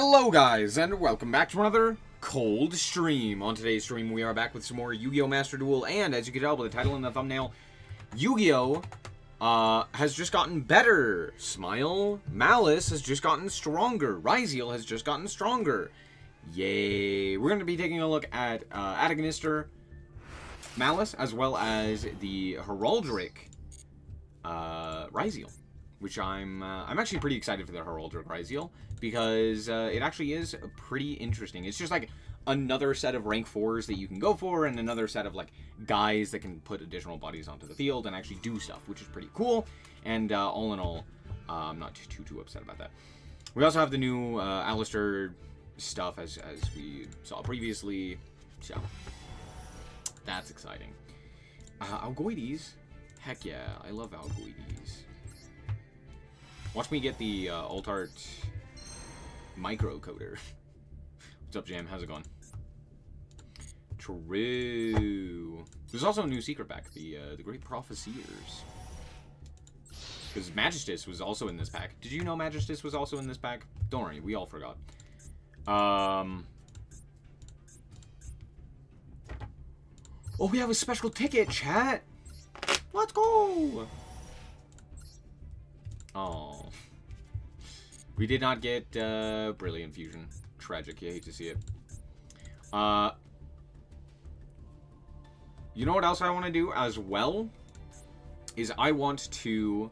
Hello guys, and welcome back to another cold stream. On today's stream, we are back with some more Yu-Gi-Oh! Master Duel, and as you can tell by the title and the thumbnail, Yu-Gi-Oh! Has just gotten better. Smile. Maliss has just gotten stronger. Ryzeal has just gotten stronger. Yay. We're going to be taking a look at Ignister, Maliss, as well as the Heraldric Ryzeal. Which I'm actually pretty excited for the Heraldric Ryzeal, because it actually is pretty interesting. It's just like another set of rank 4s that you can go for, and another set of like guys that can put additional bodies onto the field and actually do stuff, which is pretty cool. And all in all, I'm not too upset about that. We also have the new Alistair stuff, as we saw previously, so that's exciting. Algoides, heck yeah, I love Algoides. Watch me get the Alt-Art Microcoder. What's up, Jam? How's it going? True. There's also a new secret pack, the Great Prophecyers. Because Magistus was also in this pack. Did you know Magistus was also in this pack? Don't worry, we all forgot. Oh, we have a special ticket, chat! Let's go! Oh. We did not get Brilliant Fusion. Tragic, you hate to see it. You know what else I want to do as well? Is I want to...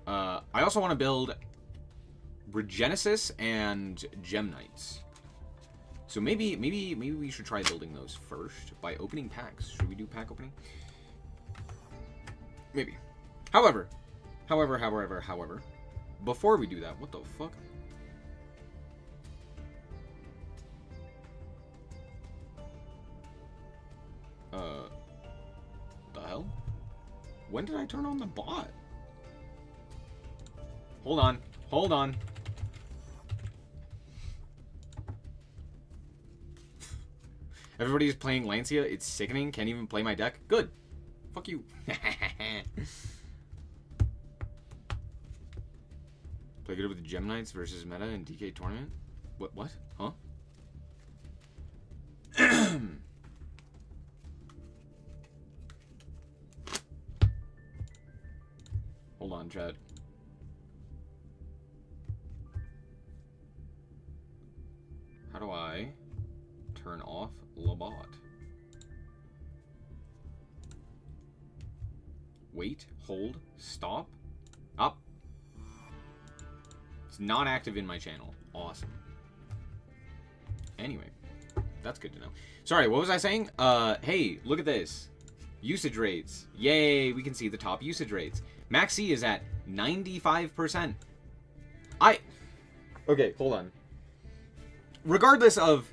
I also want to build Regenesis and Gem Knights. So maybe we should try building those first by opening packs. Should we do pack opening? Maybe. However, before we do that, what the fuck? The hell? When did I turn on the bot? Hold on. Everybody's playing Lancia. It's sickening. Can't even play my deck. Good. Fuck you. Play good with the Gem Knights versus Meta in DK tournament? What? Huh? Hold on, chat. How do I turn off Labot? Wait, hold, stop, up. It's not active in my channel. Awesome. Anyway, that's good to know. Sorry, what was I saying? Hey, look at this. Usage rates. Yay, we can see the top usage rates. Maxi is at 95%. Okay, hold on. Regardless of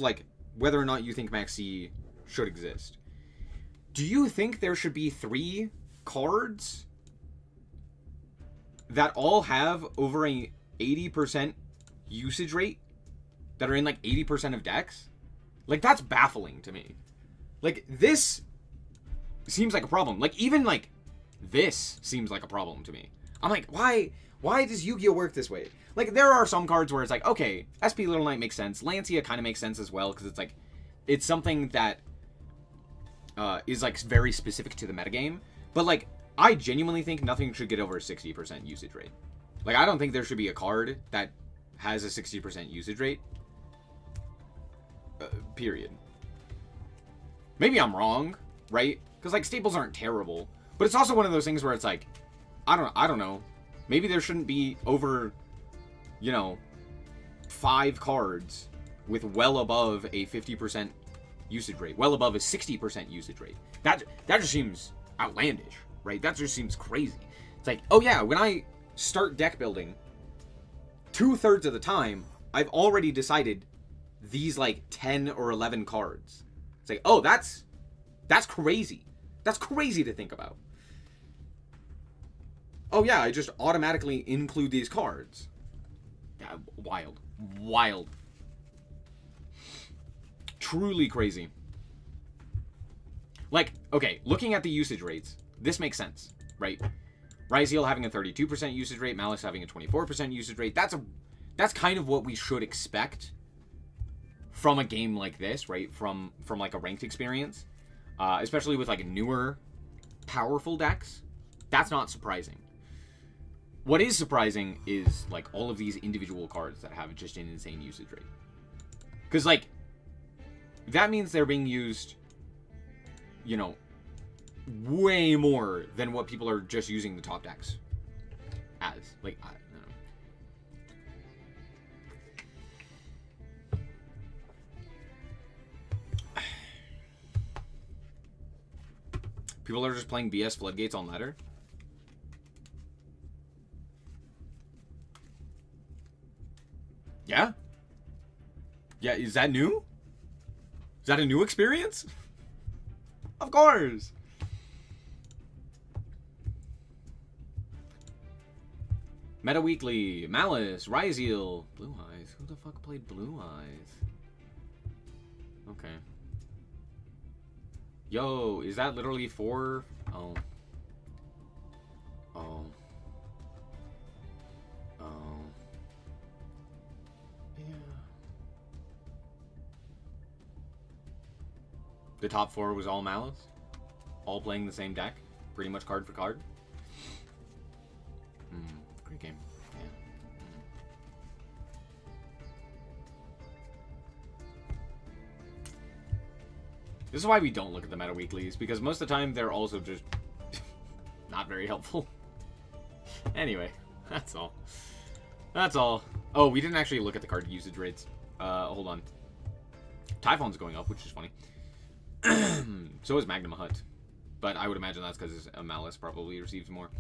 like whether or not you think Maxi should exist, do you think there should be 3 cards that all have over a 80% usage rate that are in like 80% of decks? Like, that's baffling to me. Like, this seems like a problem. Like, even like this seems like a problem to me. I'm like, why does Yu-Gi-Oh work this way? Like, there are some cards where it's like, okay, SP Little Knight makes sense. Lancia kind of makes sense as well, because it's like, it's something that is like very specific to the metagame. But like, I genuinely think nothing should get over a 60% usage rate. Like, I don't think there should be a card that has a 60% usage rate. Period. Maybe I'm wrong, right? Because like, staples aren't terrible, but it's also one of those things where it's like, I don't know. Maybe there shouldn't be over, you know, 5 cards with well above a 50% usage rate, well above a 60% usage rate. That just seems outlandish, right? That just seems crazy. It's like, oh yeah, when I start deck building, 2/3 of the time, I've already decided these like 10 or 11 cards. It's like, oh, that's crazy. That's crazy to think about. Oh yeah, I just automatically include these cards. Yeah, wild. Truly crazy. Like, okay, looking at the usage rates, this makes sense, right? Ryzeal having a 32% usage rate, Maliss having a 24% usage rate. That's kind of what we should expect from a game like this, right? From like a ranked experience, especially with like newer, powerful decks. That's not surprising. What is surprising is like all of these individual cards that have just an insane usage rate. Because like that means they're being used, you know, way more than what people are just using the top decks as. Like, I don't know. People are just playing BS Floodgates on ladder. Yeah? Yeah, is that new? Is that a new experience? Of course! Meta Weekly, Maliss, Ryzeal, Blue Eyes. Who the fuck played Blue Eyes? Okay. Yo, is that literally 4? Oh. Oh. Oh. Yeah. The top 4 was all Maliss? All playing the same deck? Pretty much card for card? Great game. Yeah. This is why we don't look at the meta weeklies, because most of the time they're also just not very helpful. Anyway, that's all. That's all. Oh, we didn't actually look at the card usage rates. Hold on. Typhon's going up, which is funny. So is Magnum Hut. But I would imagine that's because Maliss probably receives more.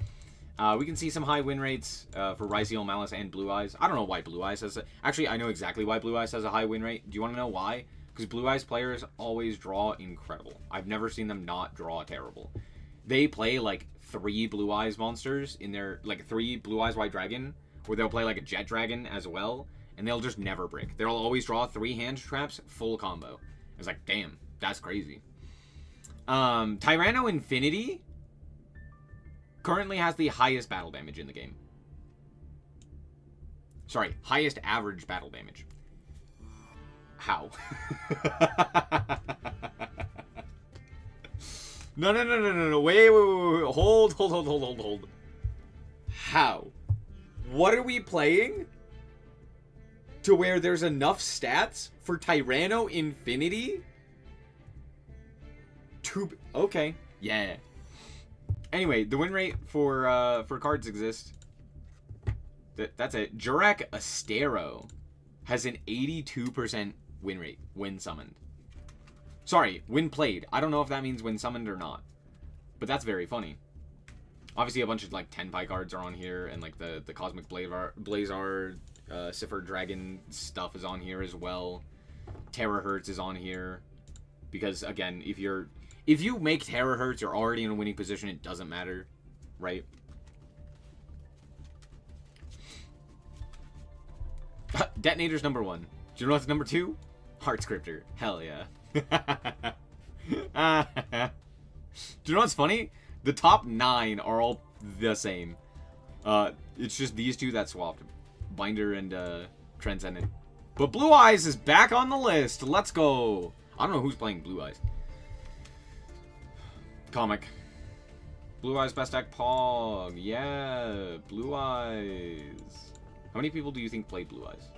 We can see some high win rates for Ryzeal, Maliss, and Blue Eyes. I don't know why Blue Eyes has a... Actually, I know exactly why Blue Eyes has a high win rate. Do you want to know why? Because Blue Eyes players always draw incredible. I've never seen them not draw terrible. They play, like, 3 Blue Eyes monsters in their... Like, 3 Blue Eyes White Dragon, where they'll play, like, a Jet Dragon as well, and they'll just never break. They'll always draw 3 hand traps, full combo. It's like, damn, that's crazy. Tyranno Infinity currently has the highest battle damage in the game. Sorry, highest average battle damage. How? No. Wait. Hold. How? What are we playing to where there's enough stats for Tyranno Infinity? Okay. Yeah. Anyway, the win rate for cards exists. That's it. Jurak Astero has an 82% win rate when summoned. Sorry, when played. I don't know if that means when summoned or not. But that's very funny. Obviously, a bunch of, like, Tenpai cards are on here. And, like, the Cosmic Blazar, Cipher Dragon stuff is on here as well. Terahertz is on here. Because, again, if you make Terahertz, you're already in a winning position. It doesn't matter, right? Detonator's number 1. Do you know what's number 2? Heart Scripter. Hell yeah. Do you know what's funny? The top 9 are all the same. It's just these 2 that swapped. Binder and Transcendent. But Blue Eyes is back on the list. Let's go. I don't know who's playing Blue Eyes. Comic. Blue Eyes best deck Pog. Yeah, Blue Eyes. How many people do you think played Blue Eyes?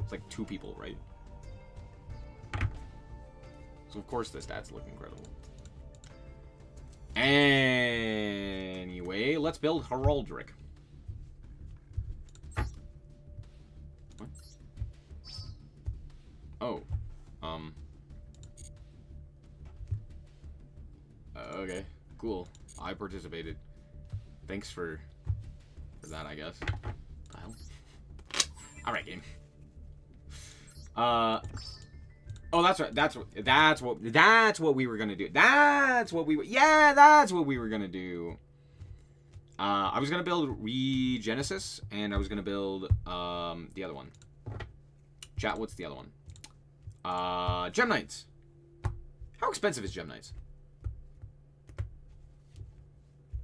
It's like 2 people, right? So of course the stats look incredible. Anyway, let's build Heraldric. What? Oh. Okay, cool. I participated. Thanks for that, I guess. Alright, game. Oh, that's right. That's what we were gonna do. That's what we were gonna do. I was gonna build Regenesis, and I was gonna build the other one. Chat, what's the other one? Gem Knights. How expensive is Gem Knights?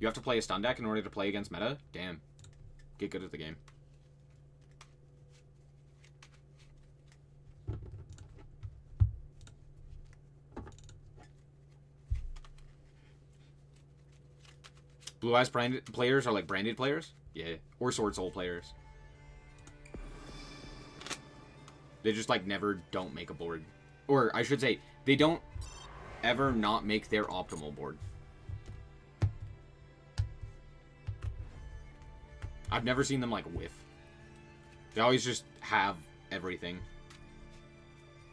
You have to play a stun deck in order to play against meta? Damn. Get good at the game. Blue Eyes branded players are like branded players? Yeah. Or Sword Soul players. They just, like, never don't make a board. Or, I should say, they don't ever not make their optimal board. I've never seen them, like, whiff. They always just have everything.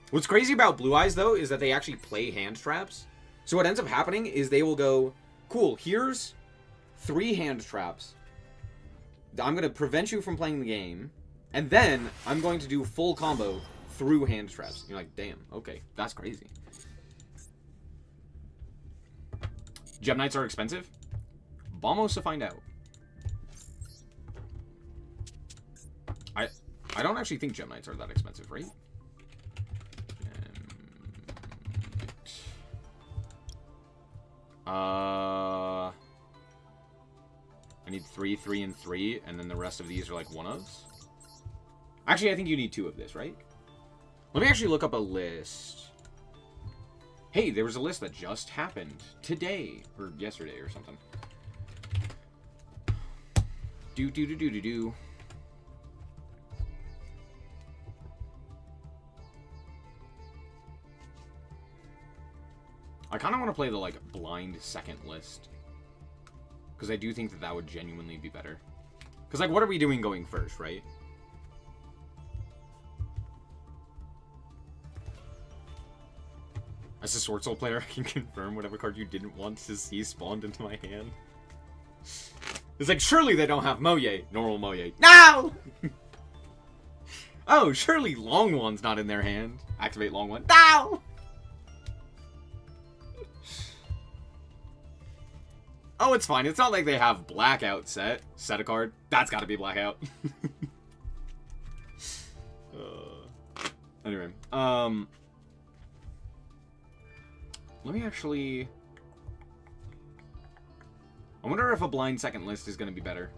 What's crazy about Blue Eyes, though, is that they actually play hand traps. So what ends up happening is they will go, cool, here's 3 hand traps. I'm going to prevent you from playing the game. And then I'm going to do full combo through hand traps. You're like, damn, okay, that's crazy. Gem Knights are expensive? Vamos to find out. I don't actually think Gem Knights are that expensive, right? I need 3, 3, and 3, and then the rest of these are like one-ofs. Actually, I think you need 2 of this, right? Let me actually look up a list. Hey, there was a list that just happened today, or yesterday, or something. Do. I kind of want to play the, like, blind second list. Because I do think that that would genuinely be better. Because, like, what are we doing going first, right? As a Sword Soul player, I can confirm whatever card you didn't want to see spawned into my hand. It's like, surely they don't have Moye. Normal Moye. No! Oh, surely Long One's not in their hand. Activate Long One. No! Oh, it's fine. It's not like they have Blackout set. Set a card. That's gotta be Blackout. Anyway, let me actually... I wonder if a blind second list is going to be better.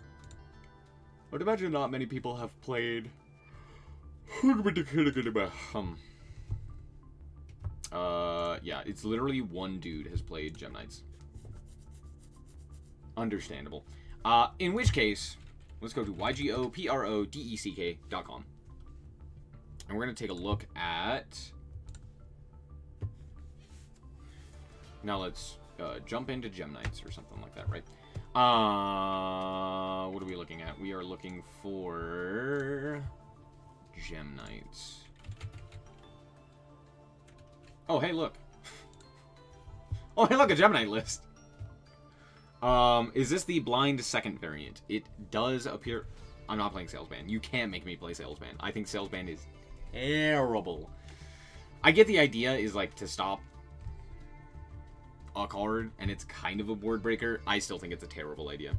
I would imagine not many people have played... yeah, it's literally one dude has played Gem Knights. Understandable. In which case, let's go to YGOPRODECK.com. And we're going to take a look at... Now let's jump into Gem Knights or something like that, right? What are we looking at? We are looking for Gem Knights. Oh, hey, look. Oh, hey, look, a Gem Knight list. Is this the blind second variant? It does appear... I'm not playing Salesman. You can't make me play Salesman. I think Salesman is terrible. I get the idea is, like, to stop a card, and it's kind of a board breaker. I still think it's a terrible idea.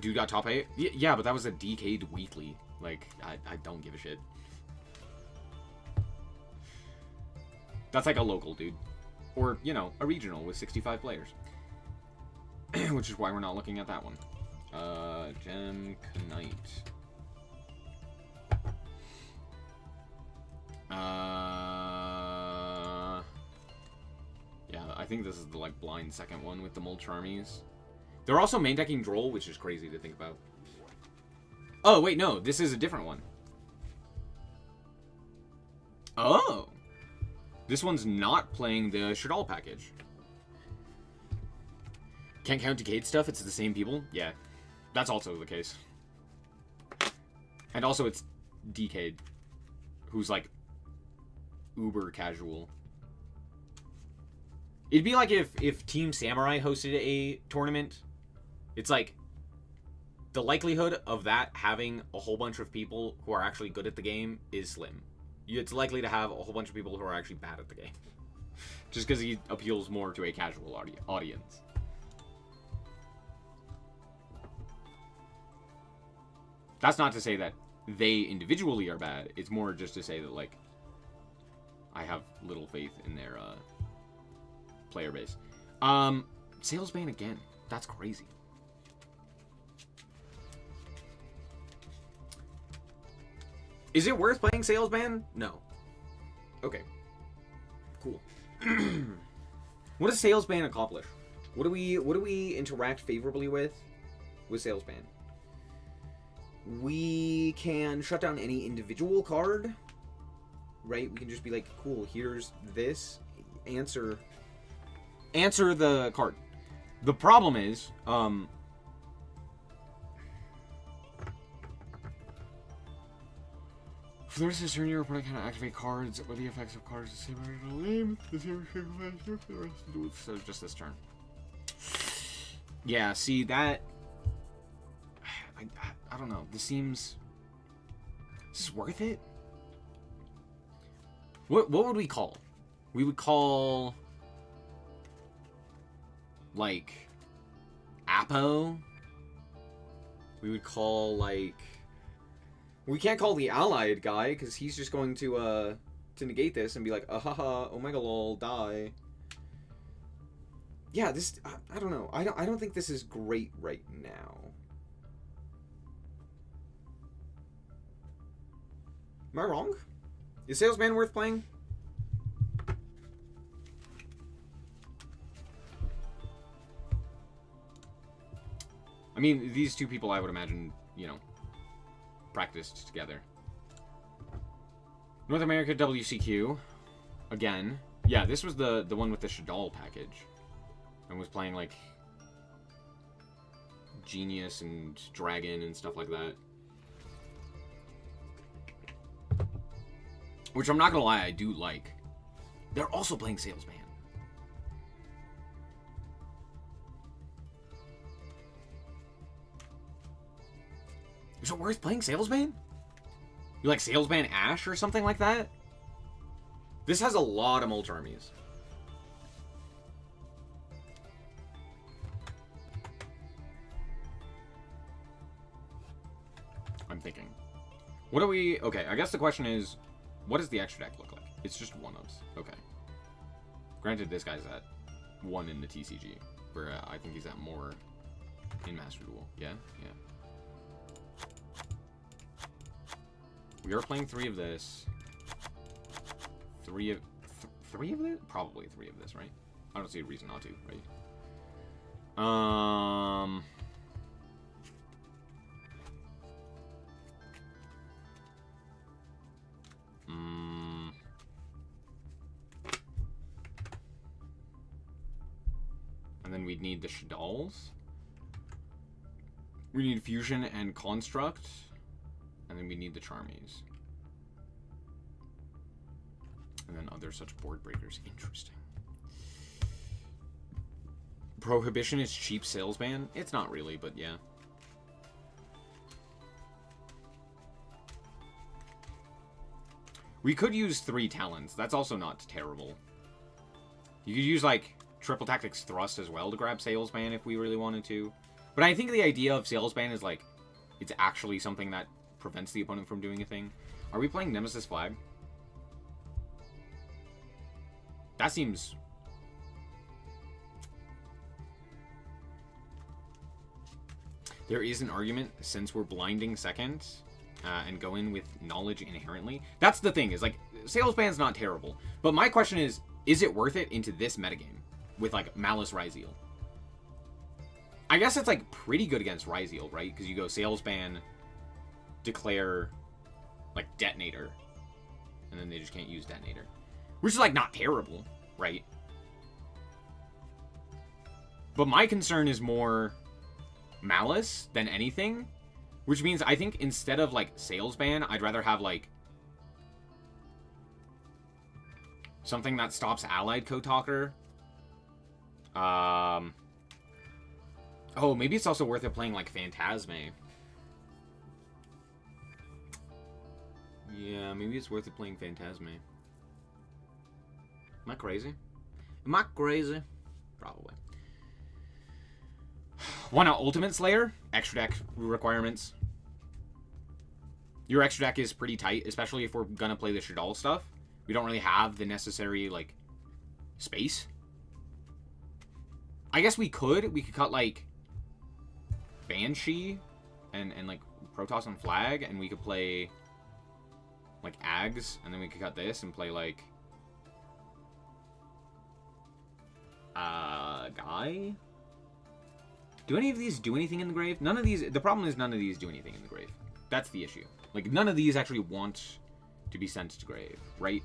Dude got top 8? Yeah, but that was a DK'd weekly. Like, I don't give a shit. That's like a local dude. Or, you know, a regional with 65 players. Which is why we're not looking at that one. Gem Knight. Yeah, I think this is the, like, blind second one with the Mulch Armies. They're also main decking Droll, which is crazy to think about. Oh, wait, no. This is a different one. Oh! This one's not playing the Shadal package. Can't count Decayed stuff, it's the same people? Yeah. That's also the case. And also it's Decayed, who's, like, uber casual. It'd be like if Team Samurai hosted a tournament. It's like, the likelihood of that having a whole bunch of people who are actually good at the game is slim. It's likely to have a whole bunch of people who are actually bad at the game. Just because he appeals more to a casual audience. That's not to say that they individually are bad. It's more just to say that, like, I have little faith in their player base. Salesman again. That's crazy. Is it worth playing Salesman? No. Okay. Cool. What does Salesman accomplish? What do we interact favorably with Salesman? We can shut down any individual card, right? We can just be like, cool, here's this. Answer the card. The problem is, for the rest of the turn, your opponent can activate cards or the effects of cards the same name. So just this turn. Yeah, see that. I don't know. This seems. Is this worth it? What would we call? We would call. Like. Apo. We would call like. We can't call the allied guy because he's just going to negate this and be like, ahaha, omega lol, die. Yeah, this I don't know. I don't think this is great right now. Am I wrong? Is Salesman worth playing? I mean, these two people, I would imagine, you know, practiced together. North America WCQ. Again. Yeah, this was the one with the Shadal package. And was playing, like, Genius and Dragon and stuff like that. Which I'm not gonna lie, I do like. They're also playing Salesman. Is it worth playing Salesman? You like Salesman Ash or something like that? This has a lot of multi armies. I'm thinking. What do we... Okay, I guess the question is, what does the extra deck look like? It's just one-ofs. Okay. Granted, this guy's at 1 in the TCG, where I think he's at more in Master Duel. Yeah? Yeah. We are playing 3 of this. 3 of this? Probably 3 of this, right? I don't see a reason not to, right? And then we'd need the Shadals. We need Fusion and Construct. And then we need the Charmies. And then other such board breakers. Interesting. Prohibition is cheap Salesman? It's not really, but yeah. We could use 3 Talents. That's also not terrible. You could use, like, Triple Tactics Thrust as well to grab Salesman if we really wanted to. But I think the idea of Salesman is, like, it's actually something that prevents the opponent from doing a thing. Are we playing Nemesis Flag? That seems... There is an argument, since we're blinding second, and go in with knowledge inherently. That's the thing, is, like, Salesman's not terrible. But my question is it worth it into this metagame? With, like, Maliss Ryzeal? I guess it's, like, pretty good against Ryzeal, right? Because you go Salesman, declare, like, Detonator, and then they just can't use Detonator. Which is, like, not terrible, right? But my concern is more Maliss than anything, which means I think instead of, like, Salesman, I'd rather have, like, something that stops Allied Code-Talker. Oh, maybe it's also worth it playing, like, Phantasme. Yeah, maybe it's worth it playing Phantasme. Am I crazy? Am I crazy? Probably. Why not Ultimate Slayer? Extra deck requirements. Your extra deck is pretty tight, especially if we're gonna play the Shadal stuff. We don't really have the necessary, like, space. I guess we could cut, like, Banshee and like, Protoss on flag, and we could play, like, Ags, and then we could cut this and play, like, Guy? Do any of these do anything in the grave? None of these... The problem is none of these do anything in the grave. That's the issue. Like, none of these actually want to be sent to grave, right?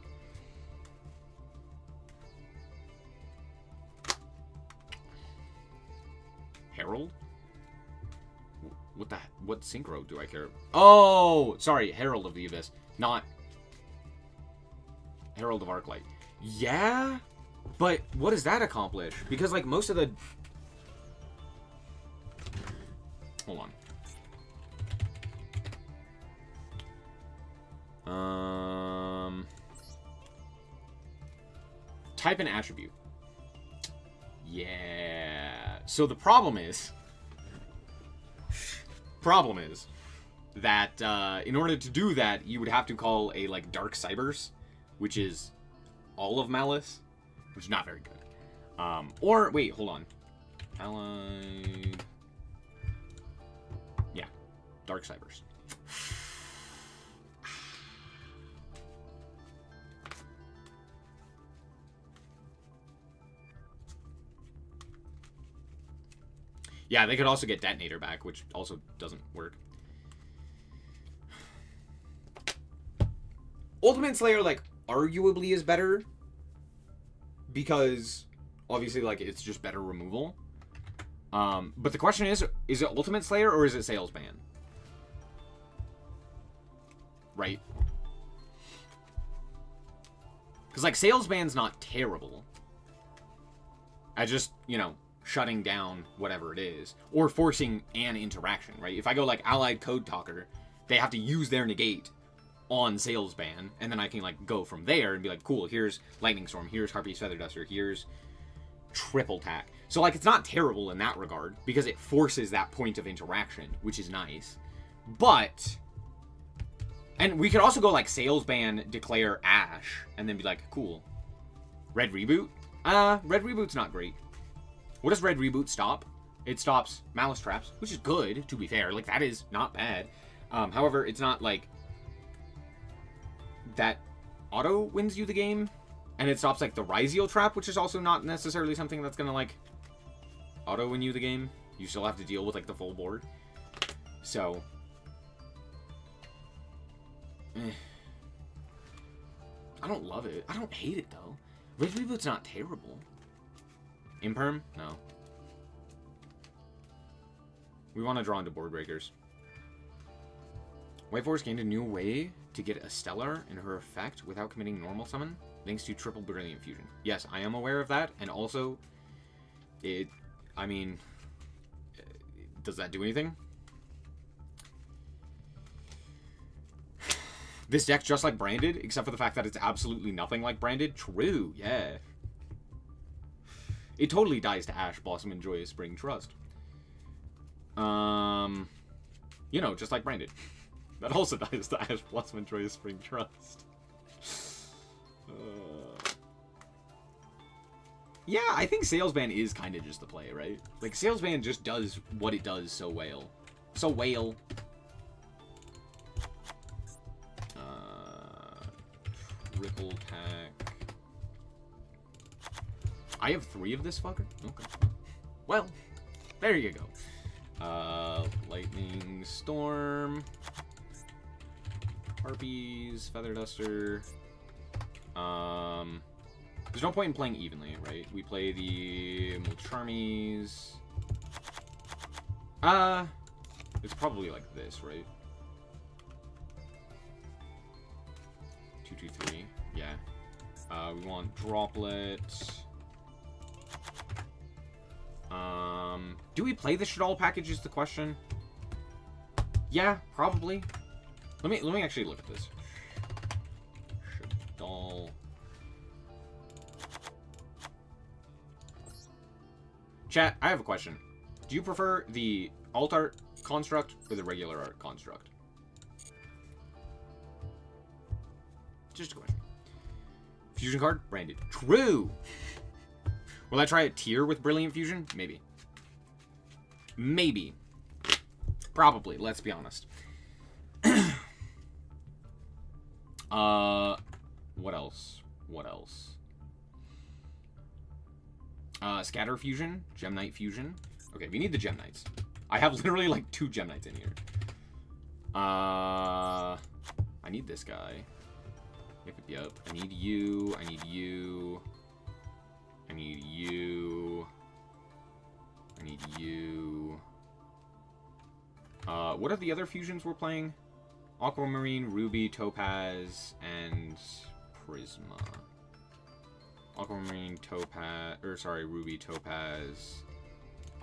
Herald? What synchro do I care? Oh! Sorry, Herald of the Abyss. Not Herald of Arclight. Yeah? But what does that accomplish? Because, like, most of the... Hold on. Type an attribute. Yeah. So the problem is that in order to do that, you would have to call a, like, Dark Cybers, which is all of Maliss, which is not very good. Or, wait, hold on. Allied... Yeah. Dark Cybers. Yeah, they could also get Detonator back, which also doesn't work. Ultimate Slayer, like, arguably is better. Because, obviously, like, it's just better removal. But the question is it Ultimate Slayer or is it Salesman? Right? Because, like, Salesman's not terrible. I just, you know, shutting down whatever it is. Or forcing an interaction, right? If I go, like, Allied Code Talker, they have to use their negate on Salesman, and then I can, like, go from there and be like, cool, here's Lightning Storm, here's Harpy's Feather Duster, here's Triple Tack. So, like, it's not terrible in that regard, because it forces that point of interaction, which is nice. But... And we could also go, like, Salesman, declare Ash, and then be like, cool. Red Reboot? Red Reboot's not great. What does Red Reboot stop? It stops Malice Traps, which is good, to be fair. Like, that is not bad. However, it's not, like, that auto wins you the game. And it stops, like, the Ryzeal Trap, which is also not necessarily something that's gonna, like, auto win you the game. You still have to deal with, like, the full board. So... I don't love it. I don't hate it, though. Red Reboot's not terrible. Imperm? No. We want to draw into board breakers. White Force gained a new way to get a Stellar in her effect without committing normal summon, thanks to Triple Brilliant Fusion. Yes, I am aware of that, and also, I mean, does that do anything? This deck's just like Branded, except for the fact that it's absolutely nothing like Branded. True, yeah. It totally dies to Ash, Blossom, and Joyous Spring Trust. You know, just like Branded. That also dies to Ash, Blossom, and Joyous Spring Trust. Yeah, I think Salesman is kind of just the play, right? Like, Salesman just does what it does so well. So well. Triple Tack. I have 3 of this fucker? Okay. Well, there you go. Lightning Storm. Harpies, Feather Duster. There's no point in playing evenly, right? We play the Mulcharmies. It's probably like this, right? 2, 2, 3. Yeah. We want Droplet. Do we play the Shaddoll package is the question? Yeah, probably. Let me actually look at this. Shaddoll. Chat, I have a question. Do you prefer the alt art construct or the regular art construct? Just a question. Fusion card, Branded. True! Will I try a tier with Brilliant Fusion? Maybe. Maybe. Probably, let's be honest. What else? What else? Scatter Fusion, Gem Knight Fusion. Okay, we need the Gem Knights. I have literally like 2 Gem Knights in here. I need this guy. Yep. I need you. I need you. I need you. I need you. What are the other fusions we're playing? Aquamarine, Ruby, Topaz, and Prisma. Aquamarine, Topaz, or sorry, Ruby, Topaz.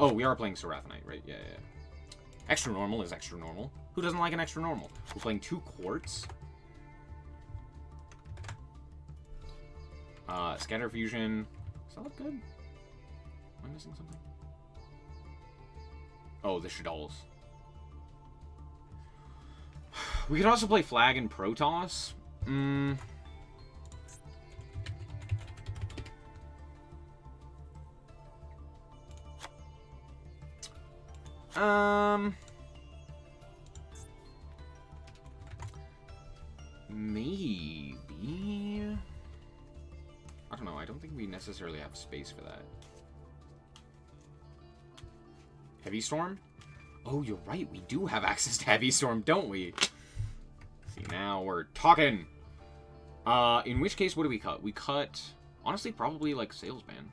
Oh, we are playing Seraphonite, right? Yeah. Extra normal is extra normal. Who doesn't like an extra normal? We're playing 2 quartz. Scatter Fusion. Does that look good? Am I missing something? Oh, the Shaddols. We could also play Flag and Protoss. Maybe. I don't know. I don't think we necessarily have space for that. Heavy Storm? Oh, you're right. We do have access to Heavy Storm, don't we? See, now we're talking. In which case, what do we cut? We cut, honestly, probably like Salesman.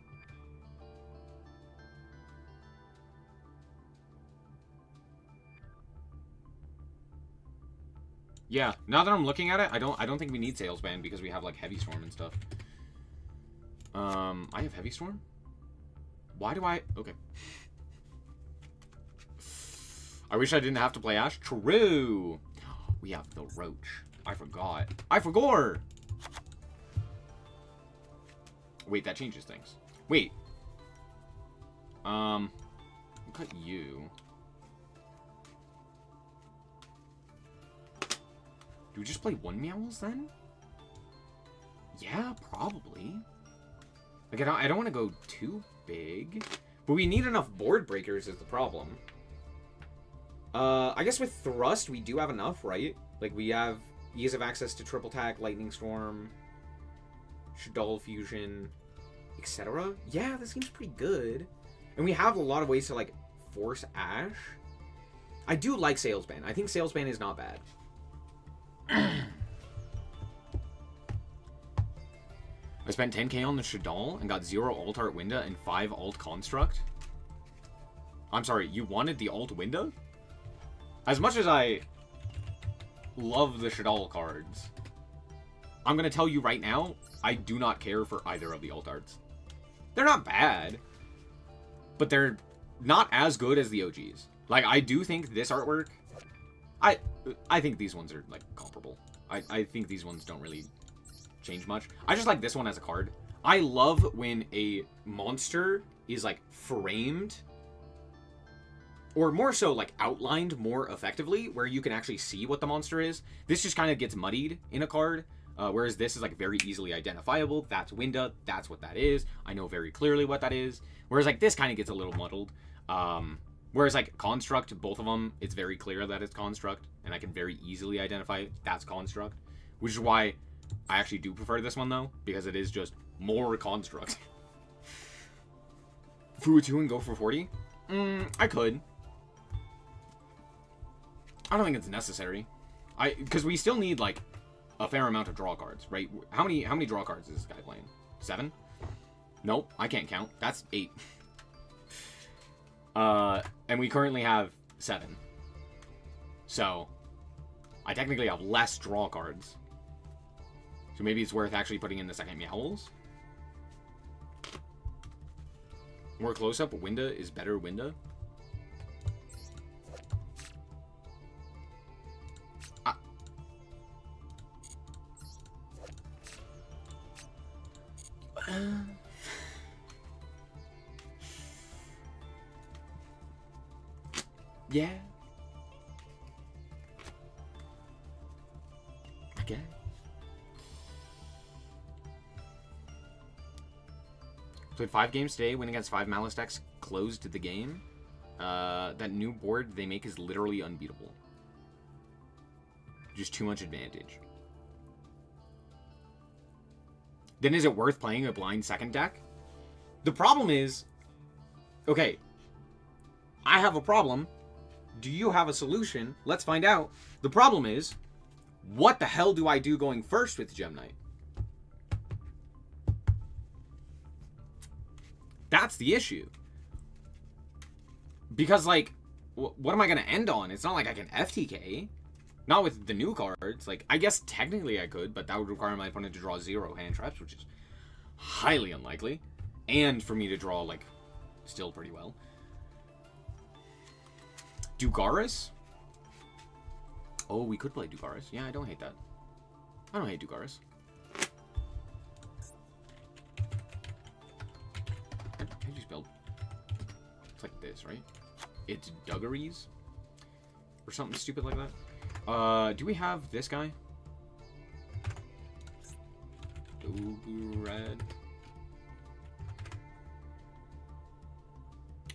Yeah, now that I'm looking at it, I don't think we need Salesman because we have like Heavy Storm and stuff. I have Heavy Storm? Why do I... Okay. I wish I didn't have to play Ash. True! We have the Roach. I forgot. I forgot! Wait, that changes things. Wait. I'll cut you. Do we just play 1 Meowls then? Yeah, probably. Like, I don't want to go too big. But we need enough board breakers is the problem. I guess with Thrust, we do have enough, right? Like, we have ease of access to Triple Tack, Lightning Storm, Shadow Fusion, etc. Yeah, this seems pretty good. And we have a lot of ways to, like, force Ash. I do like Salesman. I think Salesman is not bad. I spent 10k on the Shaddoll and got 0 Alt Art Winda and 5 Alt Construct. I'm sorry, you wanted the Alt Winda? As much as I love the Shaddoll cards, I'm going to tell you right now, I do not care for either of the Alt Arts. They're not bad, but they're not as good as the OGs. Like, I do think this artwork... I think these ones are, like, comparable. I think these ones don't really change much. I just like this one as a card. I love when a monster is, like, framed, or more so, like, outlined more effectively, where you can actually see what the monster is. This just kind of gets muddied in a card, whereas this is, like, very easily identifiable. That's Winda. That's what that is. I know very clearly what that is. Whereas, like, this kind of gets a little muddled. Whereas, like, Construct, both of them, it's very clear that it's Construct, and I can very easily identify it. That's Construct. Which is why I actually do prefer this one, though, because it is just more Construct. Fu 2 and go for 40? I could. I don't think it's necessary. Because we still need, like, a fair amount of draw cards, right? How many draw cards is this guy playing? 7? Nope, I can't count. That's 8. And we currently have 7. So, I technically have less draw cards. So maybe it's worth actually putting in the second Meowls. More close-up, Winda is better Winda. Yeah. I guess. Played 5 games today, win against 5 Maliss decks, closed the game. That new board they make is literally unbeatable. Just too much advantage. Then is it worth playing a blind second deck? The problem is... Okay. I have a problem. Do you have a solution? Let's find out. The problem is... What the hell do I do going first with Gem Knight? That's the issue. Because, like, what am I going to end on? It's not like I can FTK. Not with the new cards. Like, I guess technically I could, but that would require my opponent to draw 0 hand traps, which is highly unlikely. And for me to draw, like, still pretty well. Dugaris? Oh, we could play Dugaris. Yeah, I don't hate that. I don't hate Dugaris. How do you spell? It's like this, right? It's Dugaries? Or something stupid like that. Do we have this guy? Dogurad?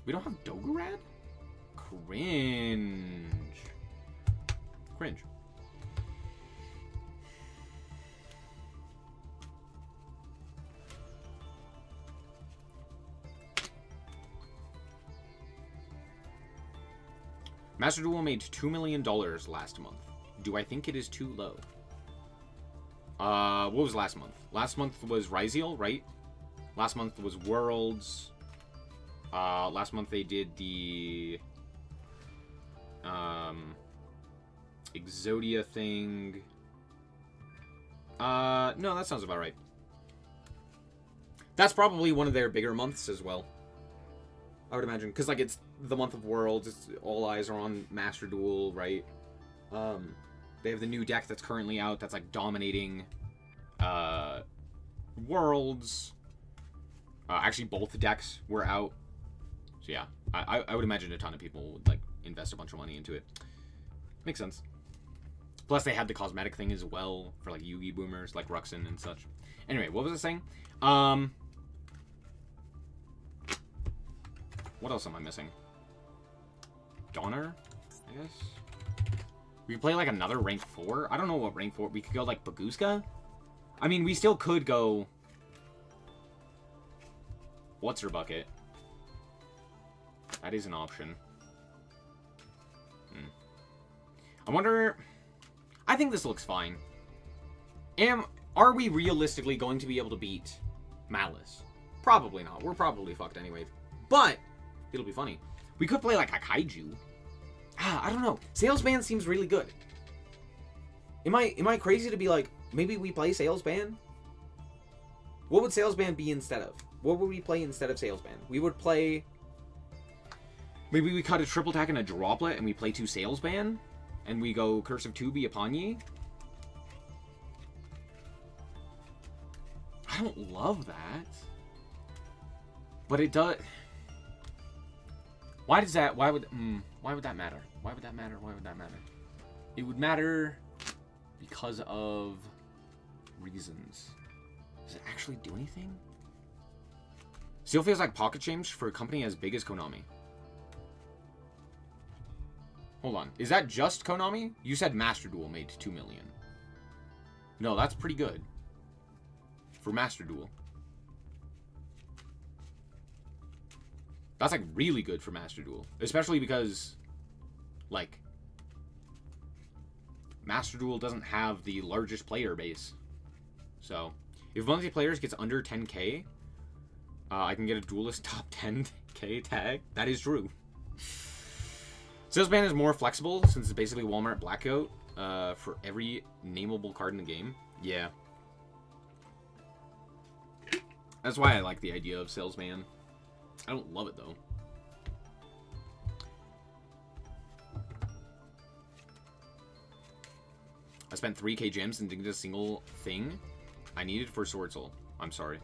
We don't have Dogurad? Cringe. Cringe. Master Duel made $2 million last month. Do I think it is too low? What was last month? Last month was Ryzeal, right? Last month was Worlds. Last month they did the Exodia thing. No, that sounds about right. That's probably one of their bigger months as well, I would imagine, because like it's the month of Worlds. It's all eyes are on Master Duel, right? They have the new deck that's currently out that's like dominating Worlds. Actually, both decks were out. So yeah, I would imagine a ton of people would like invest a bunch of money into it. Makes sense. Plus, they had the cosmetic thing as well for like Yugi boomers, like Ruxin and such. Anyway, what was I saying? What else am I missing? Donner, I guess. We play like another rank 4. I don't know what rank 4. We could go like Baguska. I mean, we still could go. What's her bucket? That is an option. I wonder... I think this looks fine. Are we realistically going to be able to beat Maliss? Probably not. We're probably fucked anyway. But, it'll be funny. We could play like a Kaiju. I don't know. Salesman seems really good. Am I crazy to be like, maybe we play Salesman? What would Salesman be instead of? What would we play instead of Salesman? We would play... Maybe we cut a triple attack and a droplet and we play 2 Salesman? And we go Curse of Tubi upon ye? I don't love that. But it does... Why does that... Why would that matter? Why would that matter? Why would that matter? It would matter because of reasons. Does it actually do anything? Still feels like pocket change for a company as big as Konami. Hold on. Is that just Konami? You said Master Duel made $2 million. No, that's pretty good. For Master Duel. That's like really good for Master Duel. Especially because, like, Master Duel doesn't have the largest player base. So, if one of the players gets under 10k, I can get a Duelist top 10k tag. That is true. Salesman is more flexible since it's basically Walmart Blackout for every nameable card in the game. Yeah. That's why I like the idea of Salesman. I don't love it, though. I spent 3k gems and didn't get a single thing I needed for Sword Soul. I'm sorry.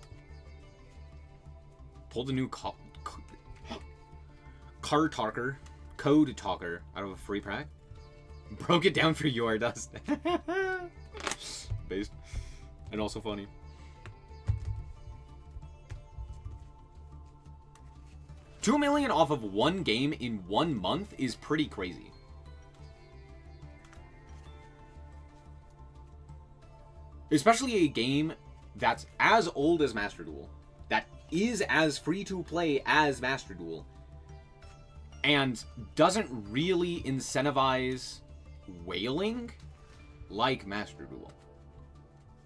Pulled a new card talker. Code talker out of a free pack. Broke it down for your dust. Based. And also funny. 2 million off of one game in 1 month is pretty crazy. Especially a game that's as old as Master Duel, that is as free-to-play as Master Duel, and doesn't really incentivize whaling like Master Duel.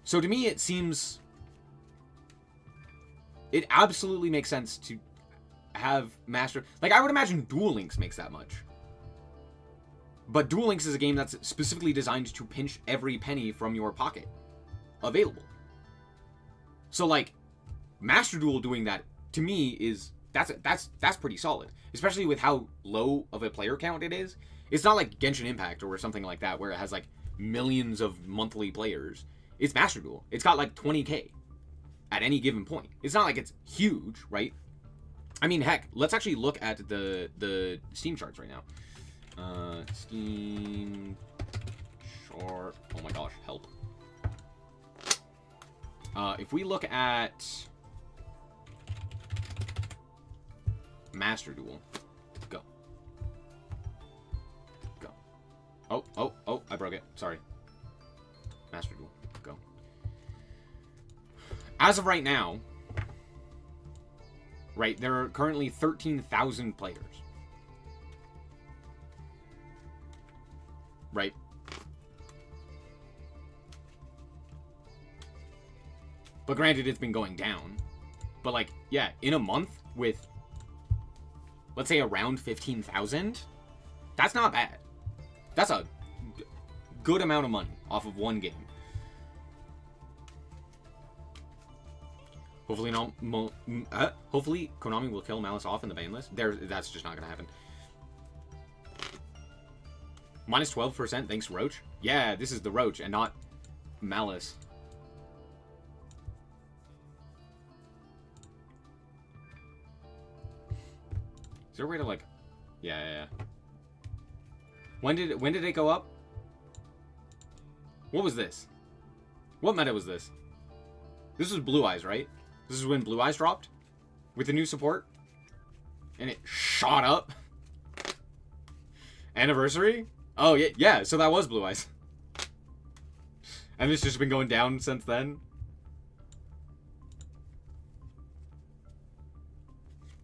So to me, it seems... It absolutely makes sense to have Master... Like, I would imagine Duel Links makes that much. But Duel Links is a game that's specifically designed to pinch every penny from your pocket available. So, like, Master Duel doing that, to me, is... That's pretty solid. Especially with how low of a player count it is. It's not like Genshin Impact or something like that, where it has, like, millions of monthly players. It's Master Duel. It's got, like, 20k at any given point. It's not like it's huge, right? I mean, heck, let's actually look at the Steam charts right now. Steam chart... Oh my gosh, help. If we look at Master Duel, go. Oh, I broke it. Sorry. Master Duel, go. As of right now, right, there are currently 13,000 players. Right? But granted, it's been going down. But, like, yeah, in a month with, let's say, around 15,000, that's not bad. That's a good amount of money off of one game. Hopefully, hopefully Konami will kill Maliss off in the ban list. That's just not going to happen. Minus 12%, thanks, Roach. Yeah, this is the Roach and not Maliss. Is there a way to, like... Yeah. When did it go up? What was this? What meta was this? This was Blue Eyes, right? This is when Blue Eyes dropped? With the new support? And it shot up? Anniversary? Oh, yeah, so that was Blue Eyes. And it's just been going down since then?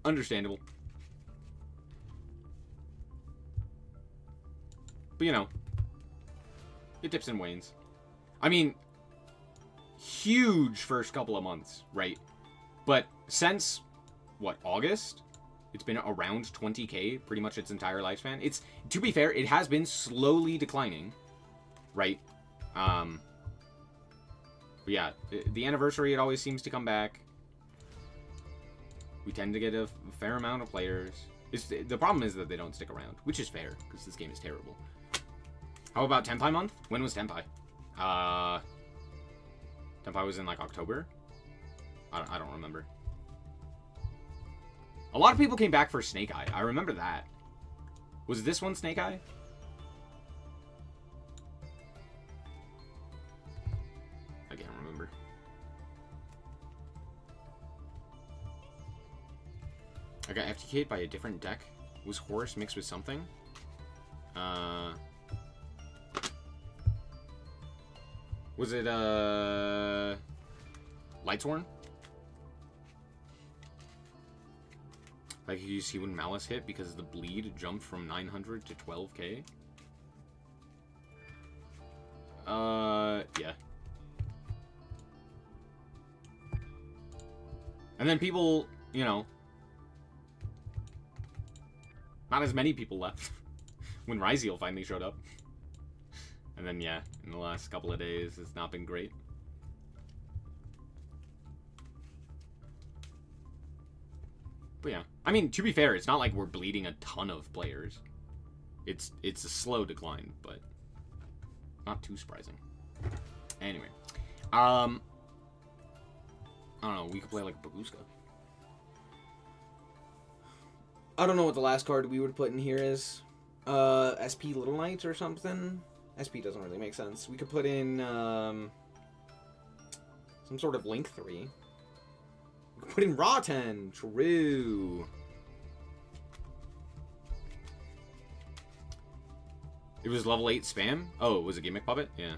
Understandable. But, you know, it dips and wanes. I mean, huge first couple of months, right? But since, what, August? It's been around 20k pretty much its entire lifespan. It's, to be fair, it has been slowly declining, right? But yeah, the anniversary, it always seems to come back. We tend to get a fair amount of players. The problem is that they don't stick around, which is fair, because this game is terrible. How about Tenpai month? When was Tenpai? Tenpai was in, like, October? I don't remember. A lot of people came back for Snake Eye. I remember that. Was this one Snake Eye? I can't remember. I got FTK'd by a different deck. Was Horus mixed with something? Was it, Lightsworn? Like, you see when Maliss hit because the bleed jumped from 900 to 12k? Yeah. And then people, you know, not as many people left when Ryzeal finally showed up. And then, yeah, in the last couple of days, it's not been great. But yeah, I mean, to be fair, it's not like we're bleeding a ton of players. It's a slow decline, but not too surprising. Anyway, I don't know, we could play like Babushka. I don't know what the last card we would put in here is. SP Little Knight or something? SP doesn't really make sense. We could put in some sort of Link 3. We could put in Raw 10. True. It was level 8 spam? Oh, it was a gimmick puppet? Yeah.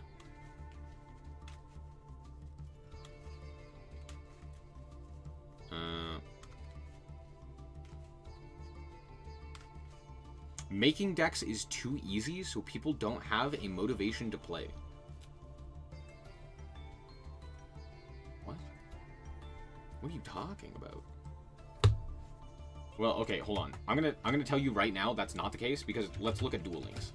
Making decks is too easy, so people don't have a motivation to play. What? What are you talking about? Well, okay, hold on. I'm gonna tell you right now that's not the case, because let's look at Duel Links.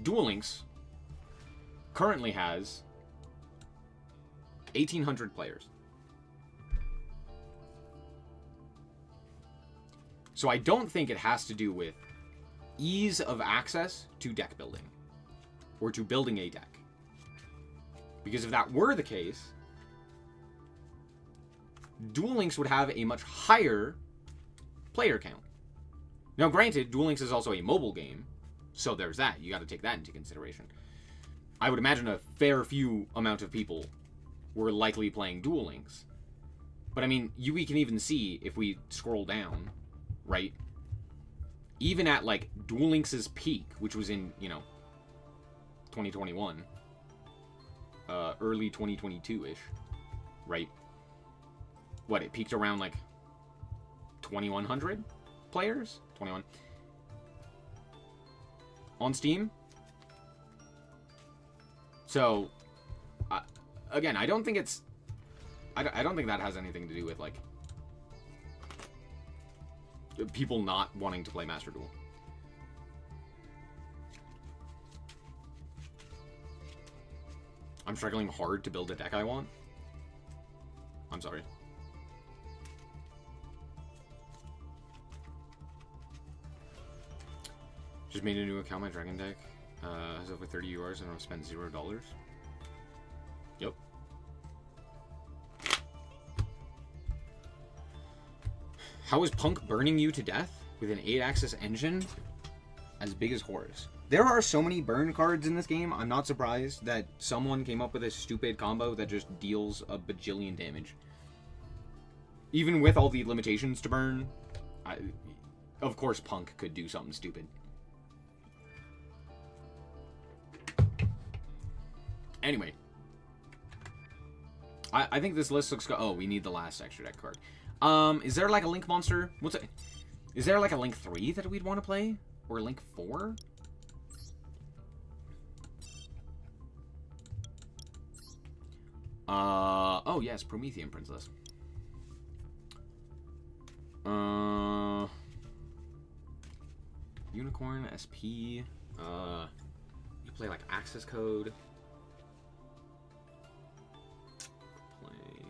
Duel Links currently has 1,800 players. So I don't think it has to do with ease of access to deck building or to building a deck. Because if that were the case, Duel Links would have a much higher player count. Now, granted, Duel Links is also a mobile game, so there's that. You got to take that into consideration. I would imagine a fair few amount of people were likely playing Duel Links. But I mean, we can even see if we scroll down, right? Even at like Duel Links' peak, which was in, 2021, early 2022-ish, right? What, it peaked around like 2,100 players? 21. On Steam. So, again, I don't think it's... I don't think that has anything to do with, like, people not wanting to play Master Duel. I'm struggling hard to build a deck I want. I'm sorry. Just made a new account, my Dragon deck. Has over 30 URs and I've spent $0. Yep. How is Punk burning you to death with an 8-axis engine as big as Horus? There are so many burn cards in this game, I'm not surprised that someone came up with a stupid combo that just deals a bajillion damage. Even with all the limitations to burn, of course Punk could do something stupid. Anyway. I think this list looks good. Oh, we need the last extra deck card. Is there like a Link monster? What's it? Is there like a Link 3 that we'd want to play? Or Link 4? Oh yes, Promethean Princess. Unicorn, SP. You play like Access Code. Play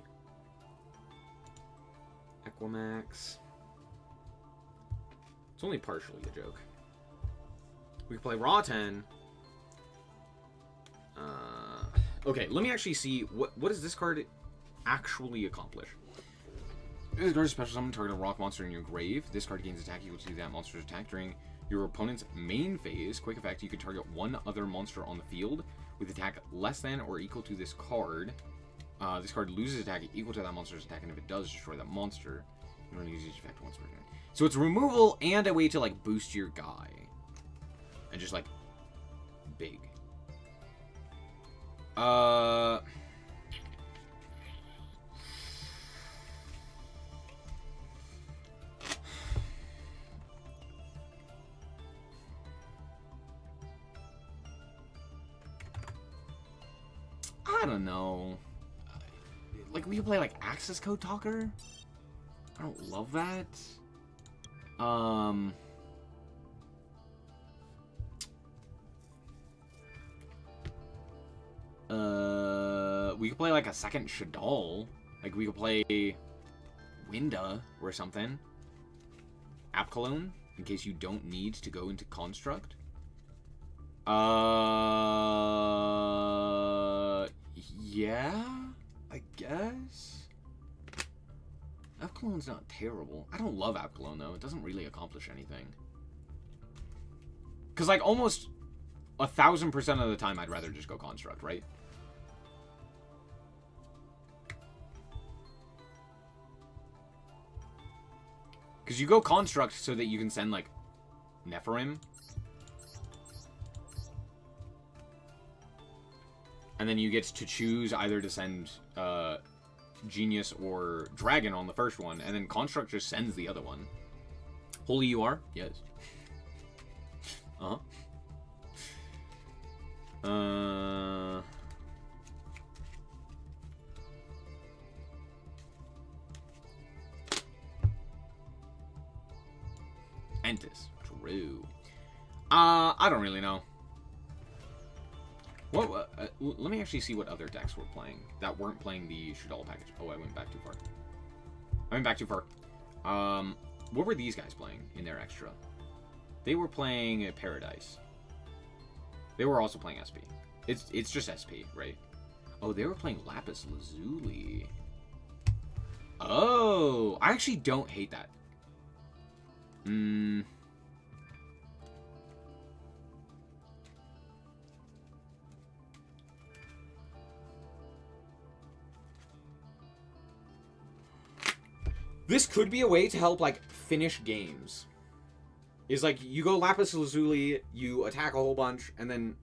Equimax. It's only partially a joke. We can play Raw 10. Okay, let me actually see what does this card actually accomplish. This card is special summon, target a rock monster in your grave. This card gains attack equal to that monster's attack during your opponent's main phase. Quick effect, you can target one other monster on the field with attack less than or equal to this card. This card loses attack equal to that monster's attack, and if it does, destroy that monster. You don't use each effect once per turn. So it's removal and a way to like boost your guy. And just like big. I don't know. Like, we could play, like, Access Code Talker? I don't love that. We could play, like, a second Shaddoll. Like, we could play Winda or something. App Cologne, in case you don't need to go into Construct. Yeah, I guess. App Cologne's not terrible. I don't love App Cologne, though. It doesn't really accomplish anything. Because, like, almost 1,000% of the time, I'd rather just go Construct, right? Because you go Construct so that you can send, like, Nephirim. And then you get to choose either to send Genius or Dragon on the first one. And then Construct just sends the other one. Holy you are? Yes. Uh-huh. Entis. True. I don't really know. What? Let me actually see what other decks were playing that weren't playing the Shaddoll package. Oh, I went back too far. I went back too far. What were these guys playing in their extra? They were playing Paradise. They were also playing SP. It's just SP, right? Oh, they were playing Lapis Lazuli. Oh, I actually don't hate that. This could be a way to help, like, finish games. Is, like, you go Lapis Lazuli, you attack a whole bunch, and then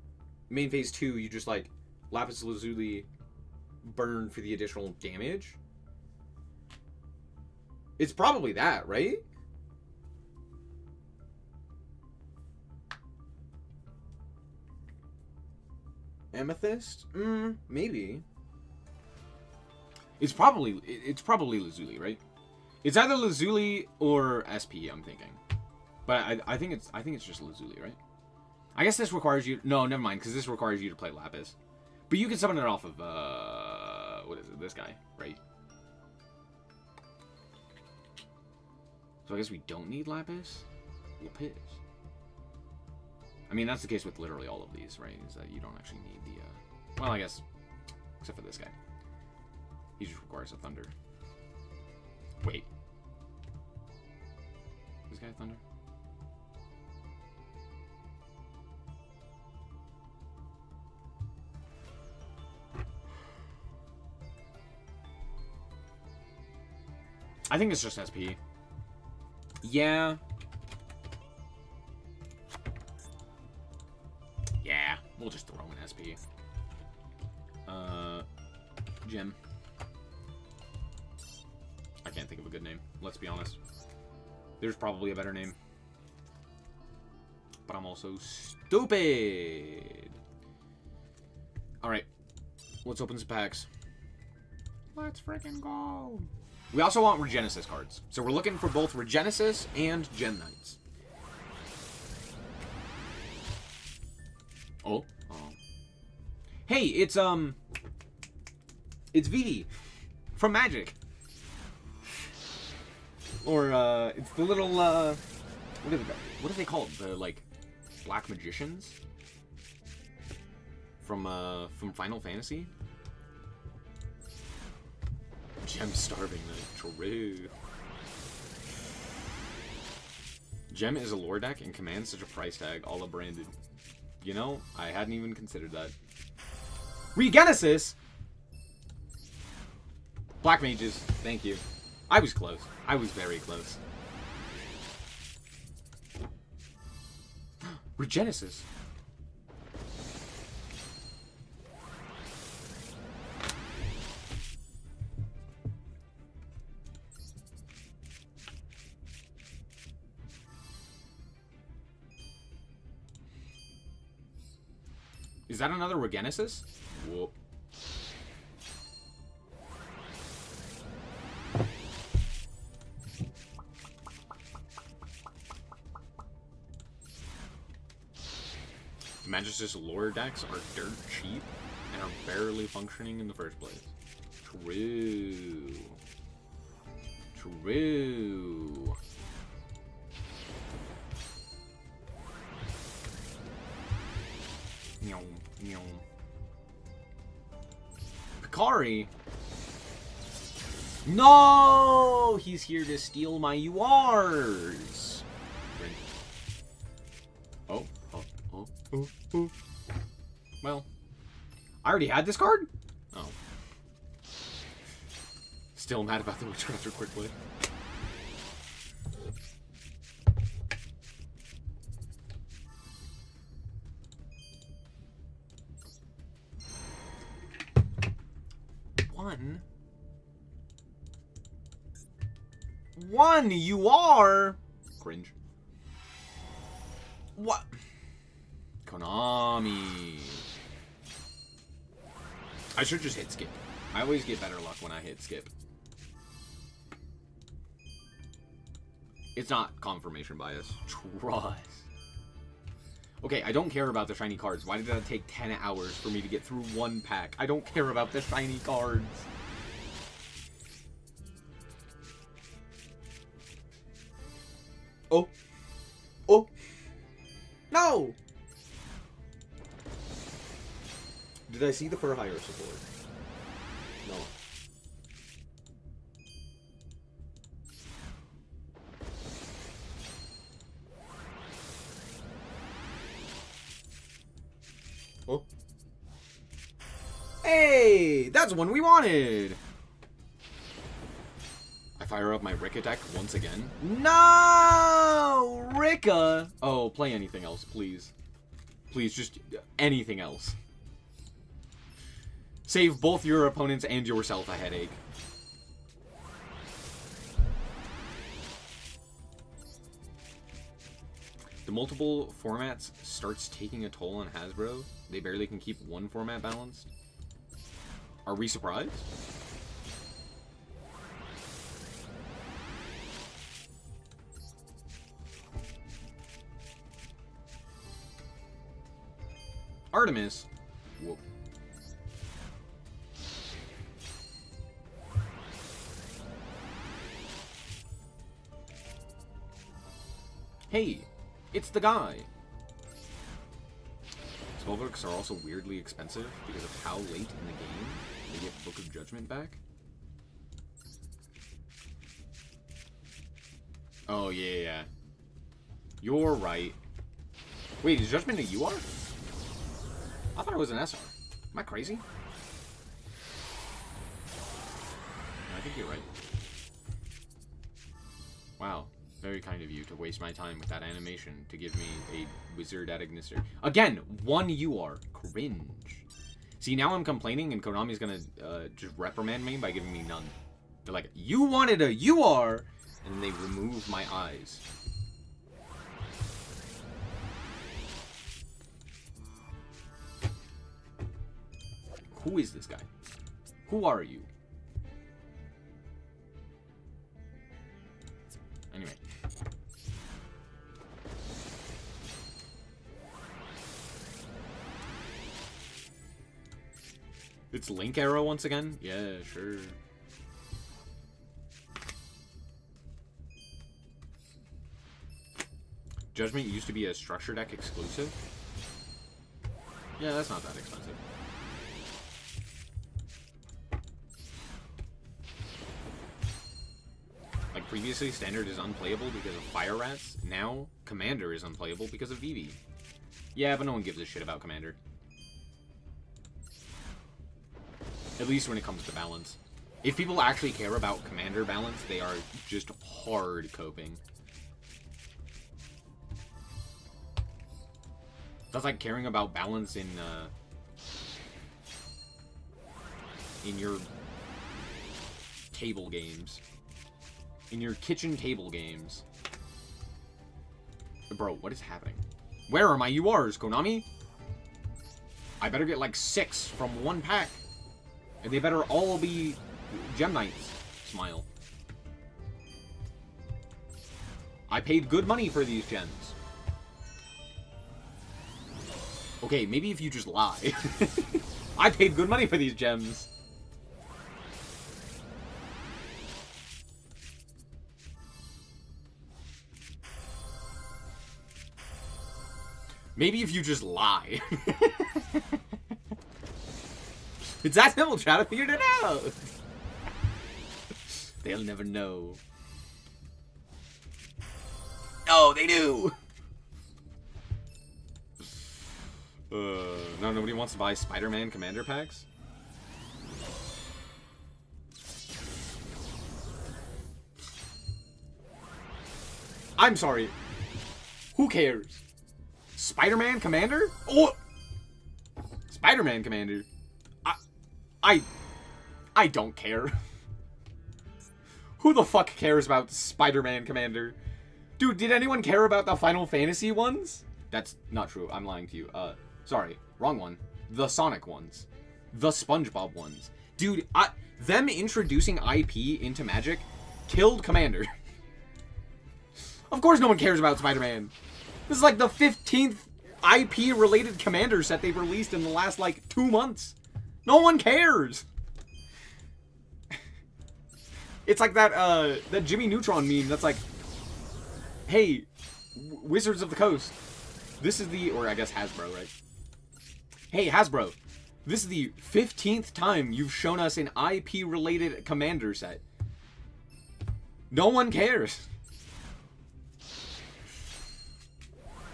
main phase 2, you just, like, Lapis Lazuli burn for the additional damage. It's probably that, right? Amethyst? Maybe. It's probably Lazuli, right? It's either Lazuli or SP, I'm thinking. But I think it's just Lazuli, right? I guess this requires you... No, never mind, because this requires you to play Lapis. But you can summon it off of, what is it? This guy, right? So I guess we don't need Lapis? Lapis. I mean, that's the case with literally all of these, right? Is that you don't actually need the, well, I guess, except for this guy. He just requires a Thunder. Wait. This guy Thunder? I think it's just SP. Yeah. Yeah, we'll just throw in SP. Gem. I can't think of a good name, let's be honest. There's probably a better name. But I'm also stupid. Alright. Let's open some packs. Let's freaking go. We also want Regenesis cards. So we're looking for both Regenesis and Gem Knights. Oh. Hey, it's Vivi from Magic. Or it's the little what do they call it? The like Black Magicians from Final Fantasy. Gem Starving Knight. True. Gem is a lore deck and commands such a price tag, all branded. You know, I hadn't even considered that. Regenesis! Black Mages, thank you. I was close. I was very close. Regenesis. Is that another Regenesis? Whoop. Magis's lore decks are dirt cheap and are barely functioning in the first place. True. True. Picari? No! He's here to steal my URs! Oh. Well, I already had this card? Oh. Still mad about the Witchcrafter quick play. One, you are. Cringe. What? Konami. I should just hit skip. I always get better luck when I hit skip. It's not confirmation bias. Trust. Okay, I don't care about the shiny cards. Why did that take 10 hours for me to get through one pack? I don't care about the shiny cards. Oh. Oh. No! Did I see the for hire support? No. Oh. Hey! That's one we wanted! I fire up my Rika deck once again. No! Rika! Oh, play anything else, please. Please, just anything else. Save both your opponents and yourself a headache. The multiple formats starts taking a toll on Hasbro. They barely can keep one format balanced. Are we surprised? Artemis. Whoa. Hey, it's the guy. Spellbooks are also weirdly expensive because of how late in the game they get Book of Judgment back. Oh, yeah. You're right. Wait, is Judgment a UR? I thought it was an SR. Am I crazy? I think you're right. Wow. Very kind of you to waste my time with that animation to give me a wizard at Ignister. Again, one UR. Cringe. See, now I'm complaining and Konami's gonna just reprimand me by giving me none. They're like, you wanted a UR! And then they remove my eyes. Who is this guy? Who are you? Anyway. It's Link Arrow once again? Yeah, sure. Judgment used to be a structure deck exclusive? Yeah, that's not that expensive. Like, previously, Standard is unplayable because of Fire Rats. Now, Commander is unplayable because of Vivi. Yeah, but no one gives a shit about Commander. At least when it comes to balance. If people actually care about Commander balance, they are just hard coping. That's like caring about balance in your table games. In your kitchen table games. Bro, what is happening? Where are my URs, Konami? I better get like 6 from one pack. And they better all be Gem Knights. Smile. I paid good money for these gems. Okay, maybe if you just lie. I paid good money for these gems. Maybe if you just lie. It's that simple, try to figure it out. They'll never know. Oh, they do. No, nobody wants to buy Spider-Man Commander packs? I'm sorry. Who cares? Spider-Man Commander? Oh! Spider-Man Commander. I don't care. Who the fuck cares about Spider-Man Commander? Dude, did anyone care about the Final Fantasy ones? That's not true. I'm lying to you. Sorry. Wrong one. The Sonic ones. The SpongeBob ones. Dude, them introducing IP into Magic killed Commander. Of course no one cares about Spider-Man. This is like the 15th IP-related Commander set they've released in the last, like, 2 months. No one cares. It's like that Jimmy Neutron meme that's like, hey, Wizards of the Coast, this is the, or I guess Hasbro, right? Hey, Hasbro, this is the 15th time you've shown us an IP-related Commander set. No one cares.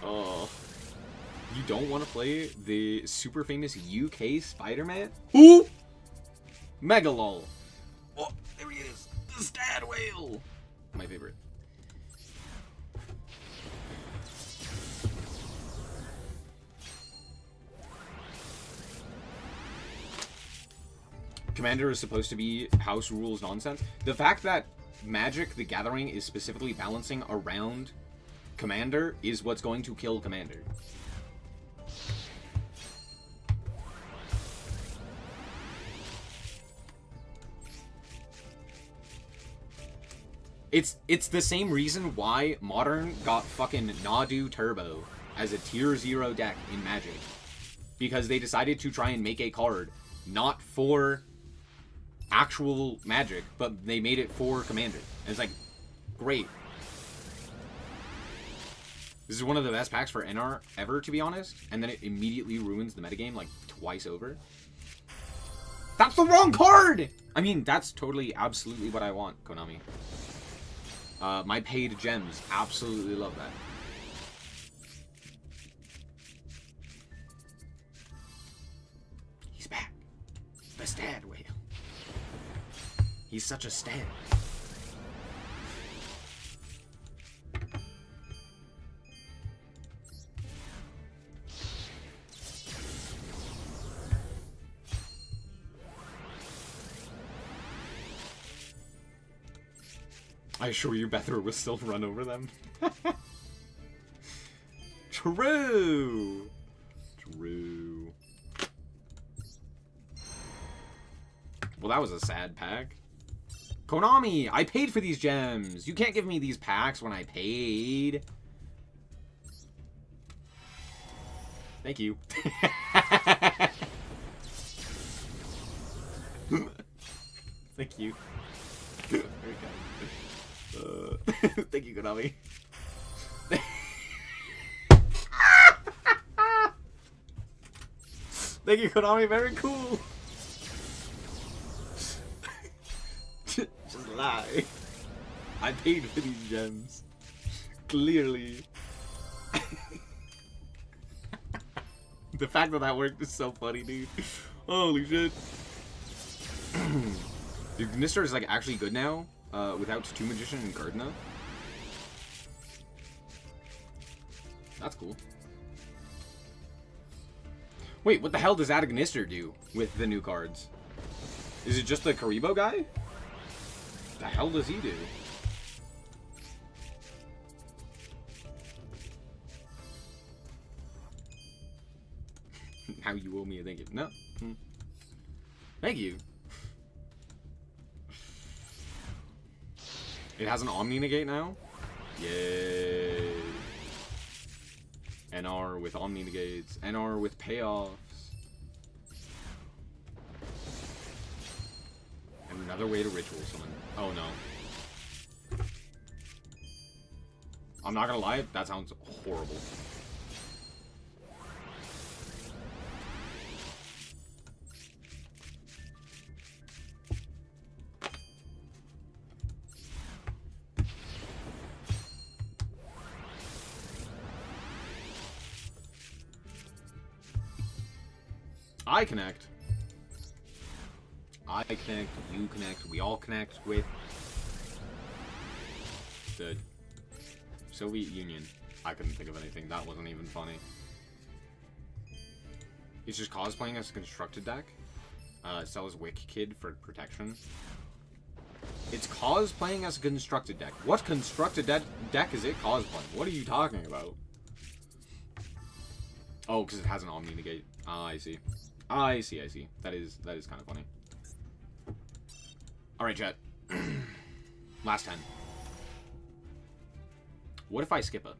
Oh. You don't want to play the super famous UK Spider-Man? Who? Megalol. Oh, there he is. The Stad Whale. My favorite. Commander is supposed to be house rules nonsense. The fact that Magic the Gathering is specifically balancing around Commander is what's going to kill Commander. It's the same reason why Modern got fucking Nadu Turbo as a tier 0 deck in Magic. Because they decided to try and make a card not for actual Magic, but they made it for Commander. And it's like, great. This is one of the best packs for NR ever, to be honest. And then it immediately ruins the metagame like twice over. That's the wrong card! I mean, that's totally, absolutely what I want, Konami. My paid gems. Absolutely love that. He's back. The Stad Whale. He's such a Stad. I assure you, Bethra will still run over them. True. True. Well, that was a sad pack. Konami, I paid for these gems. You can't give me these packs when I paid. Thank you. Thank you. Very kind. Thank you, Konami. Thank you, Konami. Very cool. Just lie. I paid for these gems. Clearly. The fact that that worked is so funny, dude. Holy shit. Dude, Ignister is like actually good now. Without 2 Magician and Gardna. That's cool. Wait, what the hell does that Ignister do with the new cards? Is it just the Karibo guy? The hell does he do? How you owe me a thank you. No. Thank you. It has an Omni Negate now? Yay. NR with Omni Negates. NR with payoffs. And another way to ritual summon. Oh no. I'm not gonna lie, that sounds horrible. I connect. I connect, you connect, we all connect with the Soviet Union. I couldn't think of anything. That wasn't even funny. He's just cosplaying as a constructed deck. Sells Wick Kid for protection. It's cosplaying as a constructed deck. What constructed deck is it cosplaying? What are you talking about? Oh, because it has an Omni Negate. Ah, I see. I see. That is kind of funny. Alright, chat. Last 10. What if I skip it?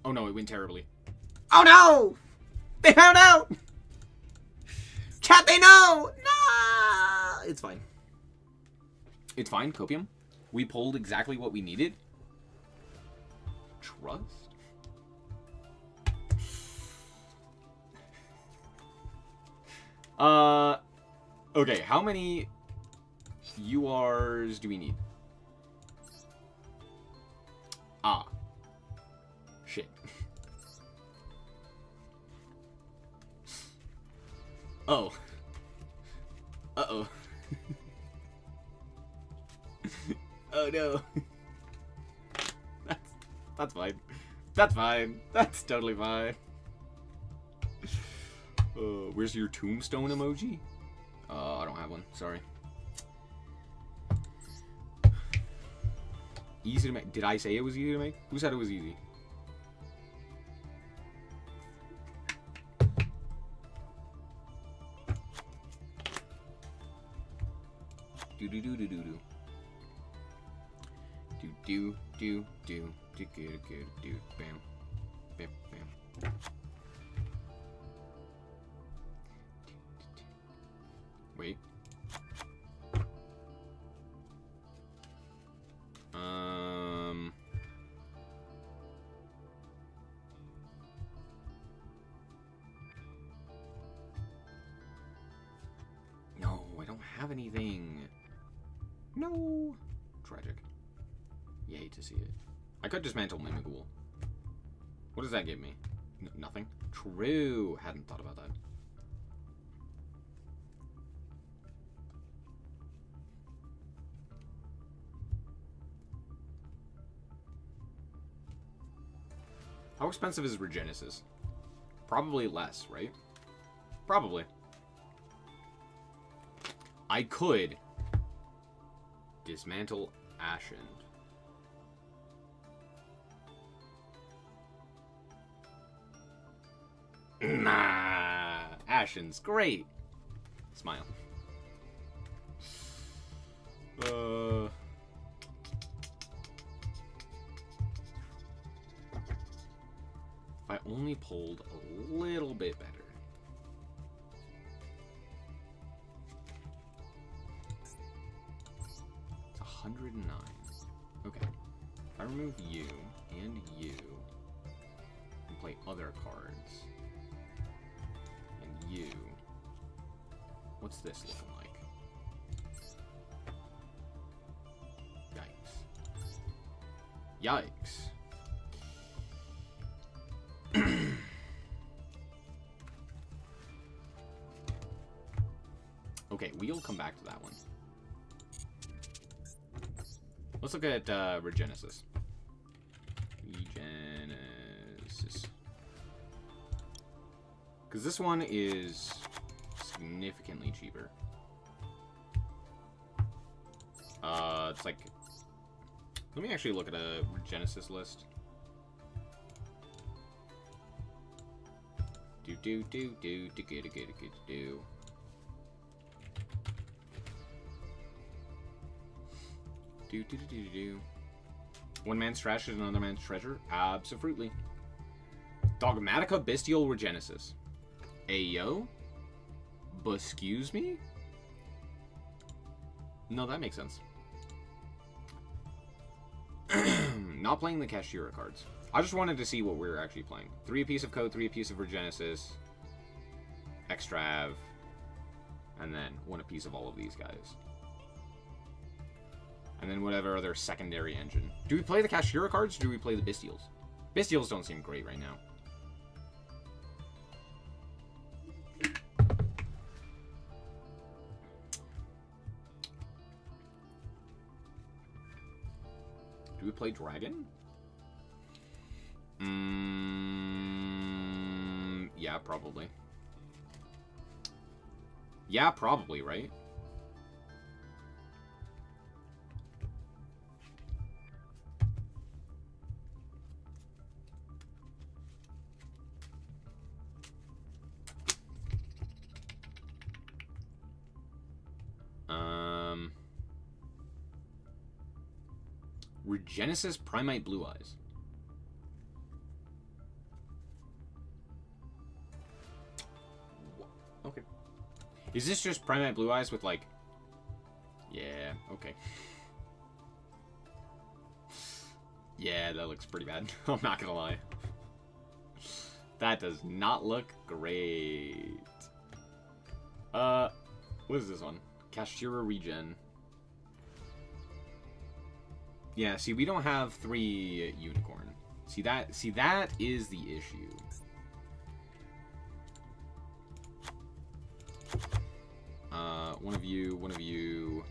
Oh no, it went terribly. Oh no! They found out! Chat, they know! No! It's fine. It's fine, Copium. We pulled exactly what we needed. Trust? Okay, how many URs do we need? Ah. Shit. Oh. Uh-oh. Oh no. That's fine. That's fine. That's totally fine. Where's your tombstone emoji? I don't have one. Sorry. Easy to make. Did I say it was easy to make? Who said it was easy? Do do do do do do. Do do do do do do do do bam bam bam. Wait. No, I don't have anything. No. Tragic. You hate to see it. I could dismantle Mimighoul. What does that give me? Nothing. True. Hadn't thought about that. How expensive is Regenesis? Probably less, right? Probably. I could dismantle Ashen. Nah, Ashen's great. Smile. If I only pulled a little bit better. It's 109. Okay. If I remove you and you and play other cards and you, what's this looking like? Yikes. Yikes. Okay, we'll come back to that one. Let's look at Regenesis. Regenesis. Because this one is significantly cheaper. It's like... Let me actually look at a Regenesis list. Do. One man's trash is another man's treasure? Absolutely. Dogmatica Bestial Regenesis. Ayo? Excuse me? No, that makes sense. Not playing the Kashira cards. I just wanted to see what we were actually playing. 3 apiece of Code, 3 apiece of Regenesis, Extrav, and then 1 apiece of all of these guys. And then whatever other secondary engine. Do we play the Kashira cards, or do we play the Bestials? Bestials don't seem great right now. Do we play Dragon? Yeah, probably. Yeah, probably, right? Regenesis Primite Blue Eyes. Okay. Is this just Primite Blue Eyes with, like... Yeah, okay. Yeah, that looks pretty bad. I'm not gonna lie. That does not look great. What is this one? Kashtira Regen. Yeah, see, we don't have 3 Unicorn. See, that is the issue. One of you.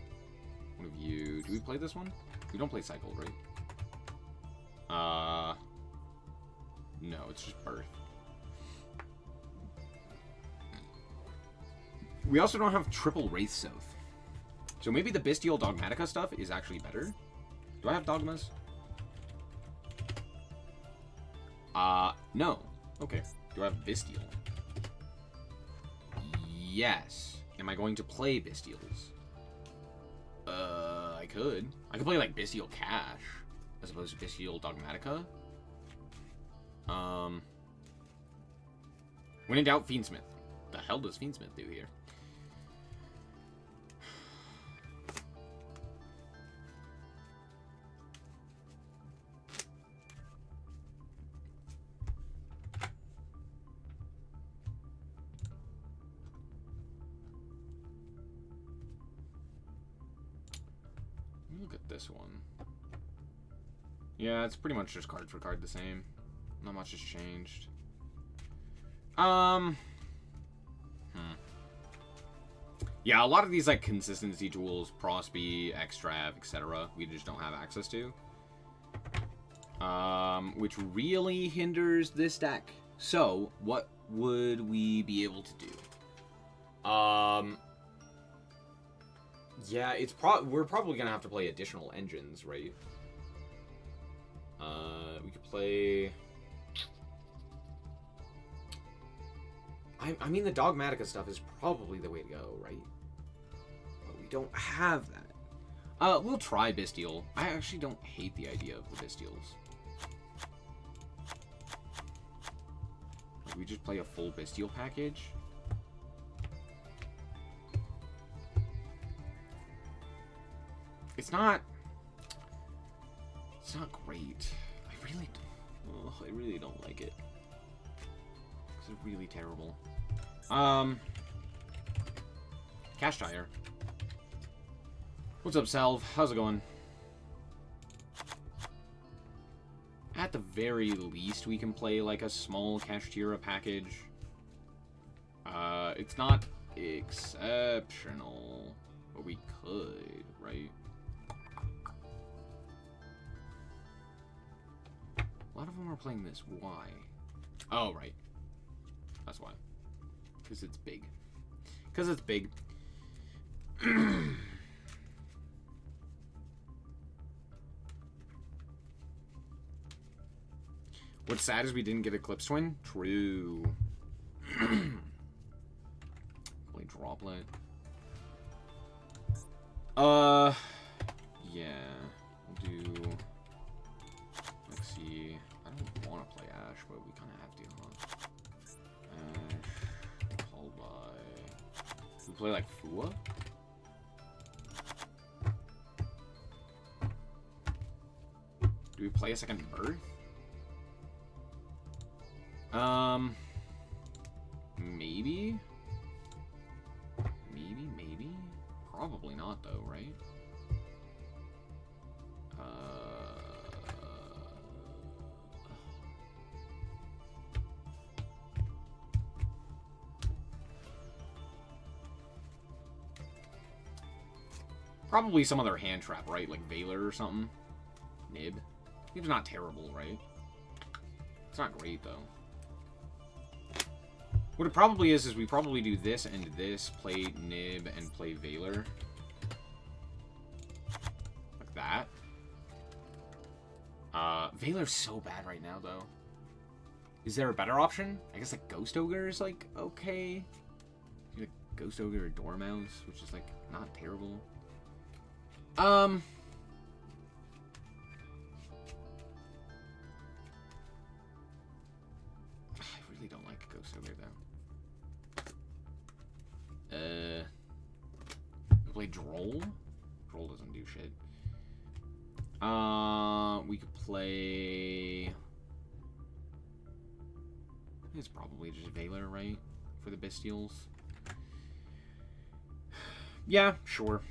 Do we play this one? We don't play Cycle, right? No, it's just Birth. We also don't have triple Wraith South. So maybe the Bestial Dogmatica stuff is actually better. Do I have Dogmas? No. Okay. Do I have Bestial? Yes. Am I going to play Bestials? I could. I could play, like, Bestial Cash, as opposed to Bestial Dogmatica. When in doubt, Fiendsmith. The hell does Fiendsmith do here? Look at this one. Yeah, it's pretty much just card for card the same. Not much has changed. Yeah, a lot of these, like, consistency tools, Prosby, Extrav, etc., we just don't have access to. Which really hinders this deck. So, what would we be able to do? Yeah, we're probably gonna have to play additional engines, right? We could play... I mean, the Dogmatica stuff is probably the way to go, right? But we don't have that. We'll try Bestial. I actually don't hate the idea of the Bestials. Like, we just play a full Bestial package. It's not great. I really don't like it. It's really terrible. Cash Tire. What's up, Salve? How's it going? At the very least, we can play like a small Kashtira package. It's not exceptional, but we could, right? A lot of them are playing this. Why? Oh, right. That's why. Because it's big. Because it's big. What's sad is we didn't get Eclipse Twin. True. Play Droplet. Yeah. We'll do... Let's see. I don't want to play Ash, but we kind of have to, huh? Ash. Call by... We play like Fua? Do we play a second Birth? Maybe? Maybe? Probably not, though, right? Probably some other hand trap, right? Like Valor or something. Nib. Nib's not terrible, right? It's not great, though. What it probably is we probably do this and this, play Nib and play Valor. Like that. Valor's so bad right now, though. Is there a better option? I guess like Ghost Ogre is like, okay. Like Ghost Ogre or Dormouse, which is like not terrible. We could play... It's probably just Valor, right? For the Bestials. Yeah, sure.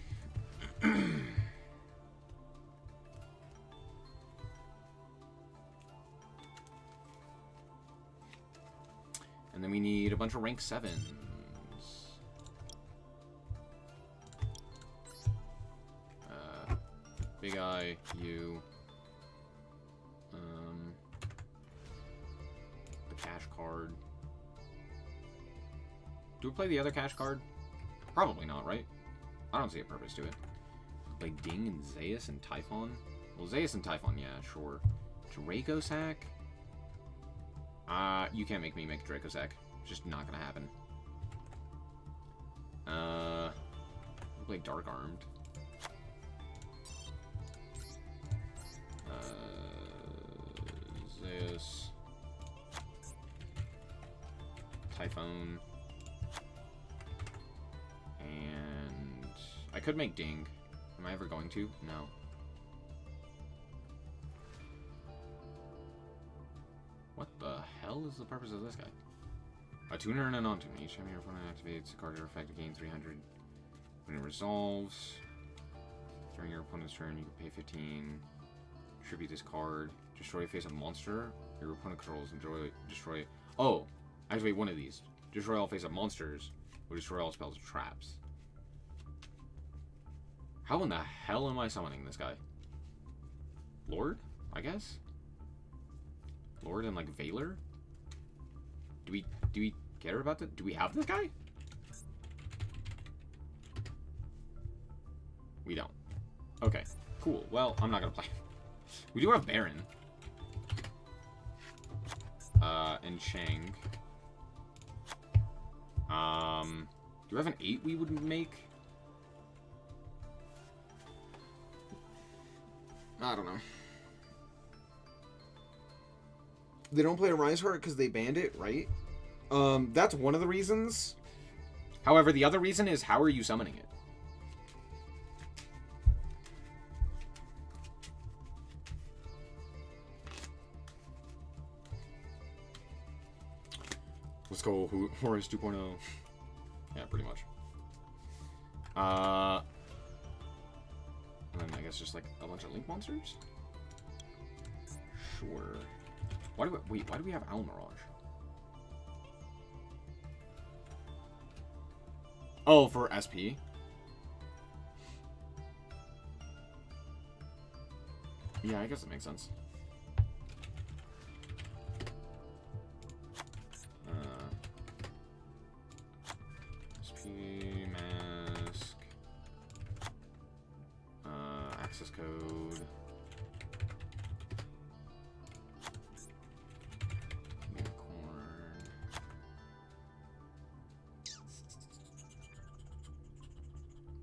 And then we need a bunch of rank 7s. Big Eye, you. The cash card. Do we play the other cash card? Probably not, right? I don't see a purpose to it. Play Ding and Zeus and Typhon? Well, Zeus and Typhon, yeah, sure. Draco Sack? You can't make me make Draco Sack. It's just not gonna happen. We'll play Dark Armed. Zeus. Typhon. And I could make Ding. Am I ever going to? No. What the hell is the purpose of this guy? A tuner and a non-tuner. Each time your opponent activates a card or effect, you gain 300. When it resolves, during your opponent's turn, you can pay 15. Tribute this card. Destroy a face-up monster your opponent controls. Destroy. Oh! Activate one of these. Destroy all face-up monsters. Or destroy all spells and traps. How in the hell am I summoning this guy? Lord? I guess? Lord and like Valor? Do we care about that? Do we have this guy? We don't. Okay, cool. Well, I'm not gonna play. We do have Baron. And Shang. Do we have an 8 we would make? I don't know. They don't play a Ryzeal because they banned it, right? That's one of the reasons. However, the other reason is, how are you summoning it? Let's go Horus 2.0. Yeah, pretty much. And then I guess just like a bunch of Link monsters? Sure. Why do we have Owl Mirage? Oh, for SP? Yeah, I guess it makes sense. SP, mask. Access code.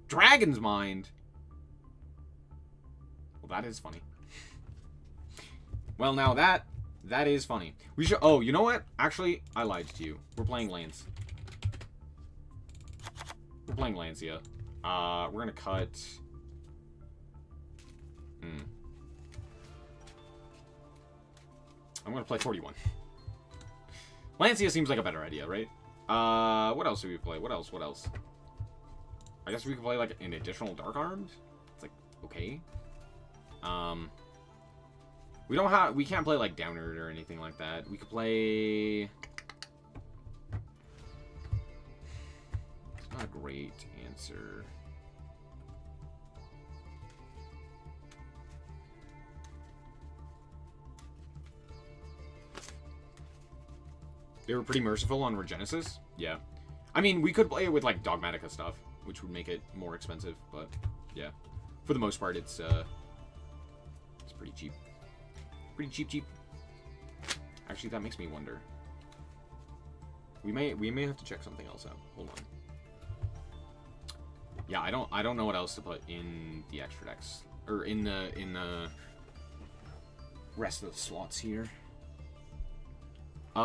Dragon's Mind. Well, that is funny. Well, now that is funny. We should. Oh, you know what? Actually, I lied to you. We're playing Lance. We're playing Lancia. We're gonna cut. I'm gonna play 41. Lancia seems like a better idea, right? What else do we play? What else? I guess we could play like an additional Dark Armed. It's like, okay. We can't play like Downerd or anything like that. We could play. It's not a great answer. They were pretty merciful on Regenesis. Yeah. I mean, we could play it with like Dogmatica stuff, which would make it more expensive, but yeah. For the most part, it's pretty cheap. Pretty cheap. Actually, that makes me wonder. We may have to check something else out. Hold on. Yeah, I don't know what else to put in the extra decks, or in the rest of the slots here. We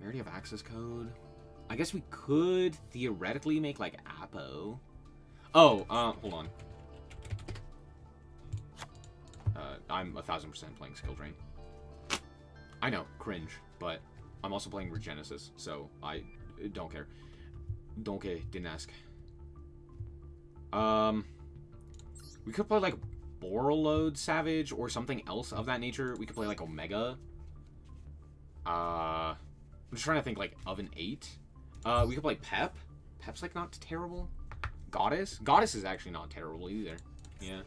already have access code. I guess we could theoretically make like Apo. Oh, hold on. I'm 1000% playing Skill Drain. I know, cringe, but I'm also playing Regenesis, so I don't care. Don't care, didn't ask. We could play, like, Borreload Savage or something else of that nature. We could play, like, Omega. I'm just trying to think, like, of an 8. We could play Pep. Pep's, like, not terrible. Goddess? Goddess is actually not terrible either. Yeah.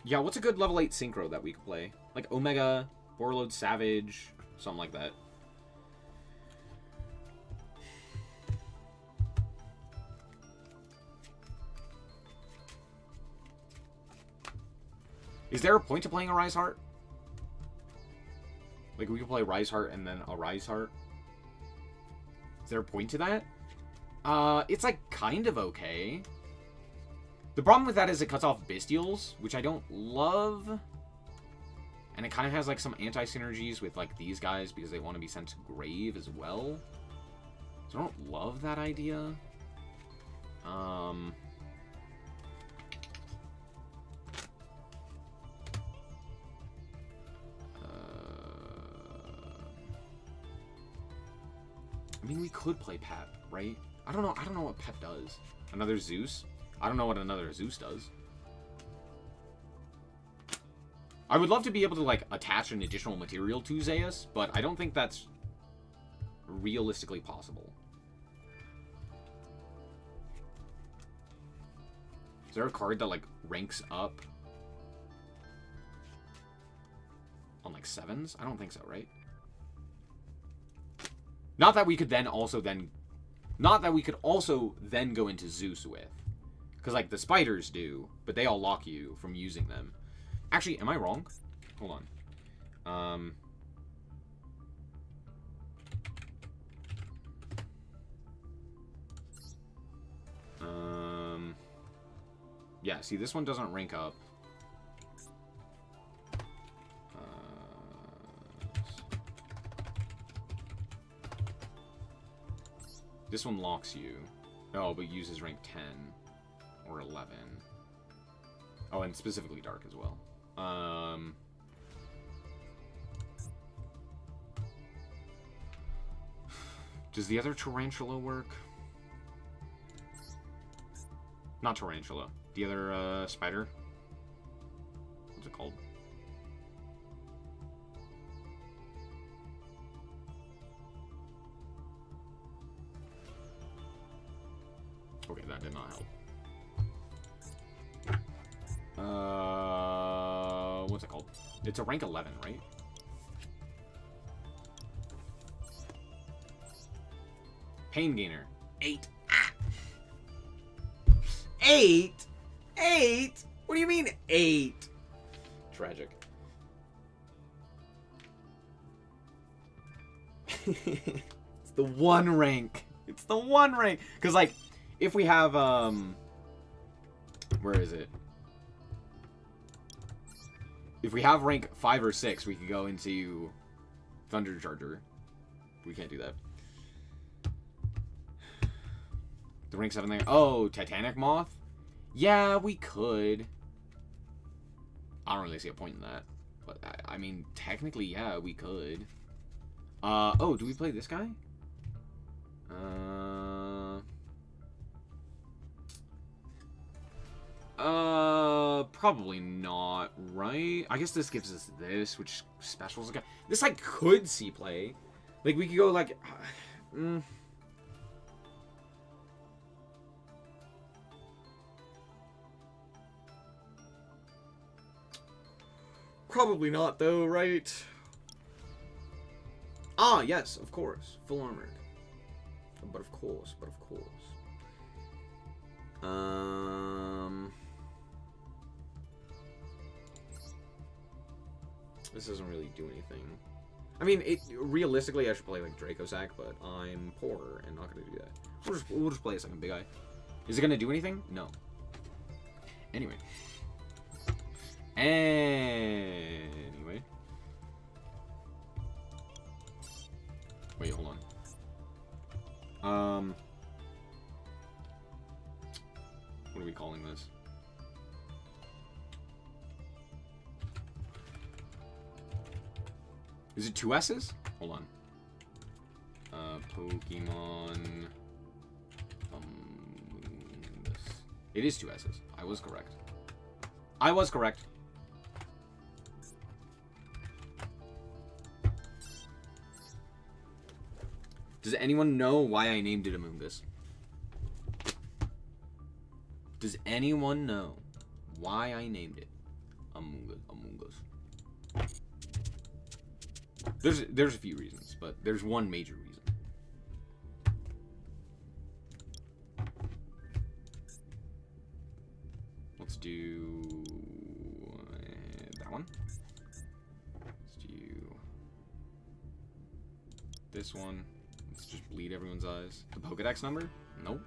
Yeah, what's a good level 8 synchro that we could play? Like Omega, Borreload Savage, something like that. Is there a point to playing a Rise Heart? Like, we could play Rise Heart and then a Rise Heart. Is there a point to that? It's, like, kind of okay. The problem with that is it cuts off Bestials, which I don't love. And it kind of has, like, some anti-synergies with, like, these guys because they want to be sent to Grave as well. So I don't love that idea. I mean, we could play Pep, right? I don't know what Pep does. Another Zeus? I don't know what another Zeus does. I would love to be able to, like, attach an additional material to Zeus, but I don't think that's realistically possible. Is there a card that, like, ranks up on, like, 7s? I don't think so, right? Not that we could then also then... Not that we could also then go into Zeus with. Because, like, the spiders do, but they all lock you from using them. Actually, am I wrong? Hold on. Yeah, see, this one doesn't rank up. This one locks you. Oh, but uses rank 10 or 11. Oh, and specifically dark as well. Does the other tarantula work? Not tarantula. The other spider. What's it called? Okay, that did not help. What's it called? It's a rank 11, right? Pain Gainer. 8. Ah! 8? 8? What do you mean 8? Tragic. It's the one rank. It's the one rank. Because, like, if we have, where is it? If we have rank 5 or 6, we could go into Thunder Charger. We can't do that. The rank 7 there. Oh, Titanic Moth? Yeah, we could. I don't really see a point in that. But, I mean, technically, yeah, we could. Oh, do we play this guy? Probably not, right? I guess this gives us this, which specials a guy. This, like, could see play. Like, we could go, like... Probably not, though, right? Ah, yes, of course. Full armored. But of course, This doesn't really do anything. I mean, realistically, I should play, like, Dracosac, but I'm poor and not going to do that. We'll just play a second Big Eye. Is it going to do anything? No. Anyway. Wait, hold on. What are we calling this? Is it 2 S's? Hold on. Pokemon. It is 2 S's. I was correct. I was correct. Does anyone know why I named it Amoongus? Does anyone know why I named it Amoongus? There's a few reasons, but there's one major reason. Let's do that one. Let's do this one. Let's just bleed everyone's eyes. The Pokedex number? Nope.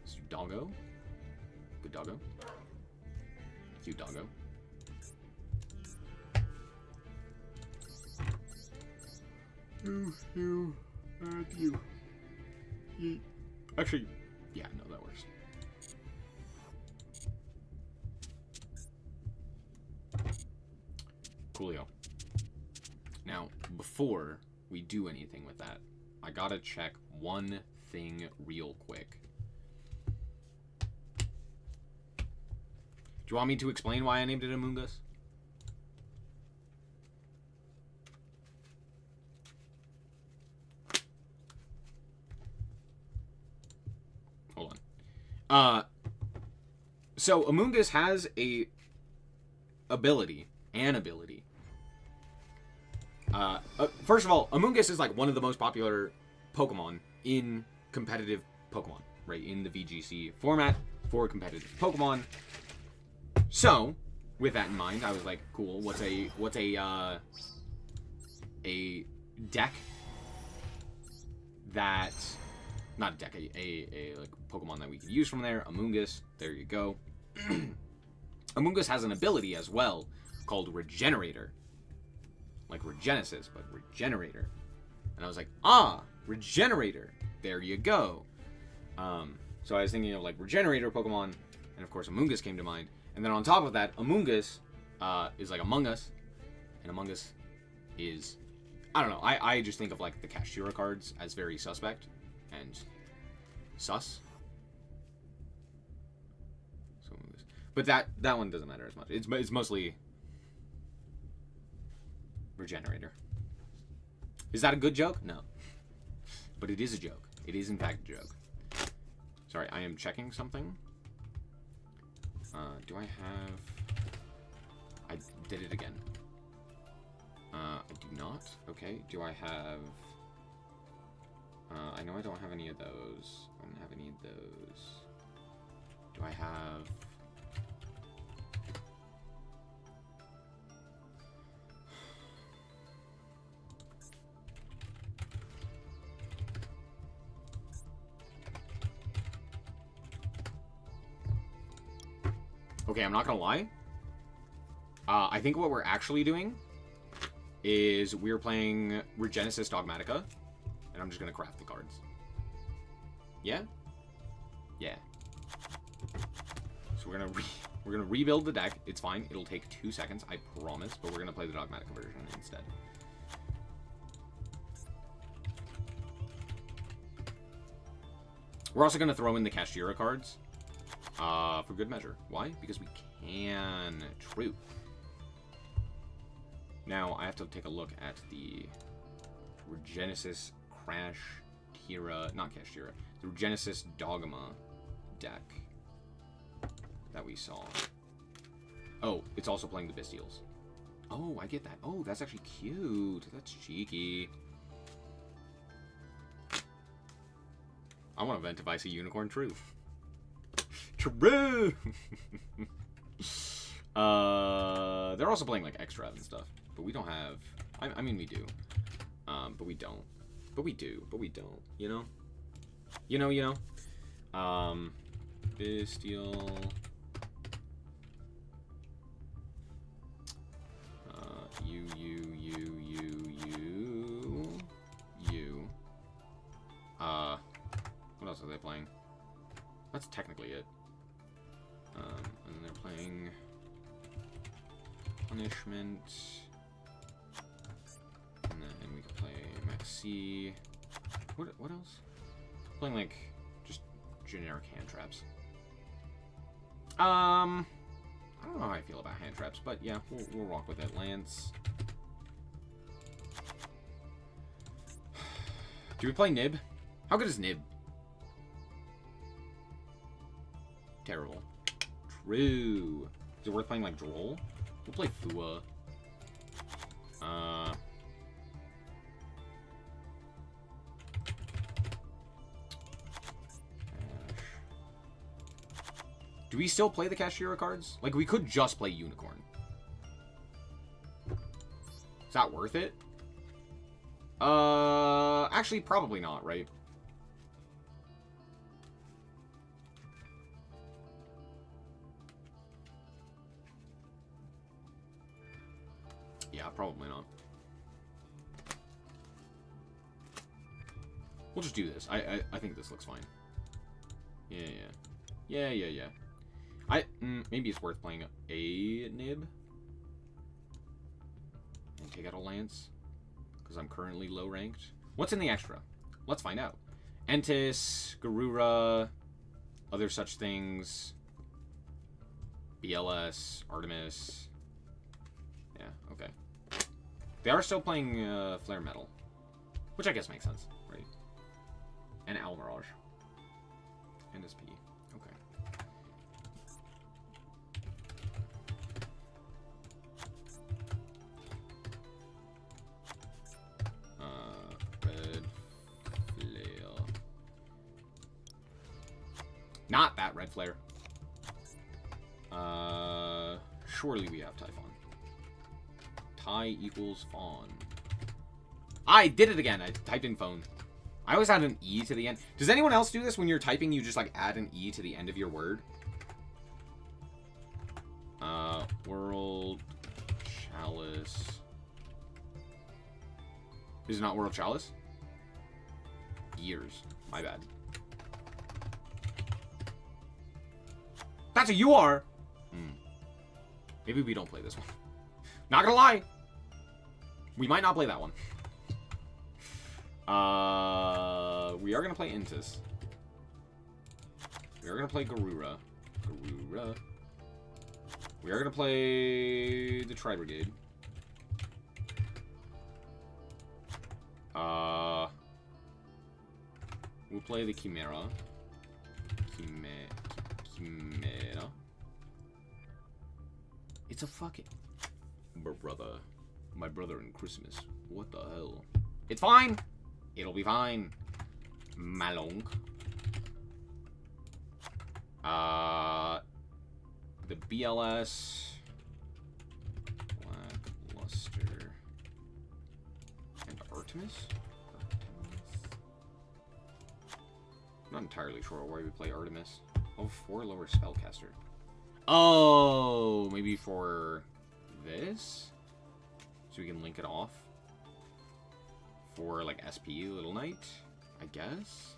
Let's do Doggo. Good Doggo. Cute Doggo. You. Actually, yeah, no, that works. Coolio. Now, before we do anything with that, I gotta check one thing real quick. Do you want me to explain why I named it Amoongus? Hold on. So Amoongus has an ability. First of all, Amoongus is like one of the most popular Pokemon in competitive Pokemon, right? In the VGC format for competitive Pokemon. So, with that in mind, I was like, cool. What's a deck that, not a deck, a like Pokemon that we could use from there? Amoongus. There you go. Amoongus has an ability as well called Regenerator. Like Regenesis, but Regenerator. And I was like, Regenerator. There you go. So I was thinking of like Regenerator Pokemon, and of course Amoongus came to mind. And then on top of that, Amoongus is like Among Us. And Among Us is, I don't know, I just think of like the Kashtira cards as very suspect and sus. So Amoongus. But that one doesn't matter as much. It's mostly Regenerator. Is that a good joke? No. But it is a joke. It is in fact a joke. Sorry, I am checking something. Do I have... I did it again. I do not. Okay, do I have... I know I don't have any of those. I don't have any of those. Do I have... Okay, I'm not gonna lie. I think what we're actually doing is we're playing Regenesis Dogmatica, and I'm just gonna craft the cards. Yeah? Yeah. So we're gonna rebuild the deck. It's fine. It'll take 2 seconds, I promise, but we're gonna play the Dogmatica version instead. We're also gonna throw in the Kashtira cards. For good measure. Why? Because we can. True. Now, I have to take a look at the Regenesis not Kashtira, the Regenesis Dogma deck that we saw. Oh, it's also playing the Bestials. Oh, I get that. Oh, that's actually cute. That's cheeky. I want to vent if I see Unicorn. True. True. They're also playing like extra and stuff, but we don't have. I mean, we do, but we don't. But we do. But we don't. You know. Bestial. You. playing. That's technically it. And then they're playing Punishment. And then we can play Maxi. What else? Playing like just generic hand traps. I don't know how I feel about hand traps, but yeah, we'll rock with it. Lance. Do we play Nib? How good is Nib? Terrible. True. Is it worth playing like Droll? We'll play Fua. Do we still play the Kashira cards? Like, we could just play Unicorn. Is that worth it? Actually, probably not, right? Yeah, probably not. We'll just do this. I think this looks fine. Yeah. Maybe it's worth playing a Nib. And take out a Lance. Because I'm currently low ranked. What's in the extra? Let's find out. Entis, Garura, other such things. BLS, Artemis. Yeah, okay. They are still playing Flare Metal. Which I guess makes sense, right? And Almirage. And SP. Okay. Red Flare. Not that Red Flare. Surely we have Typhon. Ty equals Fawn. I did it again. I typed in phone. I always add an E to the end. Does anyone else do this when you're typing? You just like add an E to the end of your word? World Chalice. Is it not World Chalice? Years. My bad. That's a UR! Maybe we don't play this one. Not gonna lie. We might not play that one. We are gonna play Intis. We are gonna play Garura. We are gonna play the Tri-Brigade. We'll play the Chimera. Chimera. It's a fucking... brother. My brother in Christmas. What the hell? It's fine! It'll be fine. Malong. The BLS. Lackluster. And Artemis? I'm not entirely sure why we play Artemis. Oh, 4 lower spellcaster. Oh, maybe for this? So we can link it off. For, like, SP Little Knight, I guess?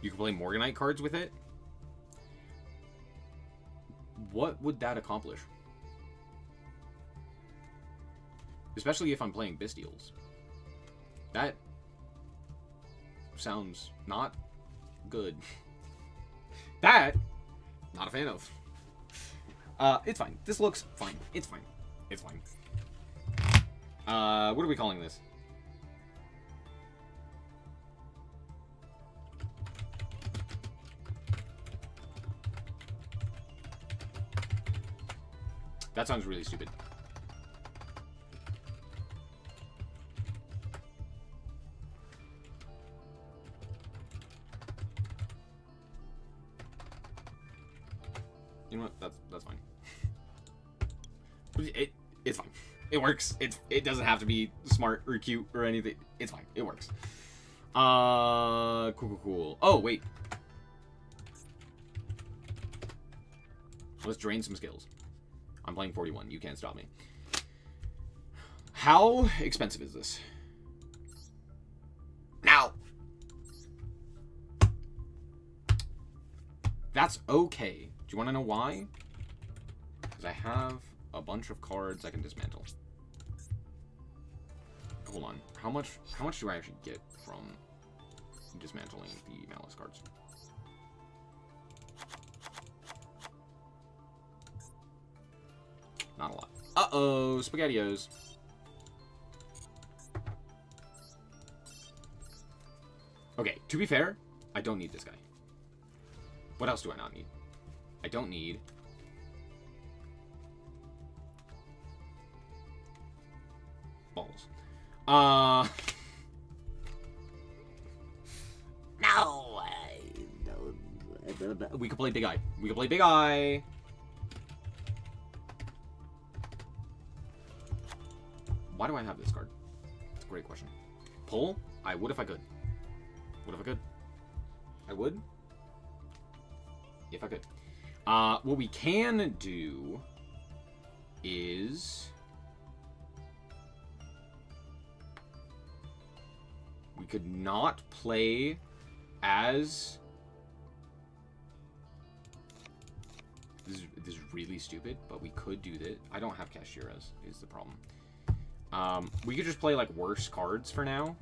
You can play Morganite cards with it? What would that accomplish? Especially if I'm playing Bystials. That sounds not good. That, not a fan of. It's fine. This looks fine. It's fine. It's fine. What are we calling this? That sounds really stupid. You know what? That's fine. It's fine. It works. It doesn't have to be smart or cute or anything. It's fine. It works. Cool. Oh, wait. Let's drain some skills. I'm playing 41. You can't stop me. How expensive is this? Now! That's okay. Do you want to know why? Because I have a bunch of cards I can dismantle. Hold on. How much do I actually get from dismantling the Maliss cards? Not a lot. Uh-oh, SpaghettiOs. Okay, to be fair, I don't need this guy. What else do I not need? I don't need... balls. No! We could play Big Eye. We could play Big Eye. Why do I have this card? That's a great question. Pull? I would if I could. What if I could? I would. If I could. What we can do is... we could not play as... This is really stupid, but we could do that. I don't have Cashiras, is the problem. We could just play, like, worse cards for now.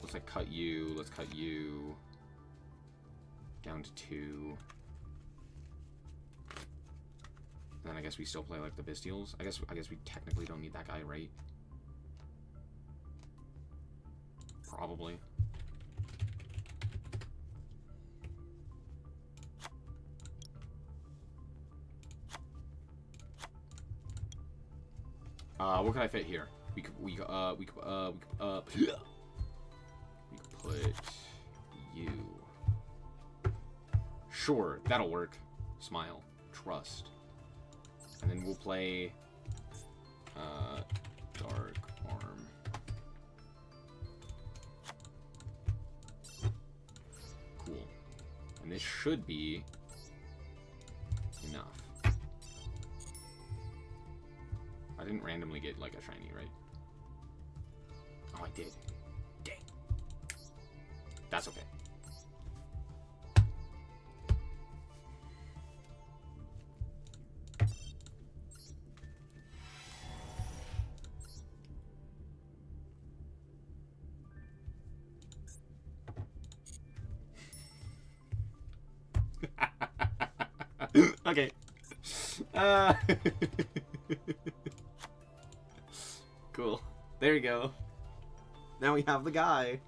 Let's, like, cut you. Let's cut you down to 2. And then I guess we still play, like, the Bestials. I guess we technically don't need that guy, right? Probably. What could I fit here? We could put you. Sure, that'll work. Smile. Trust. And then we'll play Dark Arm. Cool. And this should be enough. I didn't randomly get, like, a shiny, right? Oh, I did. Dang. That's okay. Okay. Cool. There you go. Now we have the guy.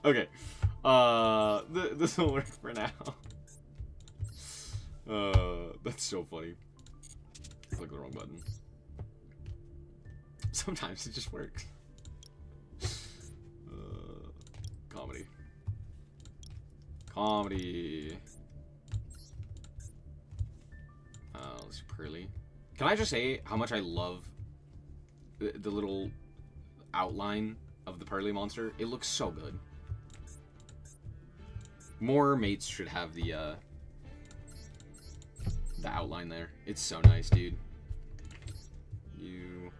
Okay. This will work for now. That's so funny. Click the wrong button. Sometimes it just works. Comedy. Comedy. Let's do Pearly. Can I just say how much I love the little outline of the Pearly monster? It looks so good. More mates should have the outline there. It's so nice, dude. You.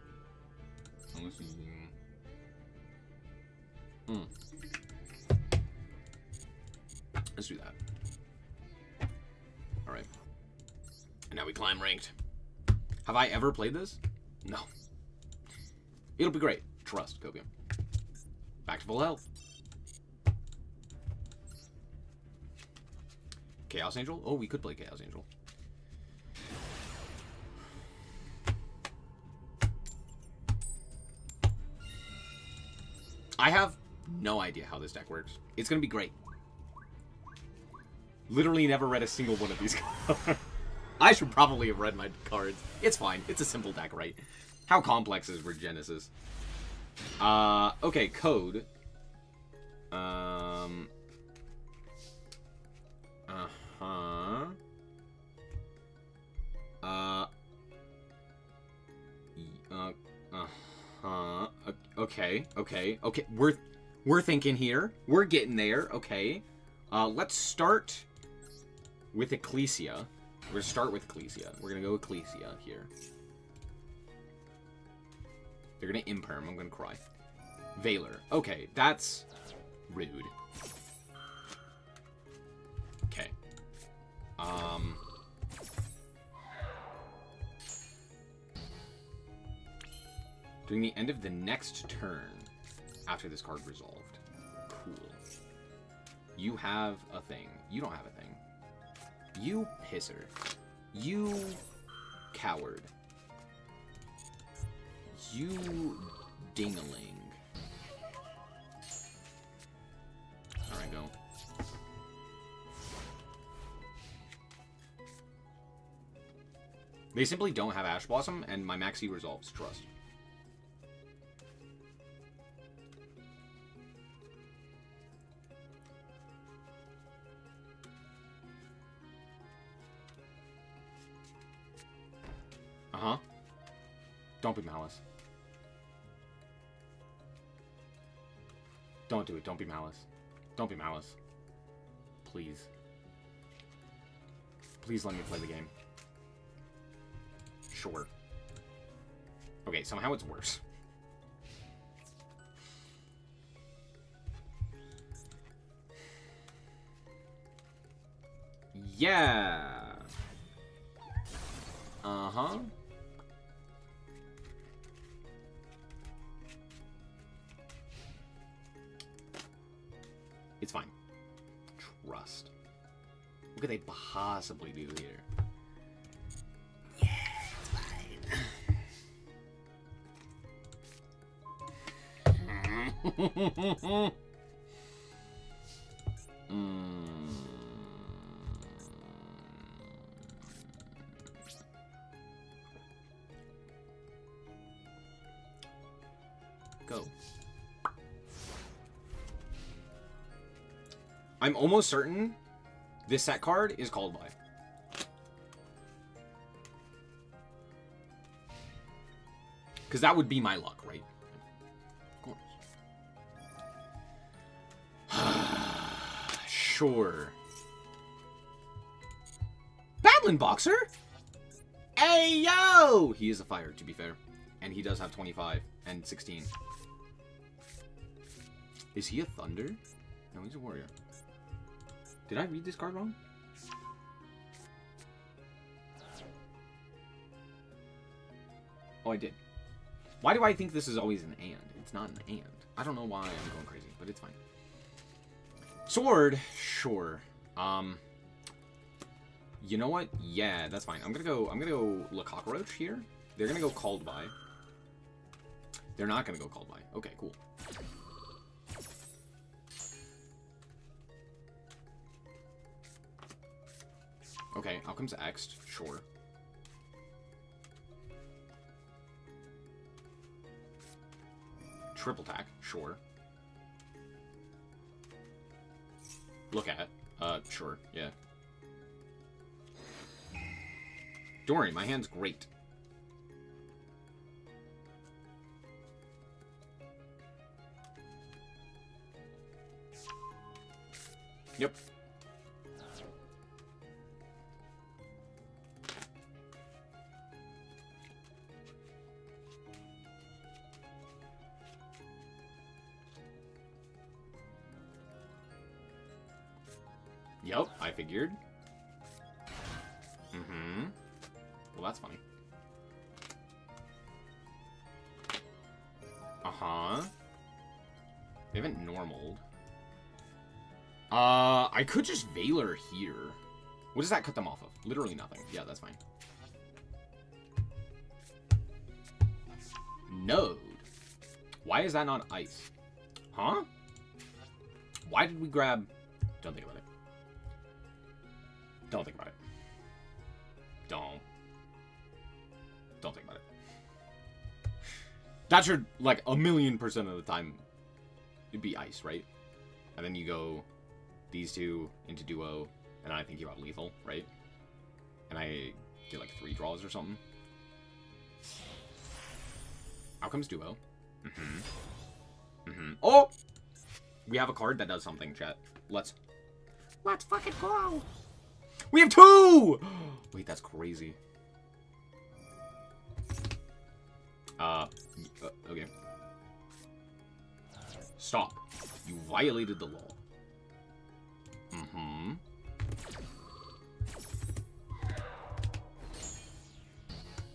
Let's do that. Alright. And now we climb ranked. Have I ever played this? No. It'll be great. Trust, Copium. Back to full health. Chaos Angel? Oh, we could play Chaos Angel. I have no idea how this deck works. It's gonna be great. Literally never read a single one of these cards. I should probably have read my cards. It's fine. It's a simple deck, right? How complex is Regenesis? Okay, code. Okay. We're thinking here. We're getting there. Okay. Let's start with Ecclesia. We're gonna start with Ecclesia. We're gonna go Ecclesia here. They're gonna imperm. I'm gonna cry. Valor. Okay, that's Rude. Okay. During the end of the next turn, after this card resolved. Cool. You have a thing. You don't have a thing. You pisser. You coward. You dingaling. Alright, go. They simply don't have Ash Blossom, and my Maxi resolves. Trust. Uh-huh. Don't be Maliss. Don't do it. Don't be Maliss. Don't be Maliss. Please. Please let me play the game. Sure. Okay, somehow it's worse. Yeah. Uh-huh. It's fine. Trust. What could they possibly do here? Yeah, it's fine. Go. I'm almost certain this set card is called by. Because that would be my luck, right? Of course. Sure. Battling Boxer? Hey, yo! He is a fire, to be fair. And he does have 25 and 16. Is he a Thunder? No, he's a Warrior. Did I read this card wrong? Oh, I did. Why do I think this is always an and? It's not an and. I don't know why I'm going crazy, but it's fine. Sword, sure. You know what? Yeah, that's fine. I'm gonna go La Cockroach here. They're gonna go Called By. They're not gonna go Called By. Okay, cool. Okay, Outcome's X'd, sure. Triple Tack, sure. Look at, sure, yeah. Don't worry, my hand's great. Yep. Yep, I figured. Mm-hmm. Well, that's funny. Uh-huh. They haven't normaled. I could just Veiler here. What does that cut them off of? Literally nothing. Yeah, that's fine. Node. Why is that not ice? Huh? Why did we grab... Don't think about it. Don't think about it. Don't think about it. That should, like, 1,000,000% of the time, it'd be ice, right? And then you go these two into duo, and I think you have lethal, right? And I get, like, 3 draws or something. Outcomes duo. Mm-hmm. Mm-hmm. Oh! We have a card that does something, chat. Let's fucking go! We have 2! Wait, that's crazy. Okay. Stop. You violated the law. Mm-hmm.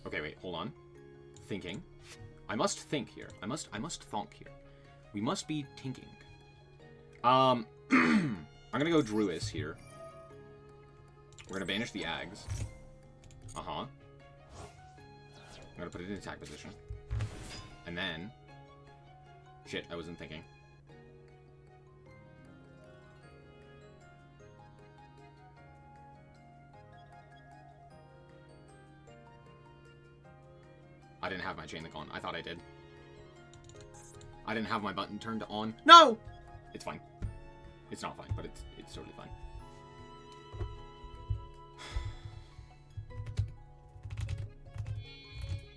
Okay, wait, hold on. Thinking. I must think here. I must thonk here. We must be tinking. I'm gonna go Druis here. We're gonna banish the Ags. Uh-huh. I'm gonna put it in attack position. And then... Shit, I wasn't thinking. I didn't have my chain link on. I thought I did. I didn't have my button turned on. No! It's fine. It's not fine, but it's totally fine.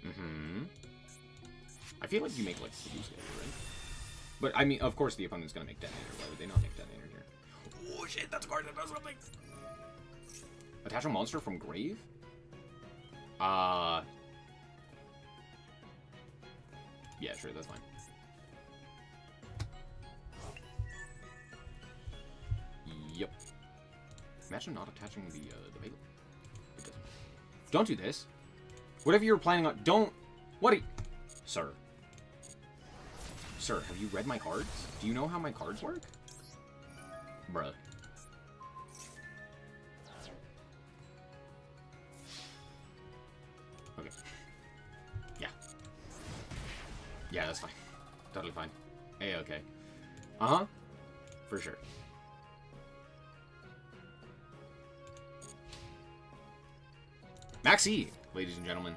Mm-hmm. I feel like you make, like, use it, right? But, I mean, of course the opponent's gonna make Detonator. Why would they not make Detonator here? Oh, shit, that's a card that does something! Attach a monster from grave? Yeah, sure, that's fine. Yep. Imagine not attaching the bagel. It doesn't. Don't do this. Whatever you're planning on, don't. What are you, sir? Sir, have you read my cards? Do you know how my cards work? Bruh. Okay. Yeah. Yeah, that's fine. Totally fine. A-okay. Uh-huh. For sure. Maxi, ladies and gentlemen.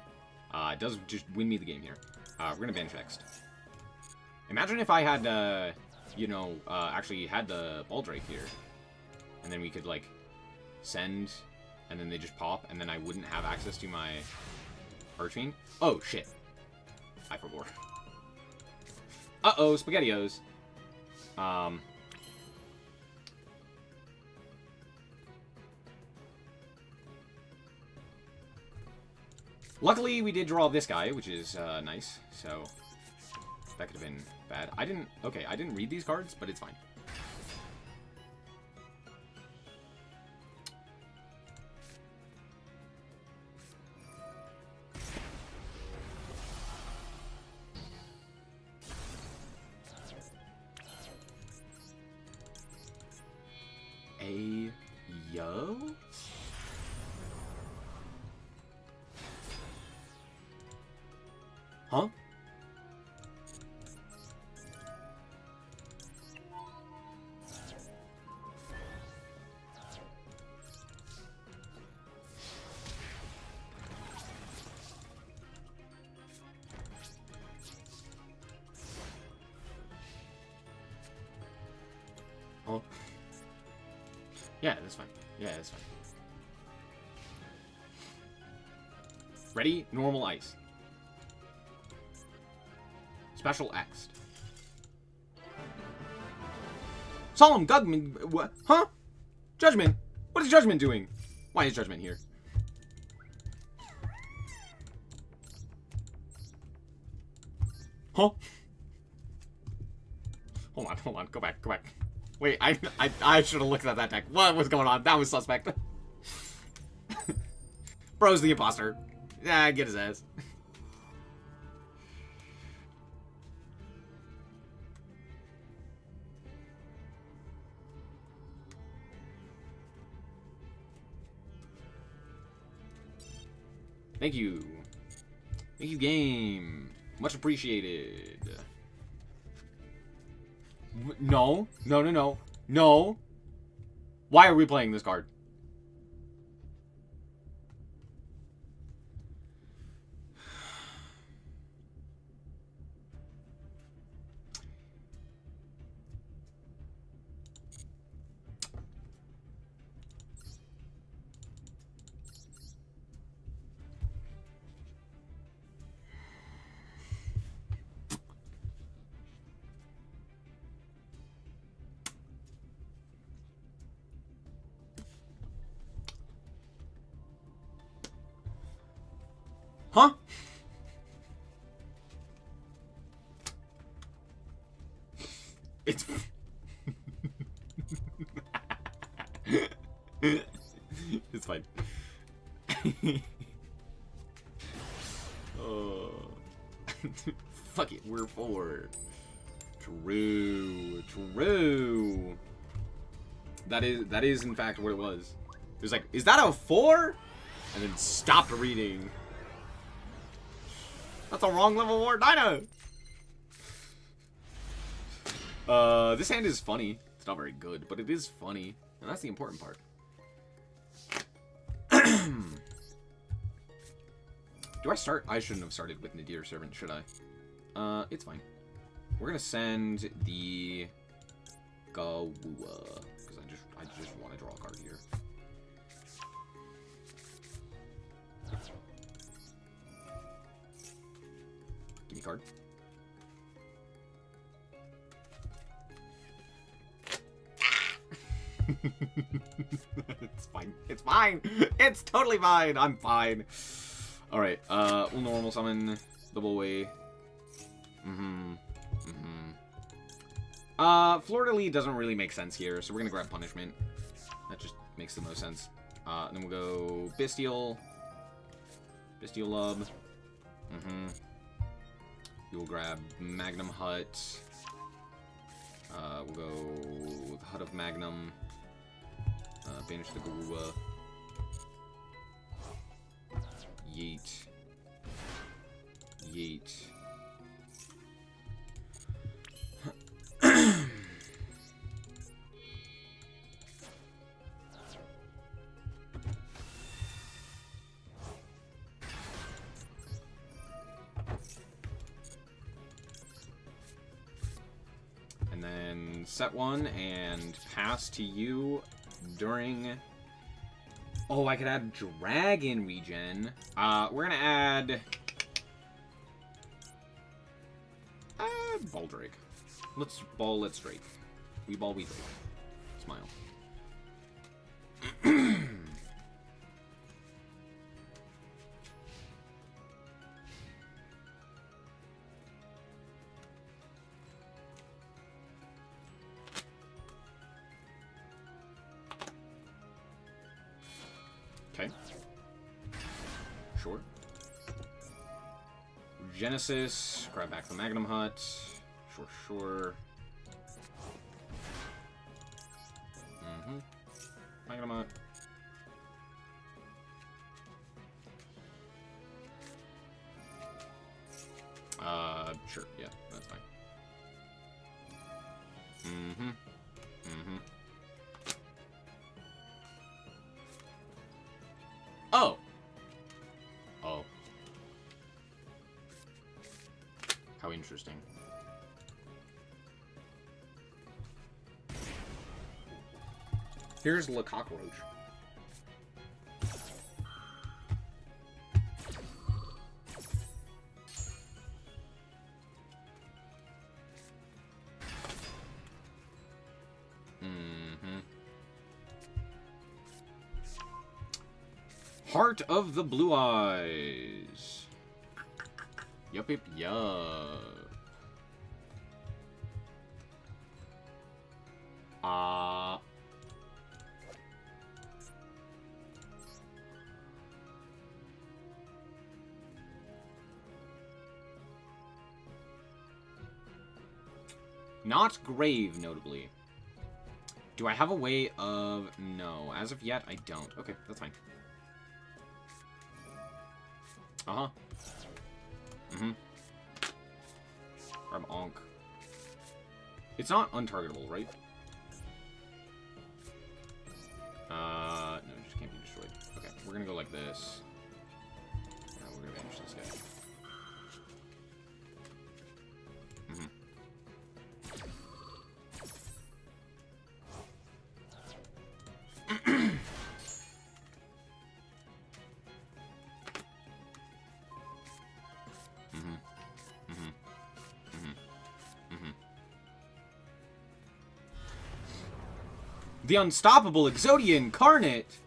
Does just win me the game here. We're gonna banish next. Imagine if I had, you know, actually had the Baldrake here. And then we could, like, send, and then they just pop, and then I wouldn't have access to my Archfiend. Oh, shit. I forgot. Uh-oh, SpaghettiOs. Luckily, we did draw this guy, which is nice. So that could have been bad. I didn't read these cards, but it's fine. Yo? Huh? Huh? Yeah, that's fine. Yeah, that's fine. Ready? Normal ice. Special X. Solemn Gugman. What? Huh? Judgment. What is Judgment doing? Why is Judgment here? Huh? Hold on. Go back. Wait, I should have looked at that deck. What was going on? That was suspect. Bro's the imposter. Yeah, get his ass. Thank you. Thank you, game. Much appreciated. No. No. Why are we playing this card? Huh? It's fine. Fuck it, we're 4. True. That is in fact what it was. It was like, is that a 4? And then stopped reading. That's a wrong level war Dyna. This hand is funny. It's not very good, but it is funny. And that's the important part. Do I start? I shouldn't have started with Nadir Servant, should I? It's fine. We're gonna send the Gawua, because I just want to draw a card here. Give me a card. It's fine. It's fine. It's totally fine. I'm fine. All right. We'll normal summon the Bullway. Fleur-de-lis doesn't really make sense here, so we're gonna grab Punishment. That just makes the most sense. And then we'll go Bestial. Bestial Lub. We'll grab Magnum Hut. We'll go with Hut of Magnum. Banish the Gawua. Yeet. Yeet. And then set one and pass to you during... Oh, I could add Dragon Regen. We're gonna add... Baldrake. Let's Drake. We ball, we Drake. Smile. Okay. Sure. Genesis. Grab back the Magnum Hut. Sure. Magnum Hut. Sure. Yeah, that's fine. Oh. How interesting. Here's Le Cockroach. Heart of the Blue Eyes. Yup. Not Grave, notably. Do I have a way of... No. As of yet, I don't. Okay, that's fine. Grab Onk. It's not untargetable, right? No, it just can't be destroyed. Okay, we're gonna go like this. We're gonna banish this guy. The Unstoppable Exodia Incarnate!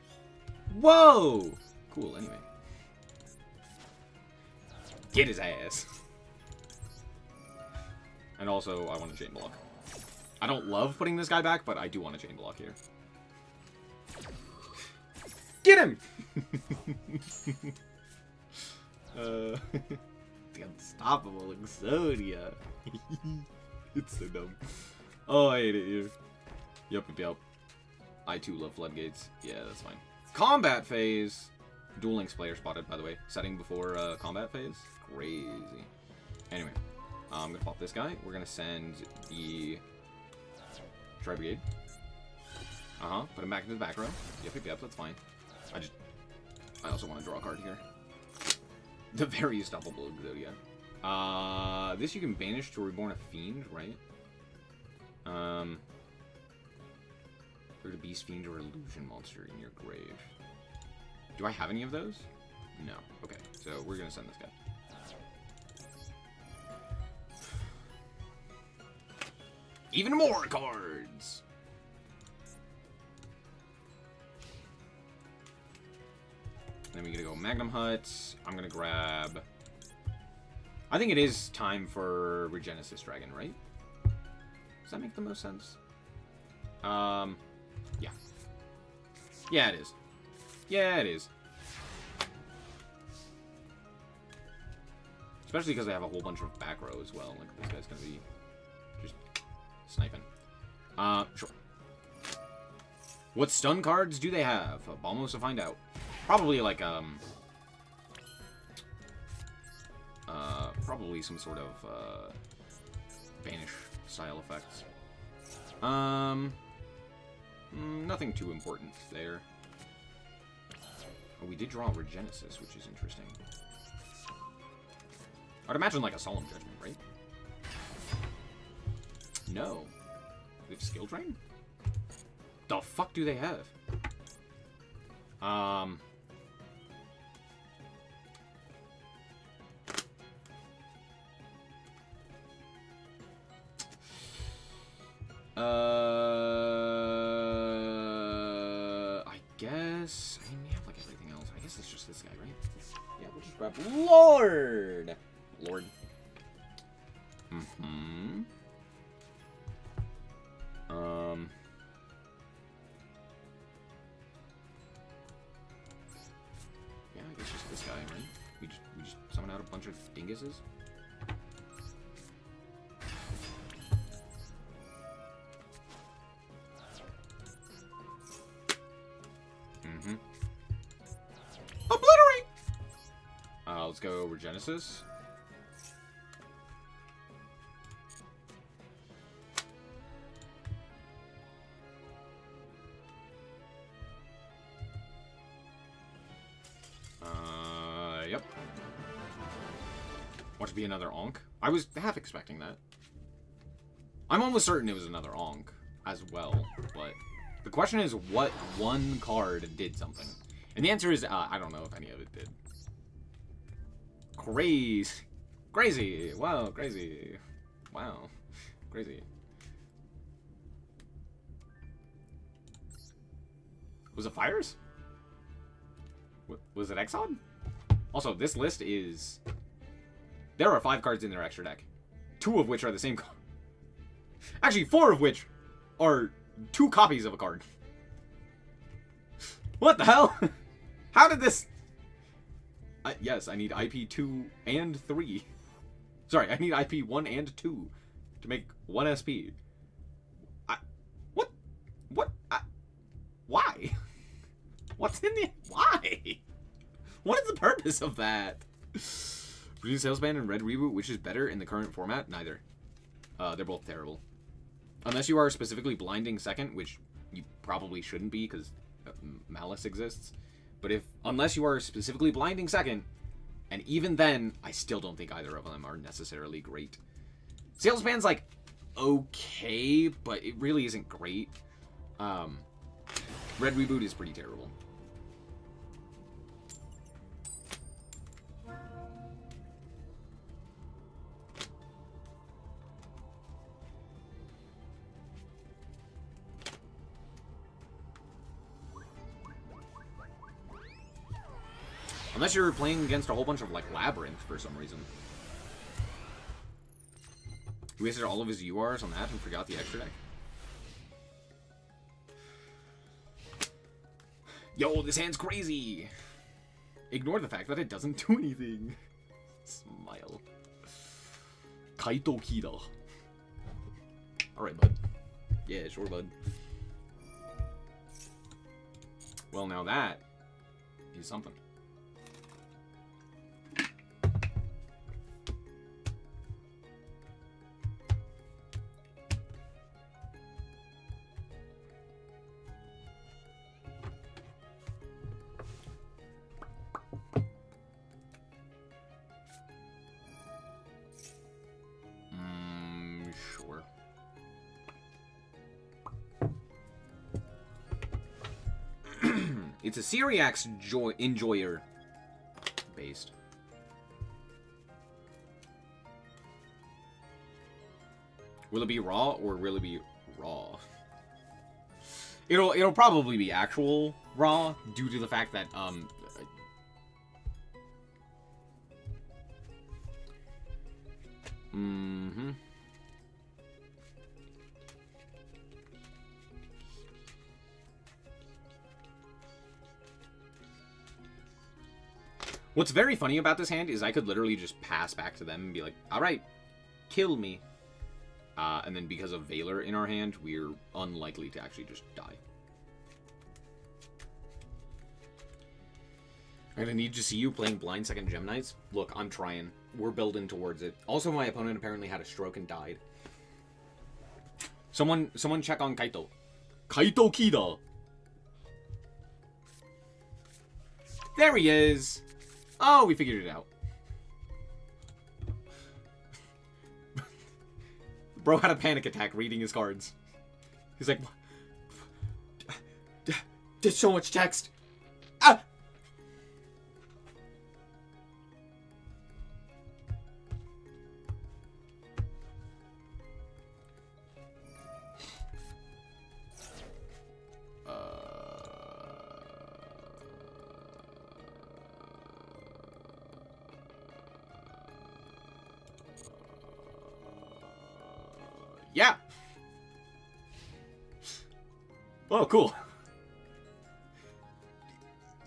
Whoa! Cool, anyway. Get his ass. And also, I want to chain block. I don't love putting this guy back, but I do want to chain block here. Get him! The unstoppable Exodia. It's so dumb. Oh, I hate it here. Yep. I too love floodgates. Yeah, that's fine. Combat phase. Duel Links player spotted, by the way. Setting before combat phase. Crazy. Anyway, I'm gonna pop this guy. We're gonna send the Tri Brigade. Put him back into the back row. Yep, that's fine. I also want to draw a card here. The very unstoppable Exodia. This you can banish to reborn a fiend, right? Put a beast, fiend, or illusion monster in your grave. Do I have any of those? No. Okay, so we're gonna send this guy. Even more cards! Then we gotta go Magnum Hut. I'm gonna grab... I think it is time for Regenesis Dragon, right? Does that make the most sense? Yeah. Yeah, it is. Yeah, it is. Especially because I have a whole bunch of back row as well. Like, this guy's gonna be just sniping. Sure. What stun cards do they have? Almost to find out. Probably like, probably some sort of, banish style effects. Nothing too important there. Oh, we did draw Regenesis, which is interesting. I'd imagine like a Solemn Judgment, right? No. We have Skill Drain? The fuck do they have? I guess... I mean, we have, like, everything else. I guess it's just this guy, right? Yeah, we'll just grab Lord! Lord. Yeah, I guess just this guy, right? We just summon out a bunch of dinguses. Obliterate! Let's go Regenesis. Yep. Want to be another Onk? I was half expecting that. I'm almost certain it was another Onk as well, but the question is what one card did something. And the answer is, I don't know if any of it did. Crazy. Crazy. Wow, crazy. Wow. Crazy. Was it Fires? Was it Exxon? Also, this list is... There are 5 cards in their extra deck. 2 of which are the same card. Actually, 4 of which are 2 copies of a card. What the hell? How did this... yes, I need IP 2 and 3. Sorry, I need IP 1 and 2 to make 1 SP. What? Why? What's in the... Why? What is the purpose of that? Blue Salesman and Red Reboot, which is better in the current format? Neither. They're both terrible. Unless you are specifically Blinding Second, which you probably shouldn't be because Maliss exists. But unless you are specifically Blinding Second, and even then, I still don't think either of them are necessarily great. Salesman's like okay, but it really isn't great. Red Reboot is pretty terrible. Unless you're playing against a whole bunch of, like, Labyrinth for some reason. He wasted all of his URs on that and forgot the extra deck. Yo, this hand's crazy. Ignore the fact that it doesn't do anything. Smile. Kaito Kida. Alright, bud. Yeah, sure, bud. Well, now that is something. Sure. It's a Syriax enjoyer based. Will it be raw or will it be raw? It'll probably be actual raw due to the fact that What's very funny about this hand is I could literally just pass back to them and be like, alright, kill me. And then because of Valor in our hand, we're unlikely to actually just die. I'm gonna need to see you playing Blind Second Gem Knights. Look, I'm trying. We're building towards it. Also, my opponent apparently had a stroke and died. Someone check on Kaito. Kaito Kida! There he is! Oh, we figured it out. Bro had a panic attack reading his cards. He's like, did so much text. Ah! Yeah. Oh, cool.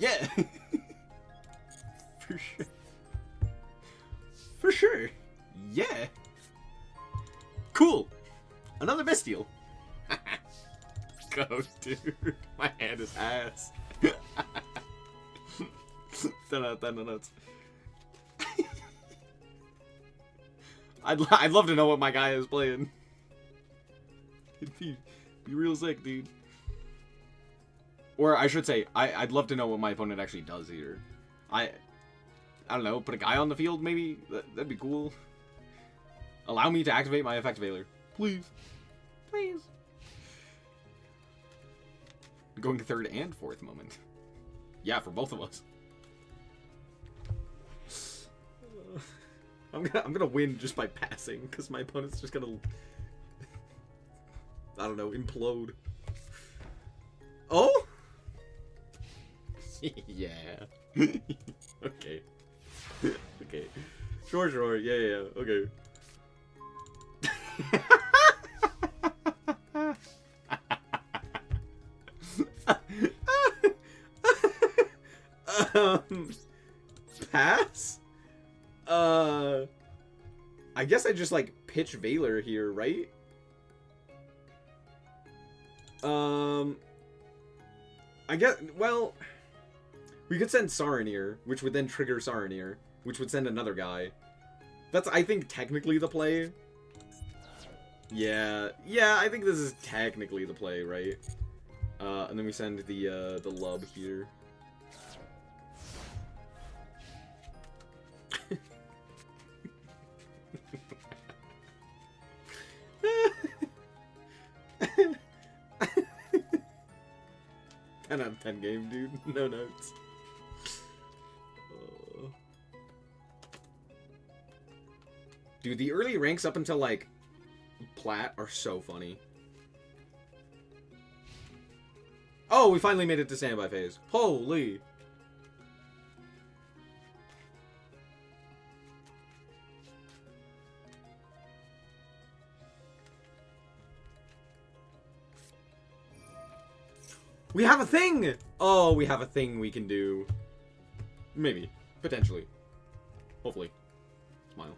Yeah. For sure. For sure. Yeah. Cool. Another bestial. Go, dude. My hand is ass. 10 out of 10 notes. I'd love to know what my guy is playing. It'd be real sick, dude. Or I should say, I'd love to know what my opponent actually does here. I don't know, put a guy on the field, maybe? That'd be cool. Allow me to activate my effect Valor. Please. Please. Going third and fourth moment. Yeah, for both of us. I'm gonna win just by passing, because my opponent's just gonna... I don't know, implode. Oh? Yeah. Okay. Okay. Sure. Yeah. Okay. Pass? I guess I just, like, pitch Valor here, right? I guess, well, we could send Saronir, which would then trigger Saronir, which would send another guy. That's, I think, technically the play. Yeah, I think this is technically the play, right? And then we send the Lub here. Ten out of 10 game, dude. No notes. Dude, the early ranks up until, like, Plat are so funny. Oh, we finally made it to standby phase. Holy. We have a thing! Oh, we have a thing we can do. Maybe. Potentially. Hopefully. Smile.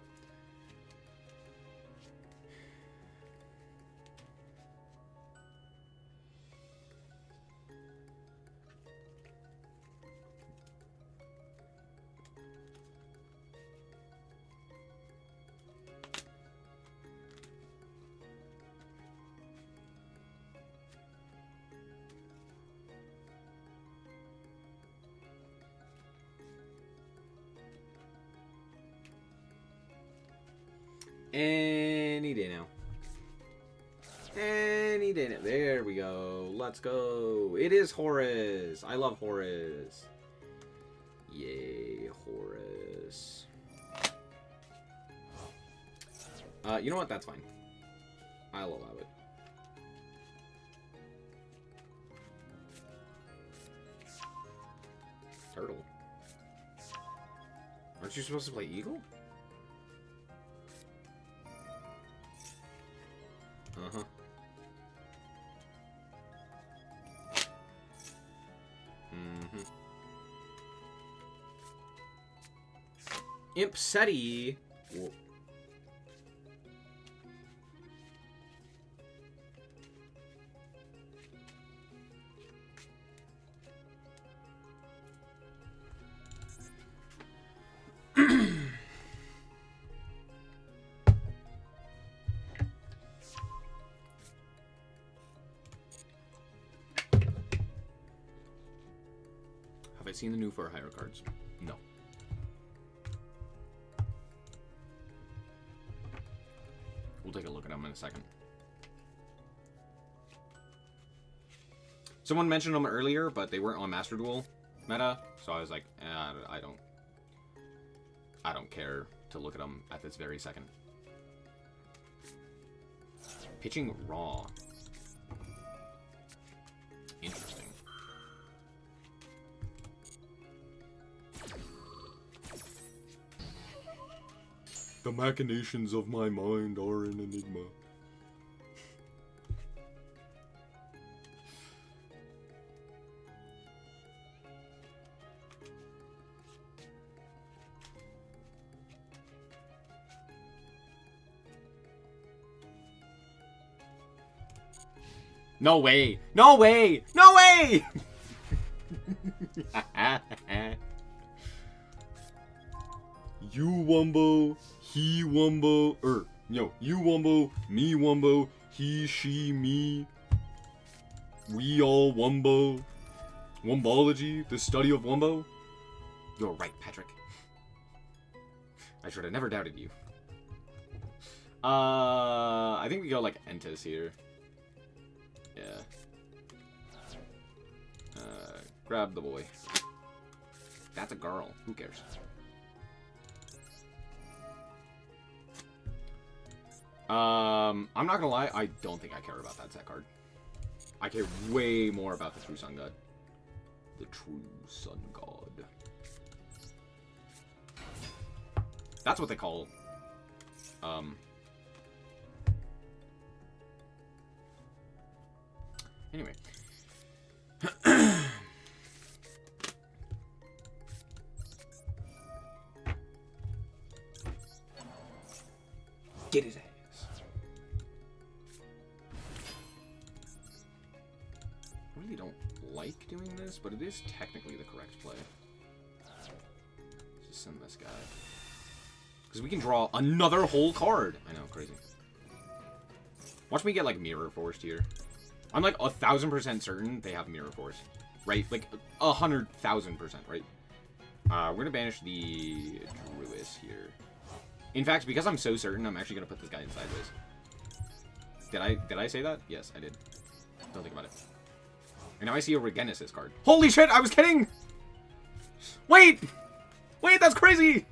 Any day now. Any day now. There we go. Let's go. It is Horus. I love Horus. Yay, Horus. You know what? That's fine. I'll allow it. Turtle. Aren't you supposed to play Eagle? Uh-huh. Mm-hmm. Imp Seti. Whoa. Have I seen the new for hire cards? No. We'll take a look at them in a second. Someone mentioned them earlier, but they weren't on Master Duel meta, so I was like, I don't care to look at them at this very second. Pitching raw. Interesting. The machinations of my mind are an enigma. No way! No way! No way! You wumbo, he wumbo, you wumbo, me wumbo, he, she, me. We all wumbo. Wumbology, the study of wumbo. You're right, Patrick. I should have never doubted you. I think we go like Entis here. Yeah. Grab the boy. That's a girl. Who cares? I'm not gonna lie, I don't think I care about that set card. I care way more about the True Sun God. The True Sun God. That's what they call... Anyway. Get his ass. I really don't like doing this, but it is technically the correct play. Just send this guy. Because we can draw another whole card. I know, crazy. Watch me get, like, Mirror Forced here. I'm, like, 1,000% certain they have Mirror Force. Right? Like, 100,000%, right? We're gonna banish the Druis here. In fact, because I'm so certain, I'm actually gonna put this guy in sideways. Did I say that? Yes, I did. Don't think about it. And now I see a Regenesis card. Holy shit, I was kidding! Wait! Wait, that's crazy!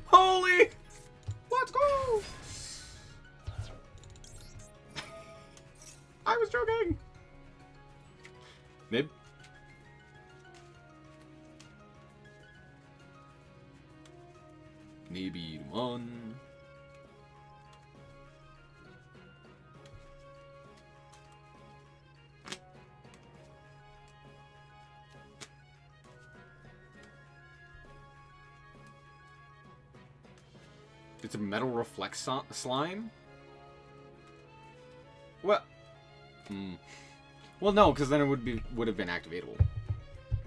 Holy! Let's go! I was joking! Nib? Maybe one. It's a metal reflex slime? What? Well, no, because then it would have been activatable.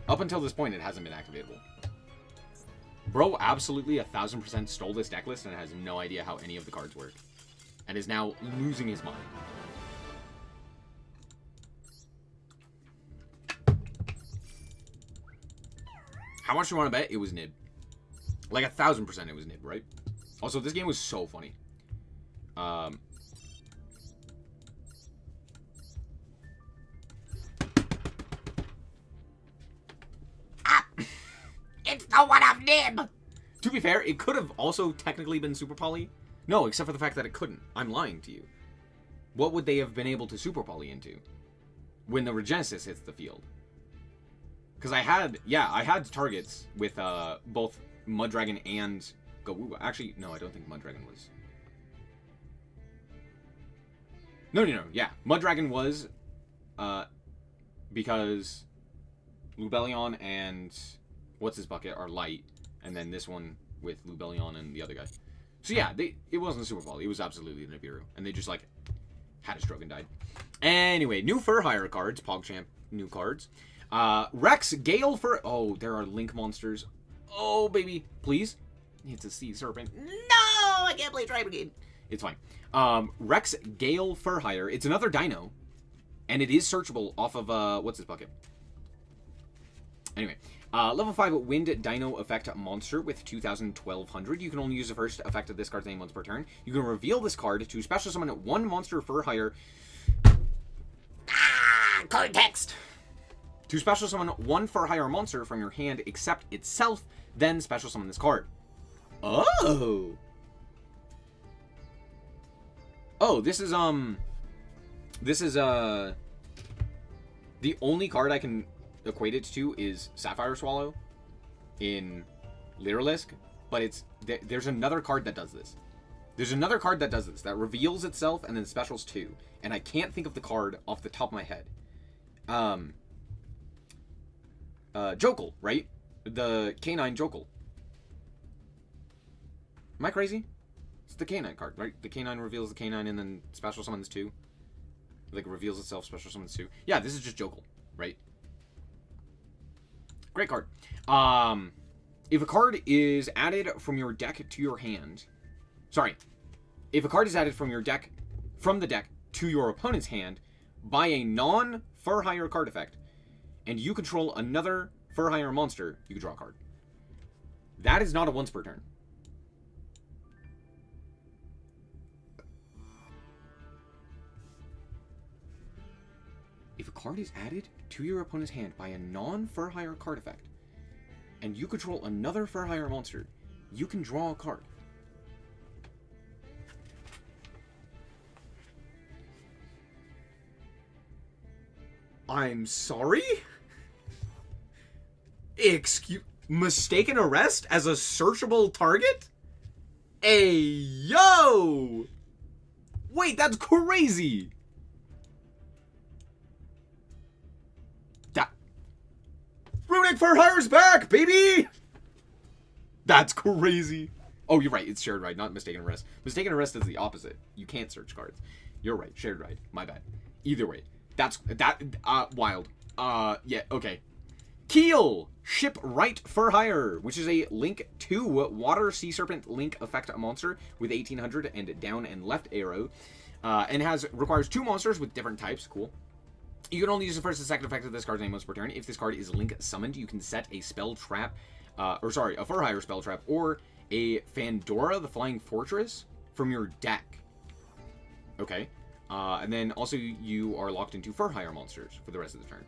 Up until this point, it hasn't been activatable. Bro absolutely 1000% stole this deck list and has no idea how any of the cards work. And is now losing his mind. How much do you want to bet? It was Nib. Like 1000% it was Nib, right? Also, this game was so funny. It's the one of Nib! To be fair, it could have also technically been Super Poly. No, except for the fact that it couldn't. I'm lying to you. What would they have been able to Super Poly into when the Regenesis hits the field? Because I had targets with both Mudragon and Gawuba. Actually, no, I don't think Mudragon was. No. Yeah, Mudragon was because Lubellion and what's his bucket are light, and then this one with Lubellion and the other guy. So yeah, it wasn't Super Poly. It was absolutely Nibiru, and they just like had a stroke and died. Anyway, new Fur Hire cards, PogChamp new cards. Rex, Gale Fur. Oh, there are Link monsters. Oh baby, please. It's a Sea Serpent. No, I can't play Tri Brigade. It's fine. Rex, Gale Fur Hire. It's another Dino, and it is searchable off of what's his bucket. Anyway. Level 5 Wind Dino Effect Monster with 2,1200. You can only use the first effect of this card's name once per turn. You can reveal this card to special summon one monster for hire. Card text! To special summon one for hire monster from your hand except itself, then special summon this card. Oh! Oh, this is, the only card I can equate it to is Sapphire Swallow in Lyralisk, but there's another card that does this. There's another card that does this, that reveals itself and then specials too, and I can't think of the card off the top of my head. Jokul, right? The Canine Jokul. Am I crazy? It's the Canine card, right? The Canine reveals the Canine and then special summons too. Like, reveals itself, special summons too. Yeah, this is just Jokul, right? Great card. If a card is added from your deck to your hand... Sorry. If a card is added from your deck, from the deck to your opponent's hand by a non-Fur Hire card effect, and you control another Fur Hire monster, you can draw a card. That is not a once per turn. If a card is added to your opponent's hand by a non-Fur Hire card effect, and you control another Fur Hire monster, you can draw a card. I'm sorry? Mistaken arrest as a searchable target? Hey, yo! Wait, that's crazy! Runic Fur Hire's back, baby! That's crazy. Oh, you're right. It's shared ride, not mistaken arrest. Mistaken arrest is the opposite. You can't search cards. You're right. Shared ride. My bad. Either way. Wild. Yeah, okay. Keel! Shipwright Fur Hire, which is a Link 2 Water Sea Serpent Link effect monster with 1800 and down and left arrow. And requires 2 monsters with different types. Cool. You can only use the first and second effect of this card's name once per turn. If this card is Link summoned, you can set a spell trap, a Fur Hire spell trap, or a Fandora, the Flying Fortress, from your deck. Okay. And then also you are locked into Fur Hire monsters for the rest of the turn.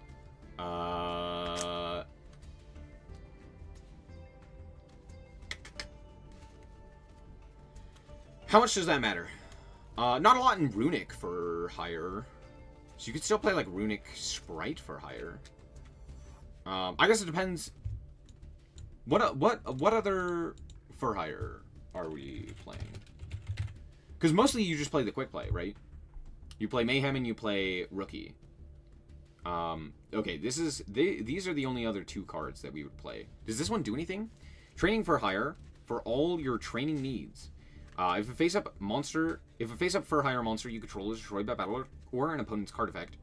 How much does that matter? Not a lot in Runic Fur Hire. So you could still play, like, Runic Sprite for hire. I guess it depends. What other Fur Hire are we playing? Because mostly you just play the quick play, right? You play Mayhem and you play Rookie. Okay, these are the only other 2 cards that we would play. Does this one do anything? Training for hire for all your training needs. If a face-up for hire monster you control is destroyed by battle or an opponent's card effect,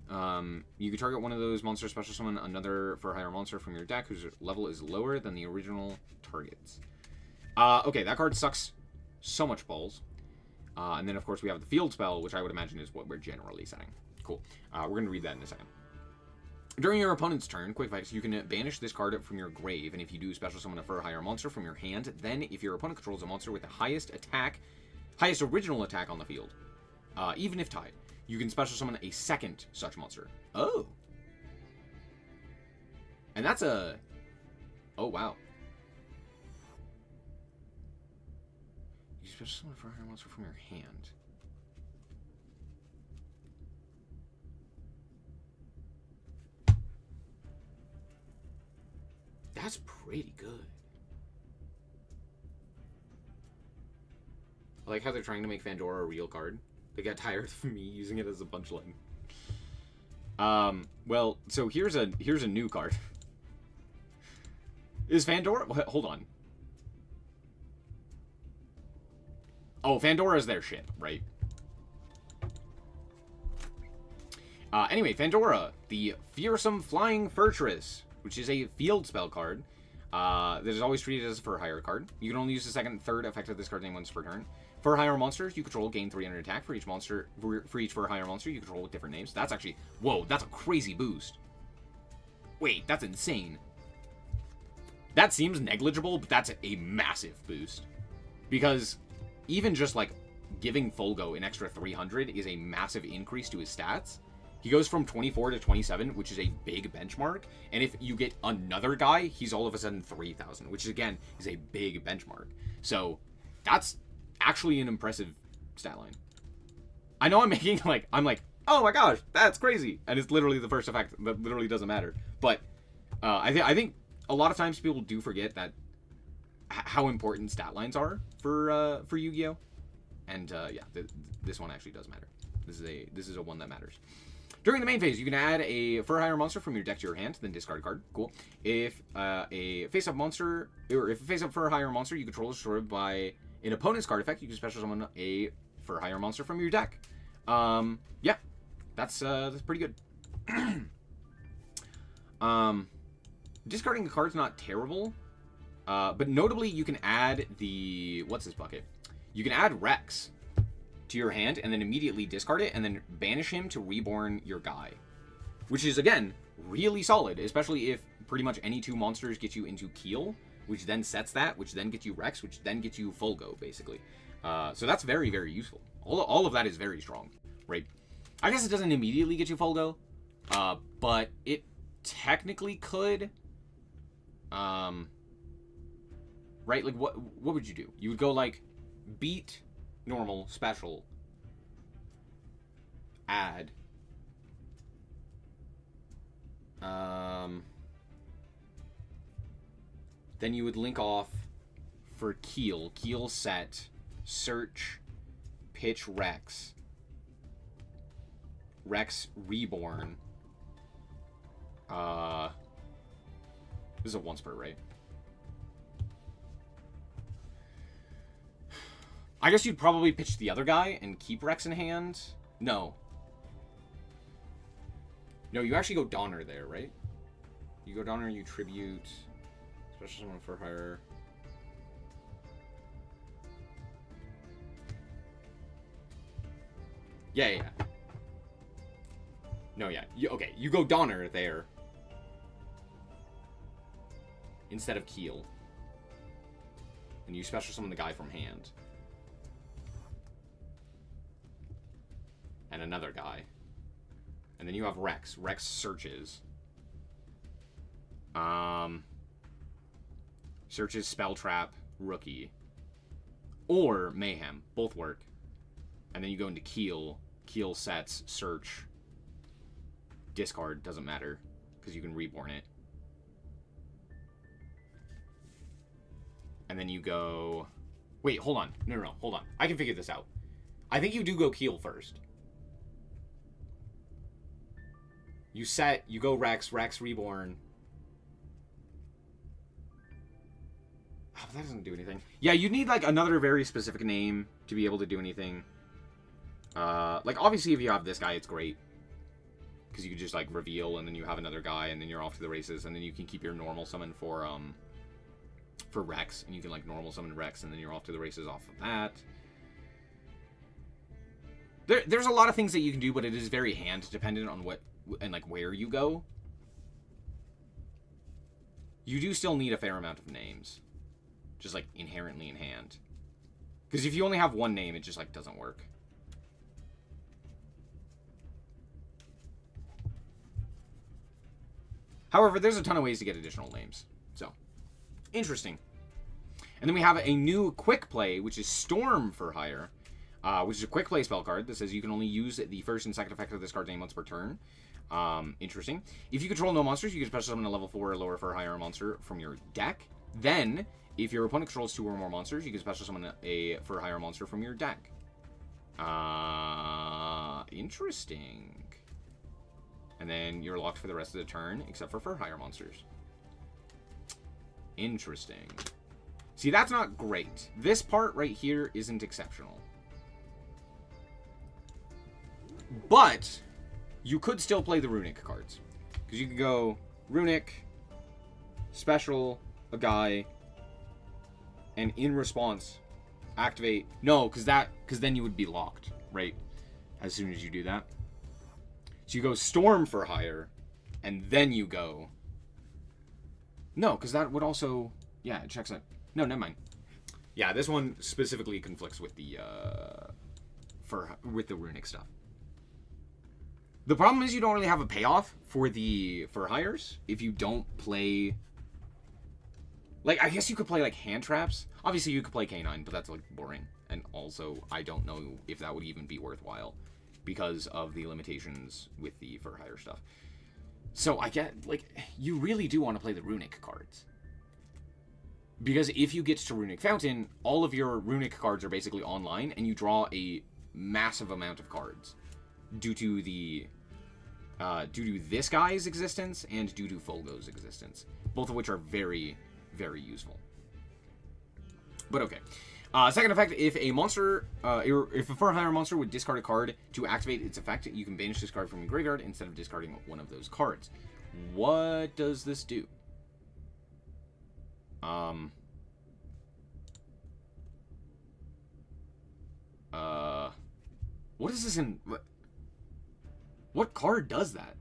you can target one of those monsters, special summon another for hire monster from your deck whose level is lower than the original target's. Okay, that card sucks so much balls. And then, of course, we have the field spell, which I would imagine is what we're generally setting. Cool. We're going to read that in a second. During your opponent's turn, quick fix, you can banish this card from your grave, and if you do, special summon a hire monster from your hand. Then, if your opponent controls a monster with the highest original attack on the field, even if tied, you can special summon a second such monster. Oh. And that's a... Oh, wow. You special summon a hire monster from your hand. That's pretty good. I like how they're trying to make Fandora a real card. They got tired of me using it as a punchline. Well, so here's a new card. Is Fandora... Hold on. Oh, Fandora's their ship, right? Anyway, Fandora, the Fearsome Flying Fortress, which is a field spell card that is always treated as a for hire card. You can only use the second and third effect of this card's name once per turn. For hire monsters you control gain 300 attack for each monster. For each for hire monster you control with different names. That's actually... Whoa, that's a crazy boost. Wait, that's insane. That seems negligible, but that's a massive boost. Because even just, like, giving Folgo an extra 300 is a massive increase to his stats. He goes from 24 to 27, which is a big benchmark. And if you get another guy, he's all of a sudden 3,000, which, again, is a big benchmark. So, that's actually an impressive stat line. I know I'm making, like, oh my gosh, that's crazy. And it's literally the first effect that literally doesn't matter. But I think a lot of times people do forget that how important stat lines are for Yu-Gi-Oh! And yeah, this one actually does matter. This is a one that matters. During the main phase, you can add a for hire monster from your deck to your hand, then discard a card. Cool. If a face-up monster, or if a face-up for hire monster you control is destroyed by an opponent's card effect, you can special summon a for hire monster from your deck. Yeah, that's pretty good. Discarding a card's not terrible, but notably you can add the what's this bucket? You can add Rex to your hand and then immediately discard it and then banish him to reborn your guy, which is again really solid, especially if pretty much any two monsters get you into Keel, which then sets that, which then gets you Rex, which then gets you Folgo, basically. So that's very, very useful. All of that is very strong, right? I guess it doesn't immediately get you Folgo, but it technically could. Right? Like, what would you do? You would go, like, beat, normal, special, add. Then you would link off for Keel. Keel set, search, pitch Rex. Rex reborn. This is a once per, right? I guess you'd probably pitch the other guy and keep Rex in hand. No. No, you actually go Donner there, right? You go Donner, you tribute. Special summon for hire. Yeah. No, yeah. Okay, you go Donner there. Instead of Keel. And you special summon the guy from hand. And another guy. And then you have Rex. Rex searches. Searches, Spell Trap, Rookie. Or Mayhem. Both work. And then you go into Keel. Keel sets, search. Discard, doesn't matter. Because you can reborn it. And then you go... Wait, hold on. No, hold on. I can figure this out. I think you do go Keel first. You set, you go Rex, Rex reborn. that doesn't do anything. Yeah, you need, like, another very specific name to be able to do anything. Like, obviously, if you have this guy, it's great. Because you can just, like, reveal, and then you have another guy, and then you're off to the races, and then you can keep your normal summon for Rex, and you can, like, normal summon Rex, and then you're off to the races off of that. There's a lot of things that you can do, but it is very hand-dependent on what, and, like, where you go. You do still need a fair amount of names. Just, like, inherently in hand. Because if you only have one name, it just, like, doesn't work. However, there's a ton of ways to get additional names. So, interesting. And then we have a new quick play, which is Storm for Hire. Which is a quick play spell card that says you can only use the first and second effect of this card's name once per turn. Interesting. If you control no monsters, you can special summon a level 4 or lower for hire monster from your deck. Then, if your opponent controls 2 or more monsters, you can special summon a for hire monster from your deck. Interesting. And then you're locked for the rest of the turn, except for hire monsters. Interesting. See, that's not great. This part right here isn't exceptional. But you could still play the Runic cards. Because you could go Runic, special, a guy, and in response, activate... No, because then you would be locked, right? As soon as you do that. So you go Storm for hire, and then you go... No, because that would also... Yeah, it checks out. No, never mind. Yeah, this one specifically conflicts with the with the Runic stuff. The problem is you don't really have a payoff for hires if you don't play... Like, I guess you could play, like, hand traps. Obviously, you could play K9, but that's, like, boring. And also, I don't know if that would even be worthwhile because of the limitations with the for hire stuff. So, I get, like, you really do want to play the Runic cards. Because if you get to Runic Fountain, all of your Runic cards are basically online, and you draw a massive amount of cards. Due to this guy's existence and due to Fulgo's existence. Both of which are very, very useful. But okay. Second effect, if a monster, if a for hire monster would discard a card to activate its effect, you can banish this card from your graveyard instead of discarding one of those cards. What does this do? What is this in... What card does that?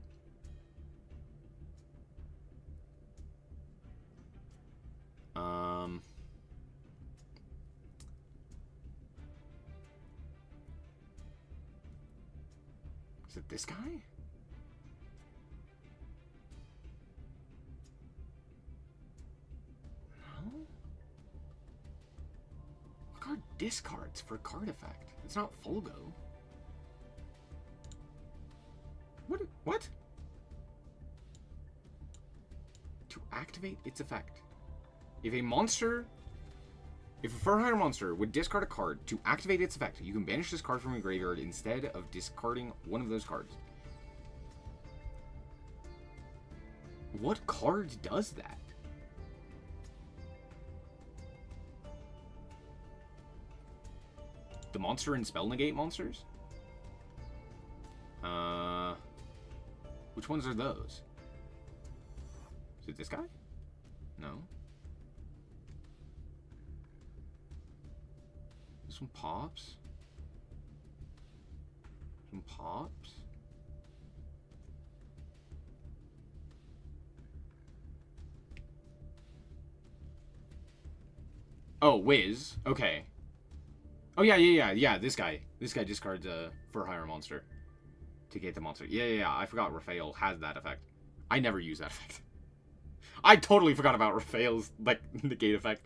Is it this guy? No? What card discards for card effect? It's not Fulgo. What? To activate its effect. If a for hire monster would discard a card to activate its effect, you can banish this card from your graveyard instead of discarding one of those cards. What card does that? The monster and spell negate monsters? Which ones are those? Is it this guy? No. This one pops. This one pops. Oh, Wiz. Okay. Oh, yeah. This guy. This guy discards a for hire monster. To gate the monster. Yeah. I forgot Ryzeal has that effect. I never use that effect. I totally forgot about Ryzeal's, like, negate effect.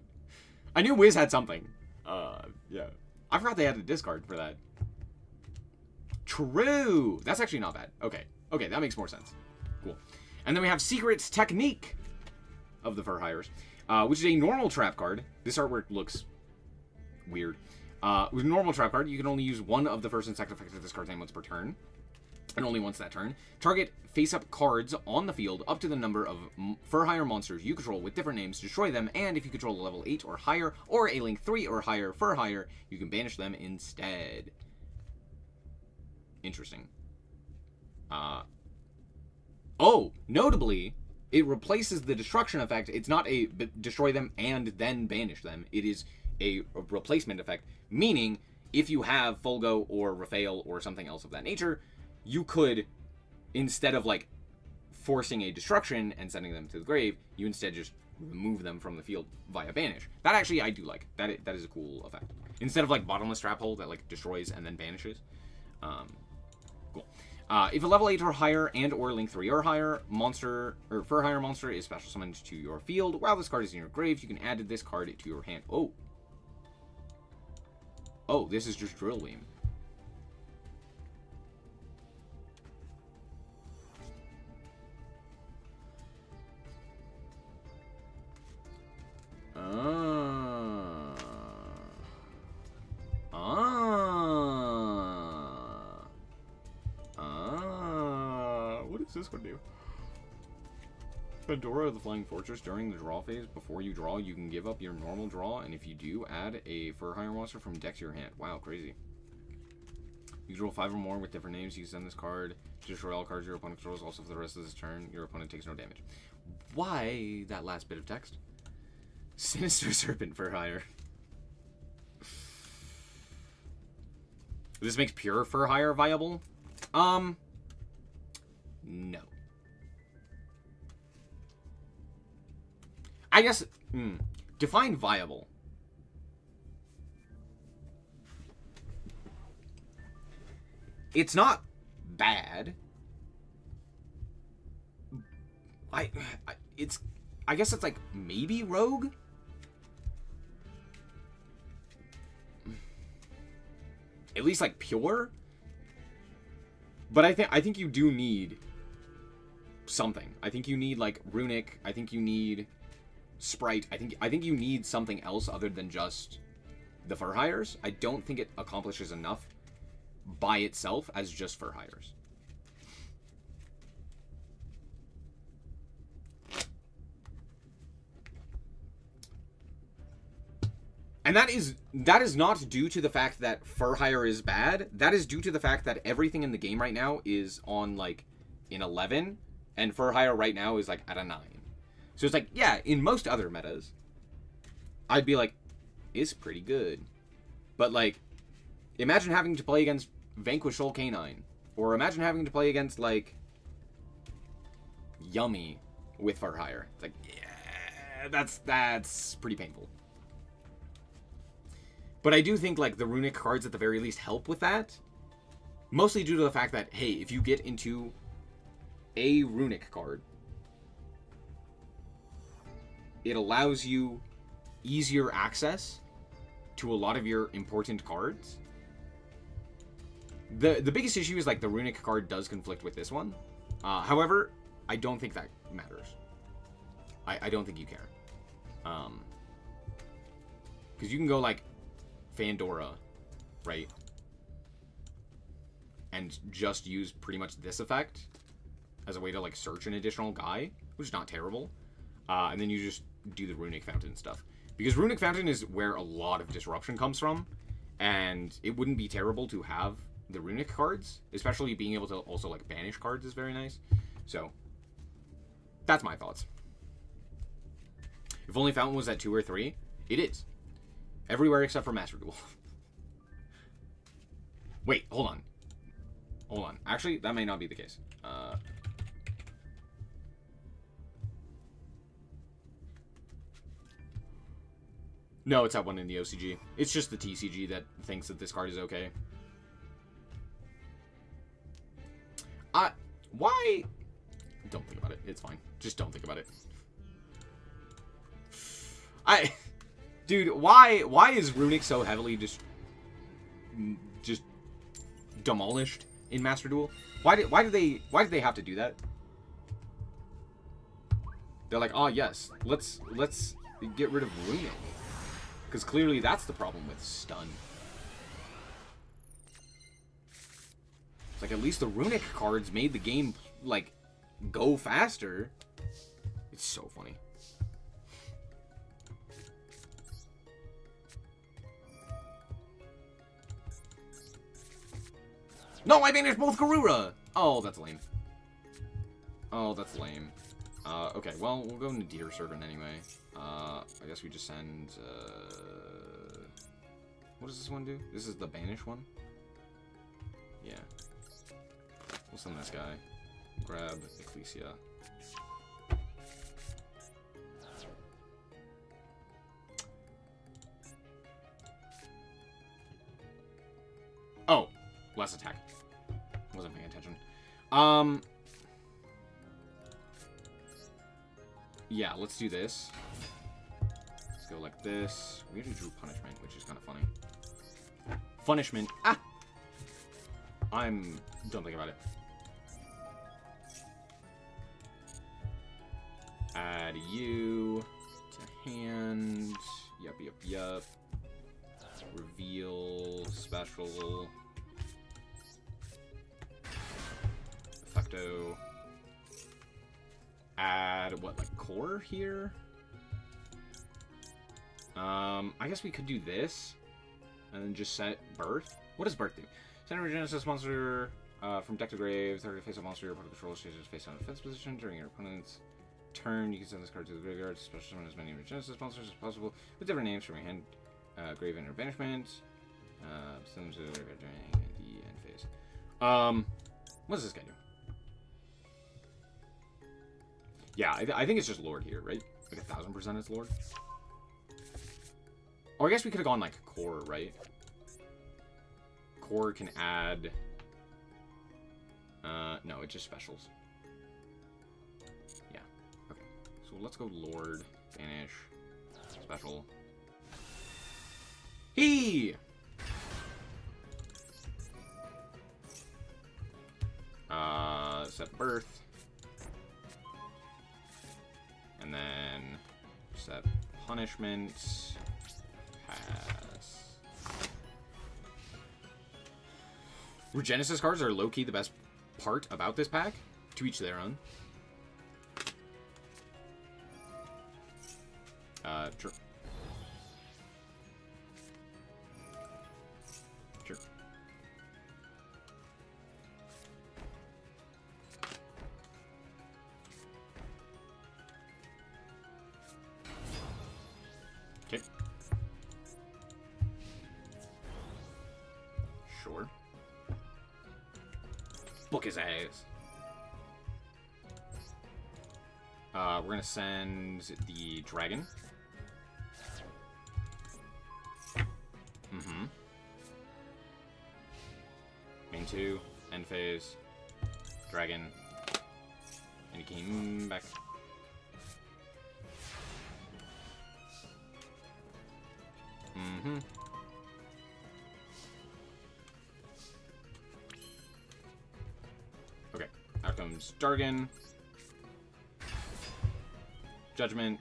I knew Wiz had something. Yeah. I forgot they had a discard for that. True! That's actually not bad. Okay, that makes more sense. Cool. And then we have Secret's Technique of the for hires, which is a normal trap card. This artwork looks weird. With a normal trap card, you can only use one of the first and second effects of this card's name once per turn. and only once that turn. Target face-up cards on the field up to the number of Fur-higher monsters you control with different names, destroy them, and if you control a level 8 or higher, or a link 3 or higher Fur-higher, you can banish them instead. Interesting. Oh, notably, it replaces the destruction effect. It's not a destroy them and then banish them. It is a replacement effect, meaning if you have Fulgo or Ryzeal or something else of that nature, you could, instead of like forcing a destruction and sending them to the grave, you instead just remove them from the field via banish. That actually I do like. That is a cool effect. Instead of like bottomless trap hole that like destroys and then banishes. Cool. If a level 8 or higher and or link 3 or higher monster or Fur-higher monster is special summoned to your field while this card is in your grave, you can add this card to your hand. Oh. Oh, this is just Drill Beam. What does this one do? Fedora of the Flying Fortress. During the draw phase, before you draw, you can give up your normal draw, and if you do, add a Fur-higher monster from deck to your hand. Wow, crazy. You draw 5 or more with different names. You send this card to destroy all cards your opponent controls. Also, for the rest of this turn, your opponent takes no damage. Why that last bit of text? Sinister Serpent Fur-higher. This makes pure Fur-higher viable? No. I guess, define viable. It's not bad. I guess it's like maybe rogue. At least like pure. But I think you do need something. I think you need like runic. I think you need sprite. I think you need something else other than just the Fur-hires. I don't think it accomplishes enough by itself as just Fur-hires. And that is not due to the fact that Fur-hire is bad. That is due to the fact that everything in the game right now is on like an 11, and Fur-hire right now is like at a 9. So it's like, yeah, in most other metas, I'd be like, it's pretty good. But like, imagine having to play against Vanquish Soul Canine, or imagine having to play against like Yummy with Fur-hire. It's like, yeah, that's pretty painful. But I do think like the runic cards at the very least help with that. Mostly due to the fact that, hey, if you get into a runic card, it allows you easier access to a lot of your important cards. The biggest issue is like the runic card does conflict with this one. However, I don't think that matters. I don't think you care. Because you can go like Fandora, right? And just use pretty much this effect as a way to like search an additional guy, which is not terrible. And then you just do the Runic Fountain stuff. Because Runic Fountain is where a lot of disruption comes from. And it wouldn't be terrible to have the Runic cards. Especially being able to also like banish cards is very nice. So, that's my thoughts. If only Fountain was at 2 or 3, it is. Everywhere except for Master Duel. Wait, hold on. Hold on. Actually, that may not be the case. No, it's at 1 in the OCG. It's just the TCG that thinks that this card is okay. Why? Don't think about it. It's fine. Just don't think about it. Dude, why is Runic so heavily just demolished in Master Duel? Why did they have to do that? They're like, oh yes, let's get rid of Runic. Because clearly that's the problem with stun. It's like, at least the runic cards made the game, like, go faster. It's so funny. No, I banished both Garura! Oh, that's lame. Oh, that's lame. Okay, well, we'll go into Deer Servant anyway. I guess we just send, what does this one do? This is the banish one? Yeah. We'll send this guy. Grab Ecclesia. Oh, less attack. Wasn't paying attention. Yeah, let's do this. Let's go like this. We already drew punishment, which is kind of funny. Punishment. Ah! Don't think about it. Add you to hand. Yup. Reveal. Special. Effecto. Add, what, like, core here? I guess we could do this. And then just set birth. What does birth do? Send a Genesis monster from deck to grave. Target face-up monster your opponent controls changes face on defense position. During your opponent's turn, you can send this card to the graveyard. Special summon as many Genesis monsters as possible with different names from your hand, grave, and or banishment. Send them to the graveyard during the end phase. What does this guy do? Yeah, I think it's just Lord here, right? Like 1000% it's Lord. Or I guess we could have gone like core, right? Core can add... no, it's just specials. Yeah, okay. So let's go Lord, Banish, Special. He! Set birth. And then set punishment. Pass. Regenesis cards are low-key the best part about this pack. To each their own. Sure. Sure. Okay. Sure. Book his ass. We're gonna send the dragon. Main 2, end phase, dragon, and he came back. Okay, out comes Dargan. Judgment.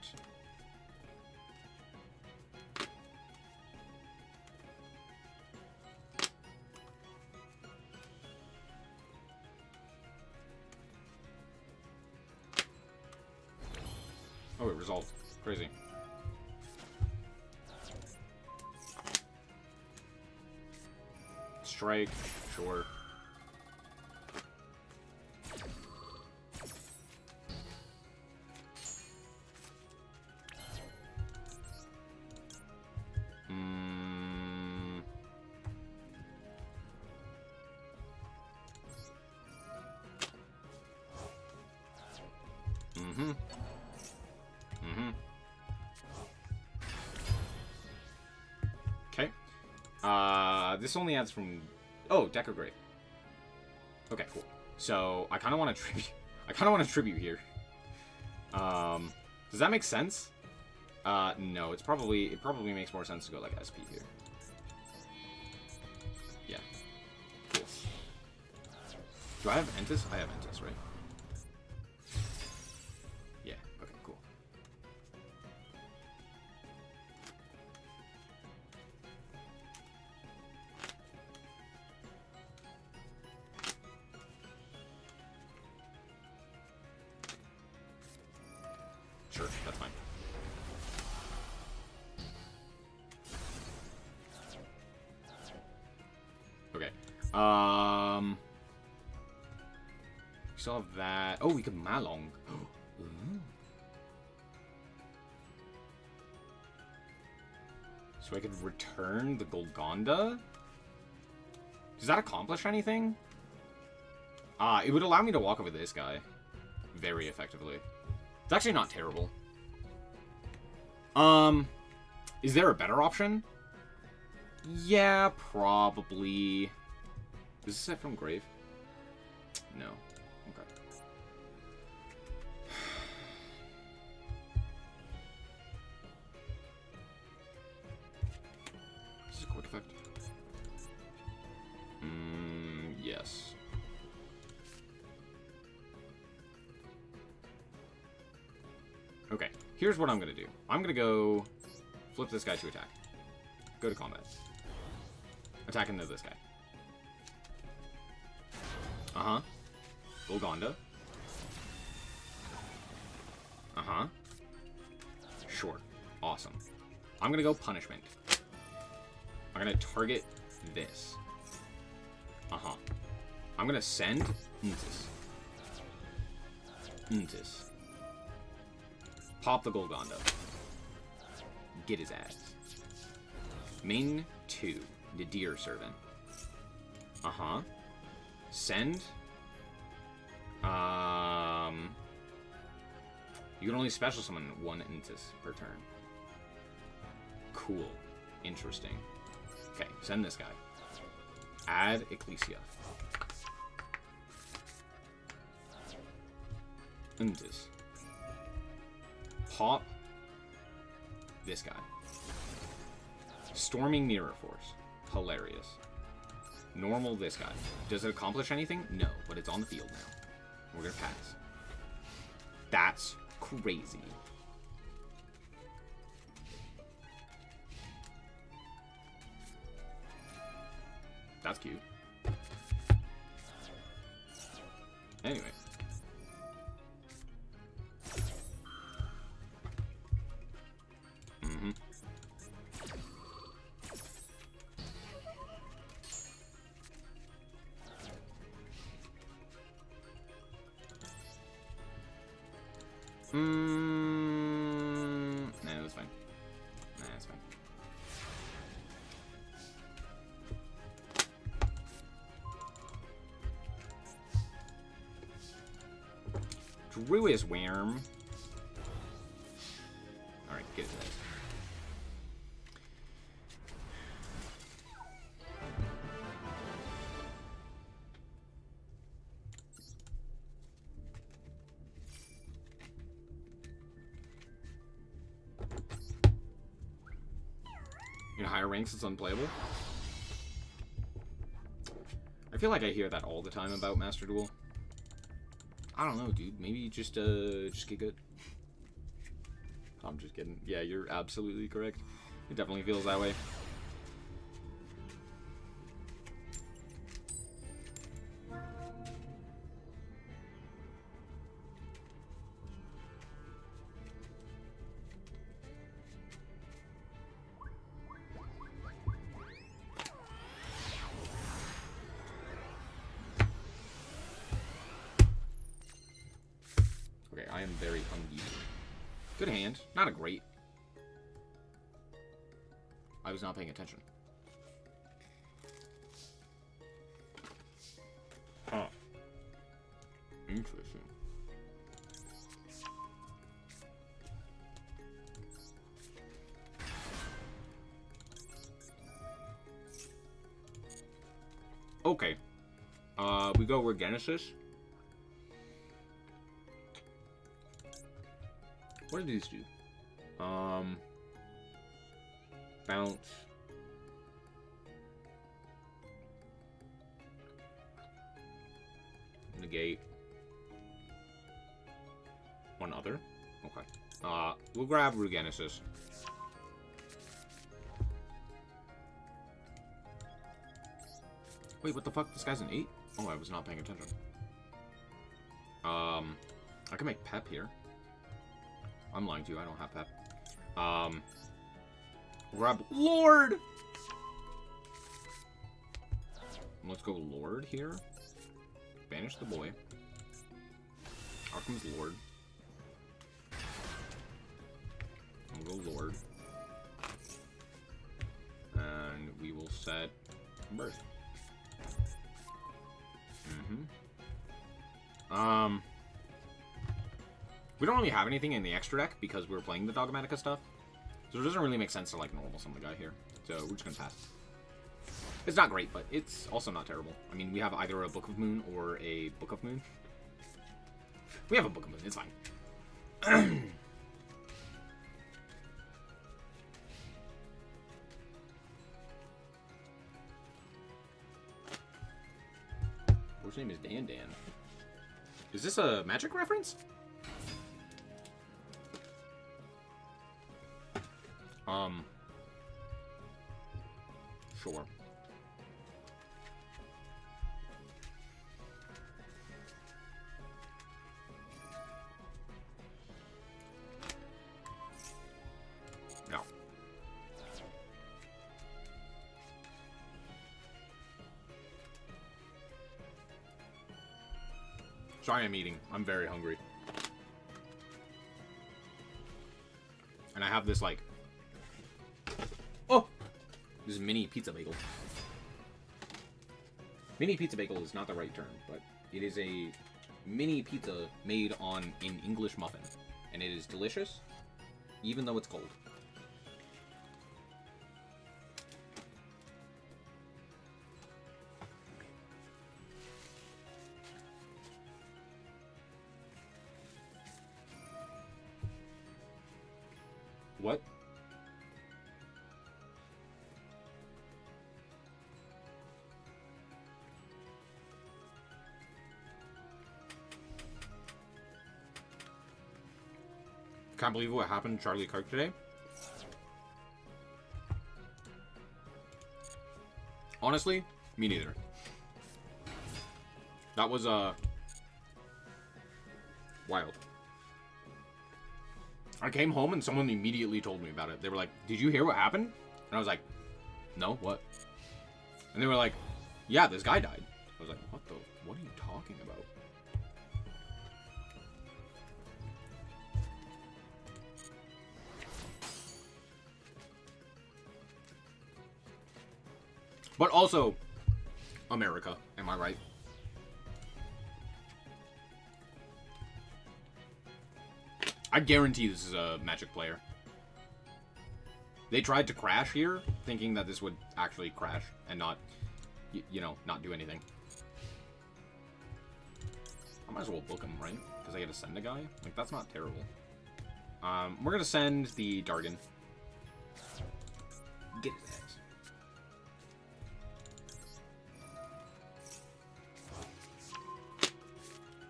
Oh, it resolved. Crazy. Strike. Sure. Okay. This only adds from... Oh, Deco Grave. Okay, cool. So, I kind of want to tribute... I kind of want to tribute here. Does that make sense? No, it probably makes more sense to go like SP here. Yeah. Cool. Do I have Entis? I have Entis, right? Yeah, okay, cool. Sure, that's fine. Okay. We still have that. Oh, we could Malong. Ooh. So I could return the Golgonda? Does that accomplish anything? It would allow me to walk over this guy very effectively. It's actually not terrible. Is there a better option? Yeah, probably. Is this set from Grave? No. Okay. Is this a quick effect? Yes. Okay, here's what I'm gonna do. I'm gonna go flip this guy to attack. Go to combat. Attack into this guy. Uh-huh. Golgonda. Uh-huh. Sure. Awesome. I'm gonna go punishment. I'm gonna target this. Uh-huh. I'm gonna send Ntis. Pop the Golgonda. Get his ass. Main 2. The Deer Servant. Uh-huh. Send. You can only special summon 1 Ntis per turn. Cool. Interesting. Okay, send this guy. Add Ecclesia. Ntis. Pop this guy. Storming Mirror Force. Hilarious. Normal this guy. Does it accomplish anything? No, but it's on the field now. We're gonna pass. That's crazy. That's cute. Anyway. Nah, that's fine. Nah, that's fine. Druid's Worm. Alright, get his ass. In higher ranks, it's unplayable. I feel like I hear that all the time about Master Duel. I don't know, dude. Maybe just get good. I'm just kidding. Yeah, you're absolutely correct. It definitely feels that way. I am very uneven. Good hand. Not a great. I was not paying attention. Huh. Interesting. Okay. We go Regenesis. What do these do? Bounce. Negate. One other? Okay. We'll grab Regenesis. Wait, what the fuck? This guy's an 8? Oh, I was not paying attention. I can make Pep here. I'm lying to you. I don't have that. Grab Lord! Let's go Lord here. Banish the boy. Out comes Lord. We'll go Lord. And we will set Birth. We don't really have anything in the extra deck because we're playing the Dogmatica stuff. So it doesn't really make sense to like normal summon the guy here. So we're just gonna pass. It's not great, but it's also not terrible. I mean, we have either a Book of Moon or a Book of Moon. We have a Book of Moon, it's fine. His name is Dan Dan. Is this a Magic reference? Sure. No. Sorry, I'm eating. I'm very hungry. And I have this, like... Oh! This is mini pizza bagel. Mini pizza bagel is not the right term, but it is a mini pizza made on an English muffin. And it is delicious, even though it's cold. What? Can't believe what happened to Charlie Kirk today. Honestly, me neither. That was, wild. I came home and someone immediately told me about it. They were like, did you hear what happened? And I was like, no, what? And they were like, yeah, this guy died. I was like, what are you talking about? But also, America, am I right? I guarantee this is a Magic player. They tried to crash here, thinking that this would actually crash and not, you know, not do anything. I might as well book him, right? Because I get to send a guy? Like, that's not terrible. We're going to send the Dargon. Get his ass.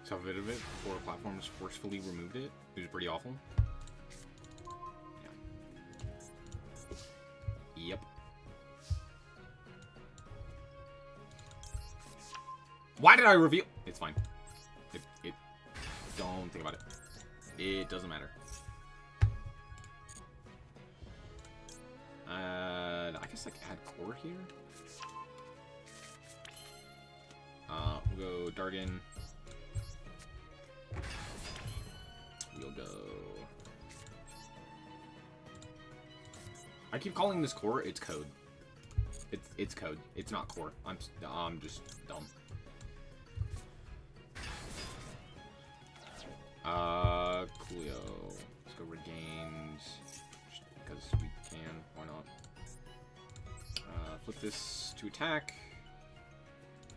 Self of it before platforms forcefully removed it. It was pretty awful. Yeah. Yep. Why did I reveal? It's fine. It don't think about it. It doesn't matter. I guess like add core here. We'll go Dargon. We'll go. I keep calling this core. It's code. It's code. It's not core. I'm just dumb. Coolio. Let's go regained. Just because we can. Why not? Flip this to attack.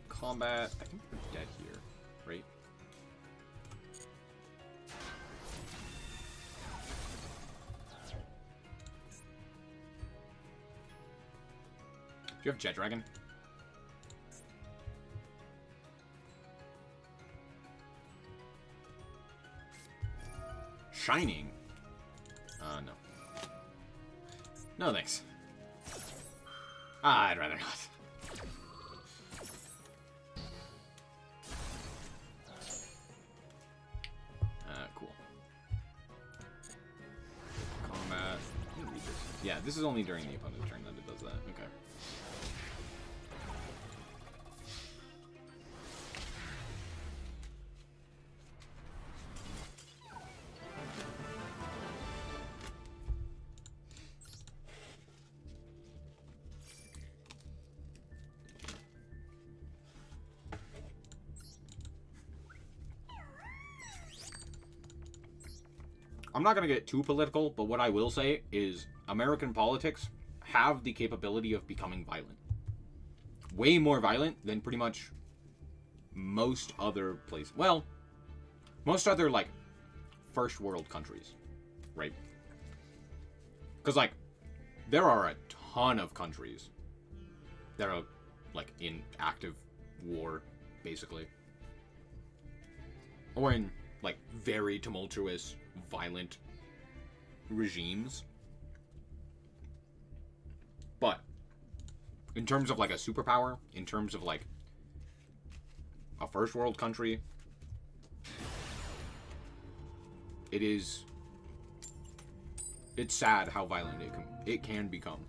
Combat. I think we're dead here, right? Do you have Jet Dragon? Shining? No. No, thanks. I'd rather not. Cool. Yeah, this is only during the opponent's turn that it does that. Okay. I'm not going to get too political, but what I will say is American politics have the capability of becoming violent. Way more violent than pretty much most other places. Well, most other, like, first world countries, right? Because, like, there are a ton of countries that are, like, in active war, basically. Or in, like, very tumultuous, violent regimes. But in terms of like a superpower, in terms of like a first world country, it's sad how violent it can become.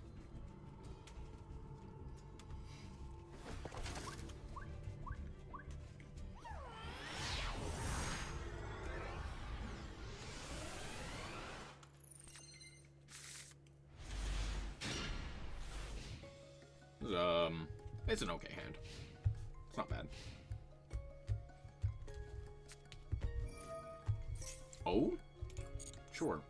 It's an okay hand. It's not bad. Oh? Sure.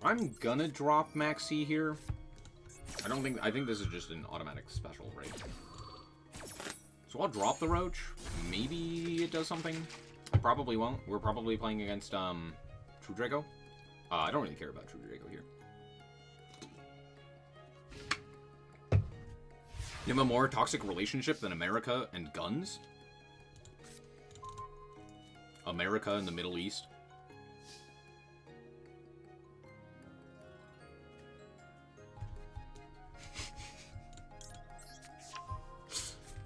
I'm gonna drop Maxi here. I think this is just an automatic special, right? So I'll drop the Roach. Maybe it does something. I probably won't. We're probably playing against, True Draco. I don't really care about True Draco here. You have a more toxic relationship than America and guns? America and the Middle East?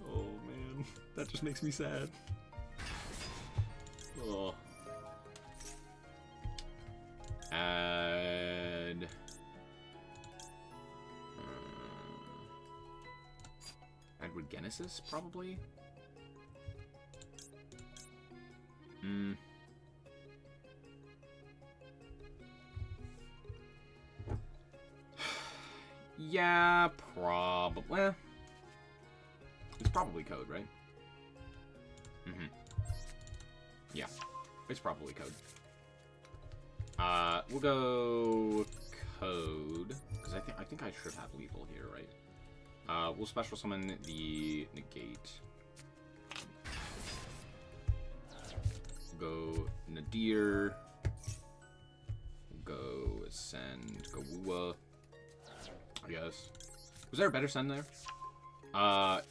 Oh, man. That just makes me sad. Oh. Add... Edward Genesis, probably? Yeah, probably. It's probably code, right? Yeah, it's probably code. We'll go code, because I think I should have lethal here, right? We'll special summon the negate. Go Nadir. Go Ascend. Go Wua. I guess. Was there a better send there?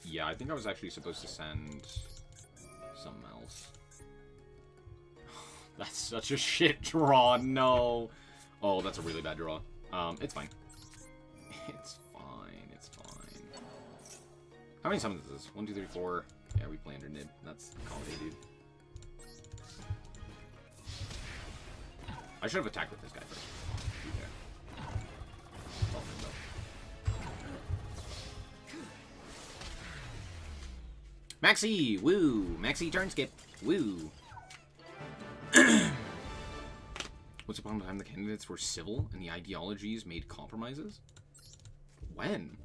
Yeah, I think I was actually supposed to send something else. That's such a shit draw, no. Oh, that's a really bad draw. It's fine. It's fine, it's fine. How many summons is this? 1, 2, 3, 4. Yeah, we play under Nib. That's call it a dude. I should have attacked with this guy first. Maxi! Woo! Maxi turn skip. Woo! Once upon a time, the candidates were civil and the ideologies made compromises? When?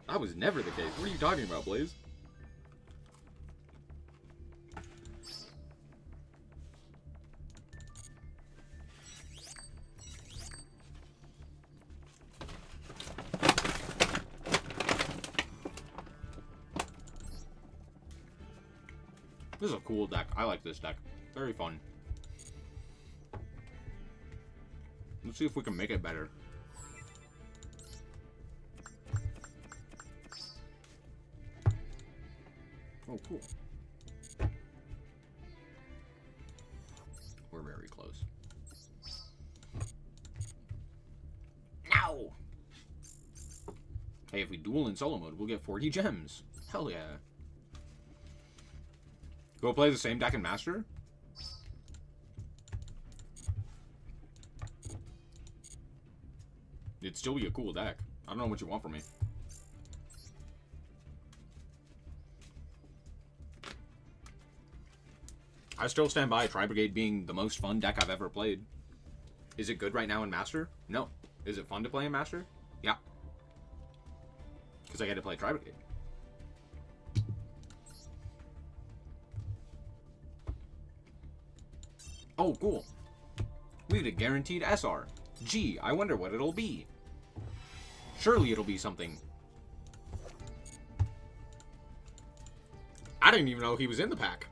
That was never the case. What are you talking about, Blaze? This is a cool deck. I like this deck. Very fun. Let's see if we can make it better. Oh, cool. We're very close. No! Hey, if we duel in solo mode, we'll get 40 gems. Hell yeah. Go play the same deck in Master? It'd still be a cool deck. I don't know what you want from me. I still stand by Tri-Brigade being the most fun deck I've ever played. Is it good right now in Master? No. Is it fun to play in Master? Yeah. Because I get to play Tri-Brigade. Oh, cool. We get a guaranteed SR. Gee, I wonder what it'll be. Surely it'll be something. I didn't even know he was in the pack.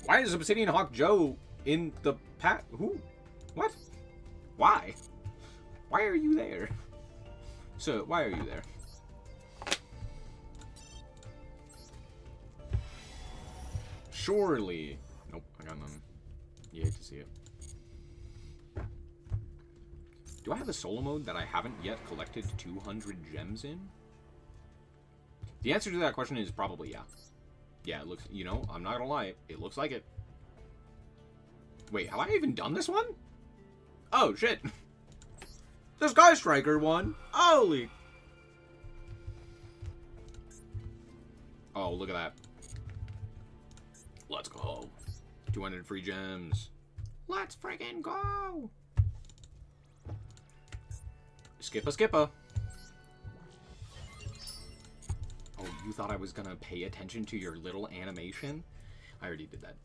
Why is Obsidian Hawk Joe in the pack? Who? What? Why? Why are you there? So, why are you there? Surely. Nope, I got none. You hate to see it. Do I have a solo mode that I haven't yet collected 200 gems in? The answer to that question is probably yeah. Yeah, it looks, you know, I'm not gonna lie, it looks like it. Wait, have I even done this one? Oh, shit. The Sky Striker one. Holy. Oh, look at that. Let's go. 200 free gems. Let's friggin' go. Skippa. Oh, you thought I was gonna pay attention to your little animation? I already did that.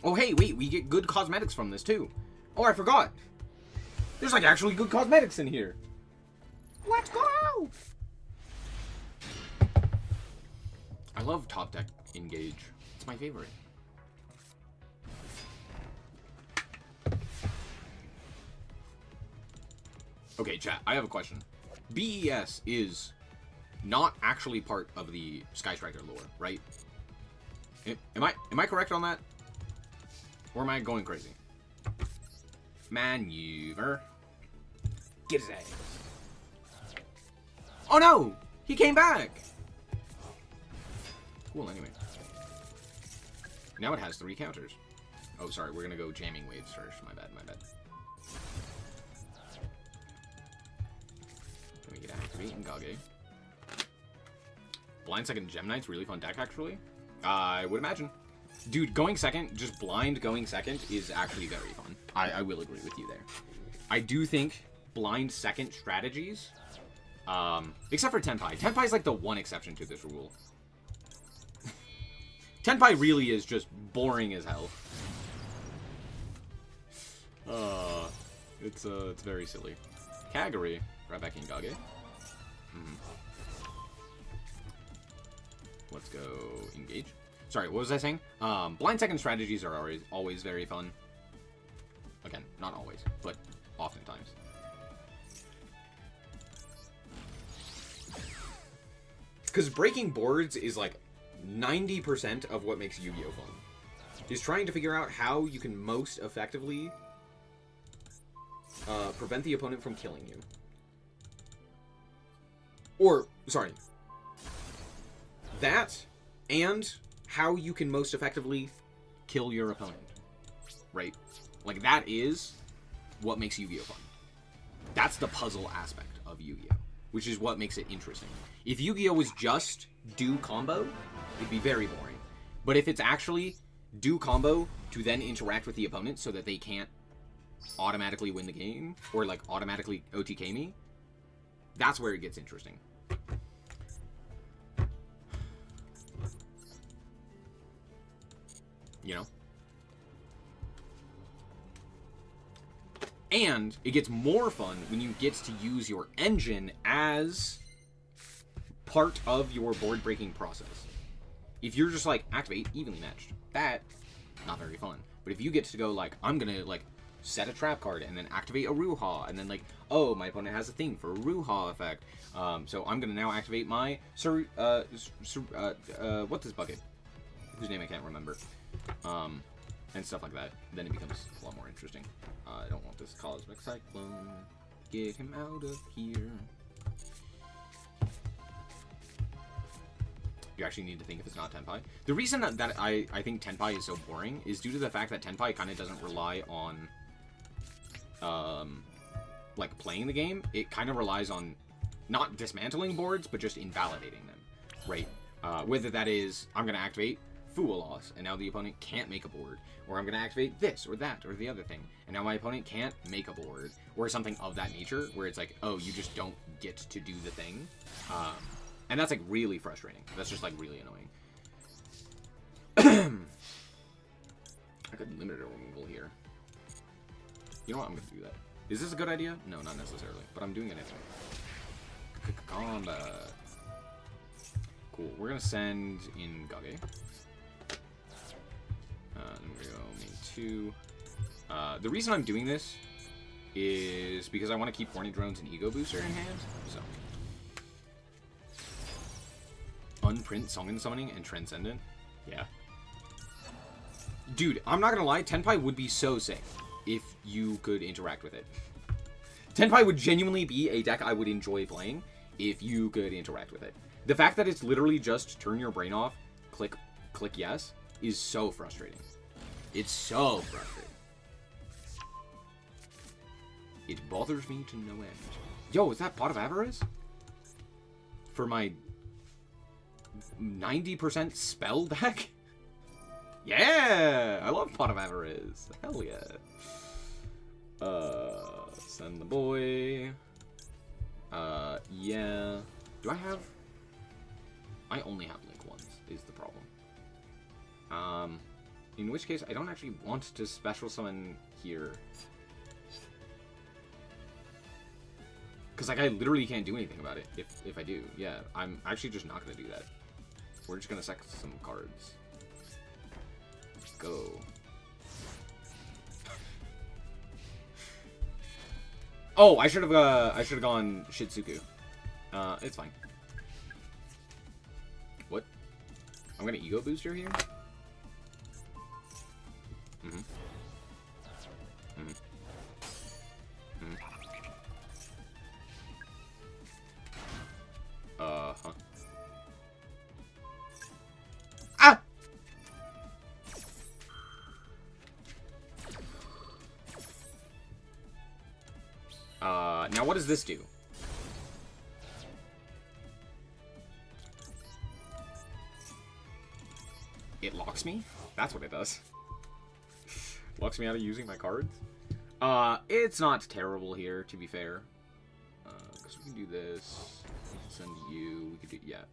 Oh, hey, wait, we get good cosmetics from this, too. Oh, I forgot. There's, like, actually good cosmetics in here. Let's go! I love top deck engage. It's my favorite. Okay, chat, I have a question. BES is not actually part of the Sky Striker lore, right? Am I correct on that? Or am I going crazy? Maneuver. Get his ass. Oh no! He came back! Cool, anyway. Now it has 3 counters. Oh, sorry, we're gonna go jamming waves first. My bad. Then we get activate and Gage. Blind Second Gem Knight's really fun deck, actually. I would imagine. Dude, going second, just blind going second is actually very fun. I will agree with you there. I do think blind second strategies, except for Tenpai. Tenpai is like the one exception to this rule. Tenpai really is just boring as hell. It's very silly. Kagari, right back in Gage. Let's go engage. Sorry, what was I saying? Blind second strategies are always very fun. Again, not always, but oftentimes. Because breaking boards is like 90% of what makes Yu-Gi-Oh fun. Is trying to figure out how you can most effectively prevent the opponent from killing you. Or, sorry. That, and how you can most effectively kill your opponent. Right? Like, that is what makes Yu-Gi-Oh fun. That's the puzzle aspect of Yu-Gi-Oh, which is what makes it interesting. If Yu-Gi-Oh was just do combo, it'd be very boring. But if it's actually do combo to then interact with the opponent so that they can't automatically win the game, or like automatically OTK me, that's where it gets interesting. You know? And it gets more fun when you get to use your engine as part of your board breaking process. If you're just like, activate, evenly matched, that, not very fun. But if you get to go like, I'm gonna like set a trap card and then activate a Ruha, and then like, oh, my opponent has a thing for a Ruha effect, so I'm gonna now activate my what's this bucket? Whose name I can't remember. and stuff like that, then it becomes a lot more interesting. I don't want this Cosmic Cyclone. Get him out of here. You actually need to think if it's not Tenpai. The reason that I think Tenpai is so boring is due to the fact that Tenpai kind of doesn't rely on, like, playing the game. It kind of relies on not dismantling boards, but just invalidating them, right? Whether that is, I'm going to activate Fool Loss, and now the opponent can't make a board. Or I'm going to activate this, or that, or the other thing, and now my opponent can't make a board. Or something of that nature, where it's like, oh, you just don't get to do the thing. And that's, like, really frustrating. That's just, like, really annoying. I could limit a removal here. You know what? I'm going to do that. Is this a good idea? No, not necessarily. But I'm doing it anyway. Combat. Cool. We're going to send in Gage. And we're going to go main 2. The reason I'm doing this is because I want to keep Horny Drones and Ego Booster in hand. So. Unprint Song and Summoning and Transcendent. Yeah. Dude, I'm not gonna lie, Tenpai would be so sick if you could interact with it. Tenpai would genuinely be a deck I would enjoy playing if you could interact with it. The fact that it's literally just turn your brain off, click yes, is so frustrating. It's so frustrating. It bothers me to no end. Yo, is that Pot of Avarice? For my 90% spell deck? Yeah! I love Pot of Avarice. Hell yeah. Send the boy. Yeah. Do I have... I only have Link ones, is the problem. In which case, I don't actually want to special summon here. Because, like, I literally can't do anything about it if I do. Yeah, I'm actually just not going to do that. We're just going to sack some cards. Go. Oh, I should have gone Shitsuku. It's fine. What? I'm going to Ego Booster here? Mm-hmm. Mm-hmm. Huh. Ah! Now what does this do? It locks me? That's what it does. Locks me out of using my cards? It's not terrible here, to be fair. Because we can do this. Send you. We could do... Yeah.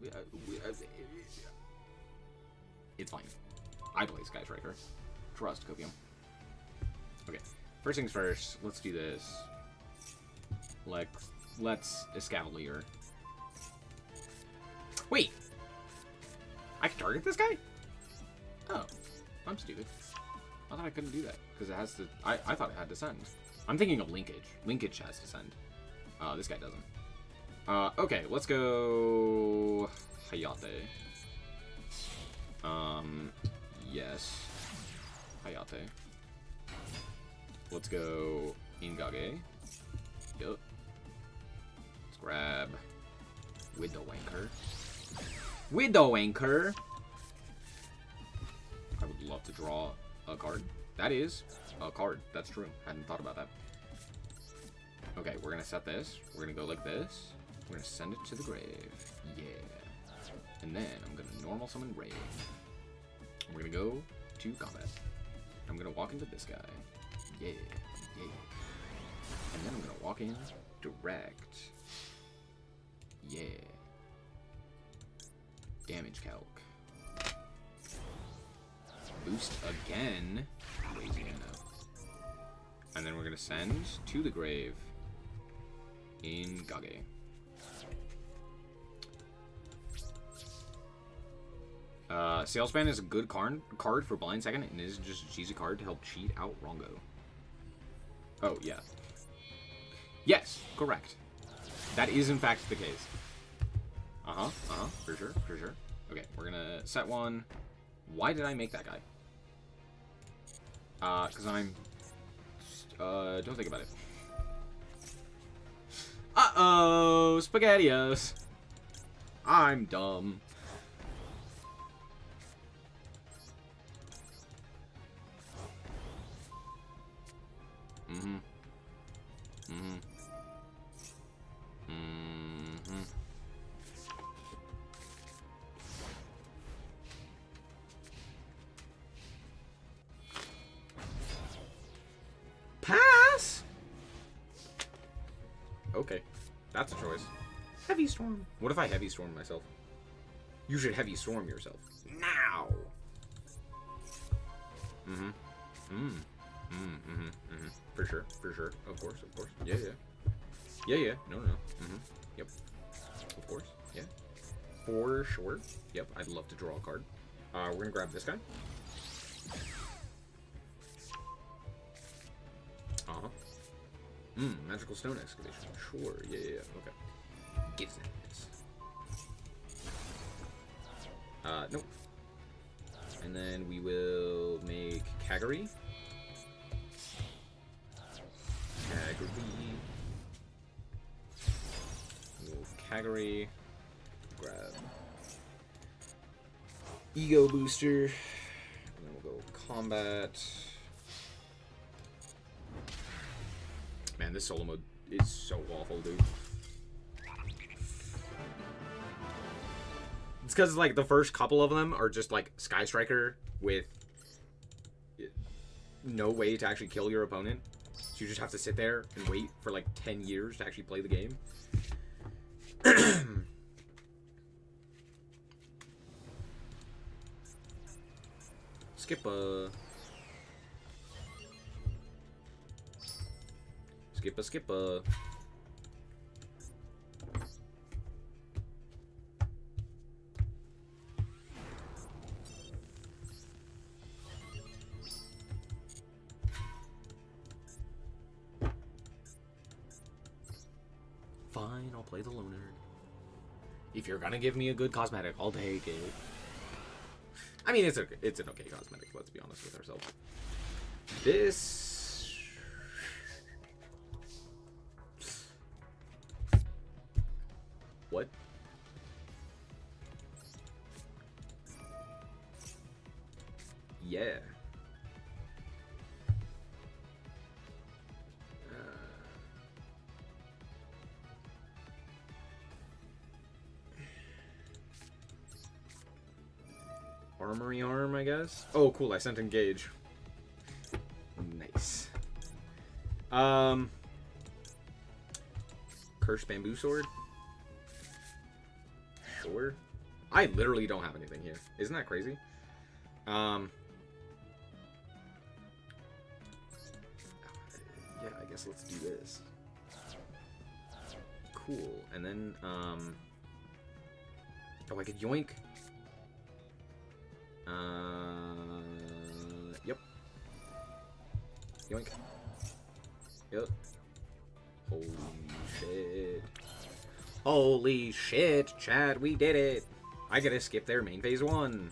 It's fine. I play Sky Striker. Trust Copium. Okay. First things first. Let's do this. Let's Escavalier. Wait! I can target this guy? Oh. I'm stupid. I thought I couldn't do that. Because it has to... I thought it had to send. I'm thinking of Linkage. Linkage has to send. This guy doesn't. Okay, let's go... Hayate. Yes. Hayate. Let's go Ingage. Yep. Let's grab Widow Anchor. Widow Anchor! I would love to draw a card. That is a card. That's true. Hadn't thought about that. Okay, we're gonna set this. We're gonna go like this. We're gonna send it to the grave. Yeah. And then I'm gonna normal summon Ray. We're gonna go to combat. I'm gonna walk into this guy. Yeah. Yeah. And then I'm gonna walk in direct. Yeah. Damage calc. Boost again. Crazy enough. And then we're gonna send to the grave in Gage. Salesman is a good card for Blind Second, and is just a cheesy card to help cheat out Rongo. Oh, yeah. Yes, correct. That is in fact the case. For sure, for sure. Okay, we're gonna set one. Why did I make that guy? Because I'm... don't think about it. Uh-oh! SpaghettiOs! I'm dumb. Mm-hmm. Mm-hmm. Mm-hmm. Pass? Okay. That's a choice. Heavy Storm. What if I Heavy Storm myself? You should Heavy Storm yourself. Now! Mm-hmm. For sure. Of course. Yeah. Yeah. No. Mm-hmm. Yep. Of course. Yeah. For sure. Yep, I'd love to draw a card. We're gonna grab this guy. Magical Stone Excavation. Sure. Yeah. Okay. Gives it. Nope. And then we will make Kagari. Kagari. Grab Ego Booster. And then we'll go Combat. Man, this solo mode is so awful, dude. It's because, like, the first couple of them are just, like, Sky Striker with no way to actually kill your opponent. So you just have to sit there and wait for, like, 10 years to actually play the game. Skipper. Fine, I'll play the Loner. If you're gonna give me a good cosmetic, I'll take it. I mean, it's an okay cosmetic, let's be honest with ourselves. This... What? Yeah. Armory Arm, I guess. Oh, cool. I sent Engage. Nice. Cursed Bamboo Sword. Sure. I literally don't have anything here. Isn't that crazy? Yeah, I guess let's do this. Cool. And then, oh, I could yoink. Yep. Yoink. Yep. Holy shit. Holy shit, Chad, we did it. I gotta skip their main phase 1.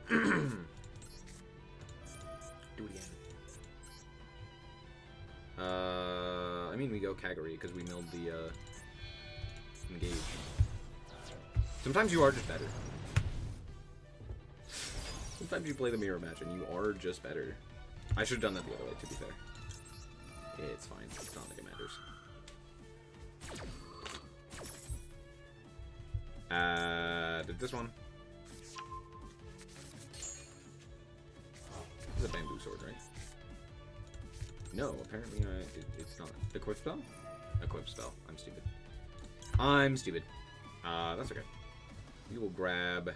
Do it again. I mean, we go Kagari because we milled the, Engage. Sometimes you are just better. Sometimes you play the mirror match and you are just better. I should have done that the other way, to be fair. It's fine. It's not like it matters. Did this one. This is a bamboo sword, right? No, apparently it's not. Equip spell? Equip spell. I'm stupid. That's okay. We will grab...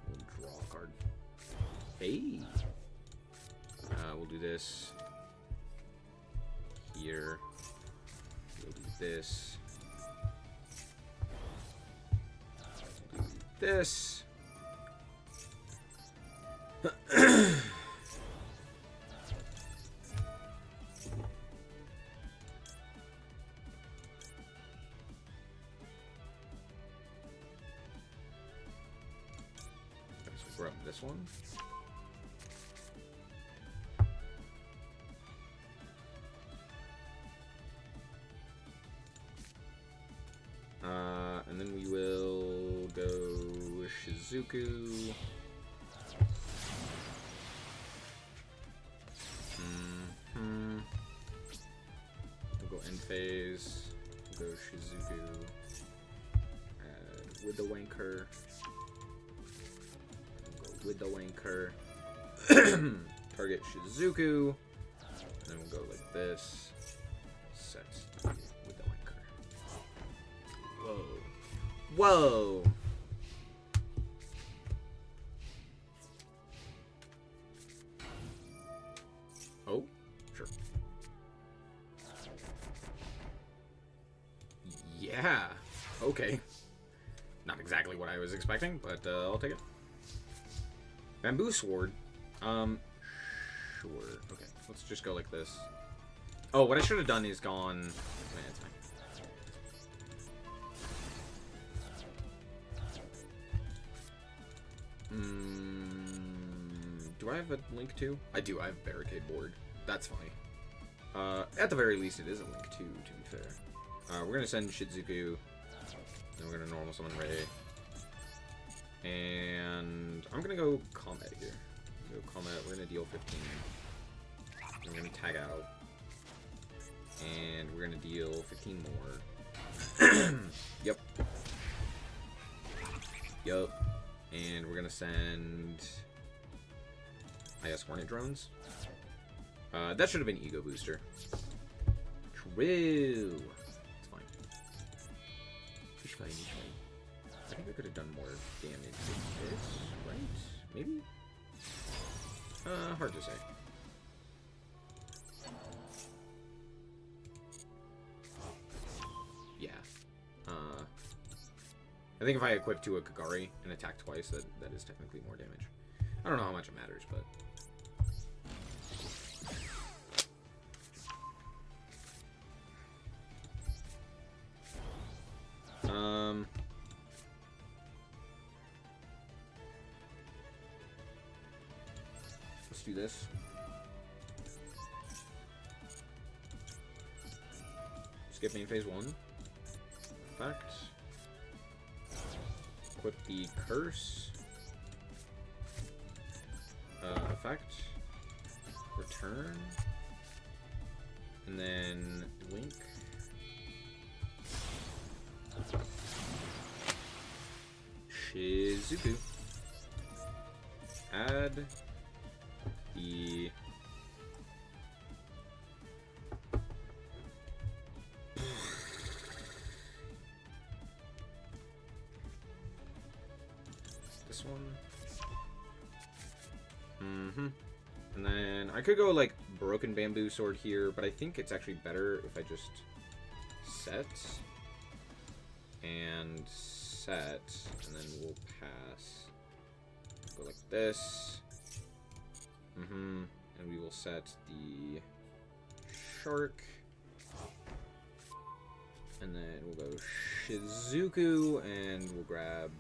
We'll draw a card. Hey! We'll do this. Here. We'll do this. We'll do this. screw up this one. And then we will go Shizuku. We'll go end phase. We'll go Shizuku. With the wanker. We'll go with the wanker. Target Shizuku. And then we'll go like this. Set with the wanker. Whoa. Whoa! Oh, sure. Yeah. Okay. Not exactly what I was expecting, but I'll take it. Bamboo sword. Sure. Okay, let's just go like this. Oh, what I should have done is gone. Man, it's fine. Do I have a link to? I do. I have barricade board. That's funny. At the very least, it is a link to be fair. We're gonna send Shizuku. Then we're gonna normal summon Ray. And I'm gonna go combat here. Go combat. We're gonna deal 15. We're gonna tag out. And we're gonna deal 15 more. Yep. Yup. And we're gonna send IS Hornet drones. That should have been Ego Booster. True. It's fine. Fish fight, fish fight. I think I could have done more damage with this, right? Maybe? Hard to say. Yeah. I think if I equip to a Kagari and attack twice, that is technically more damage. I don't know how much it matters, but... Let's do this. Skip main phase 1. Effect. Equip the curse. Effect. Return. And then link. Shizuku. Add the this one. And then I could go like broken bamboo sword here, but I think it's actually better if I just set and set, and then we'll pass. Go like this. And we will set the shark. And then we'll go Shizuku, and we'll grab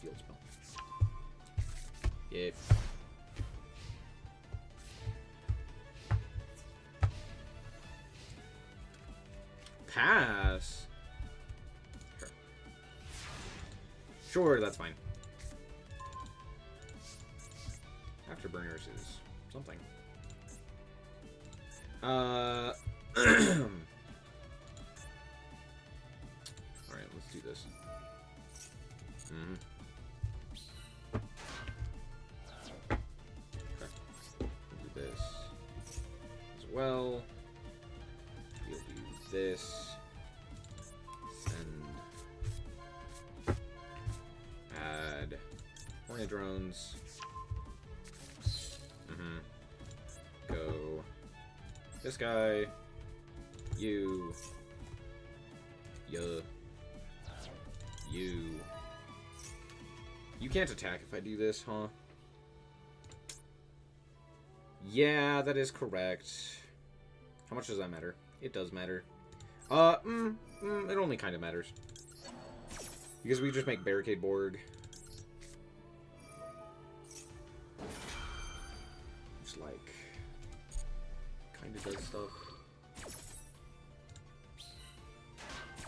field spell. Yep. Pass? Sure. Sure, that's fine. Afterburners is something. Alright, let's do this. Okay. We'll do this as well. We'll do this. Send. Add Hornet drones. Go. This guy. You. You. You. You can't attack if I do this, huh? Yeah, that is correct. How much does that matter? It does matter. It only kind of matters. Because we just make Barricade Board. Just like... kind of does stuff.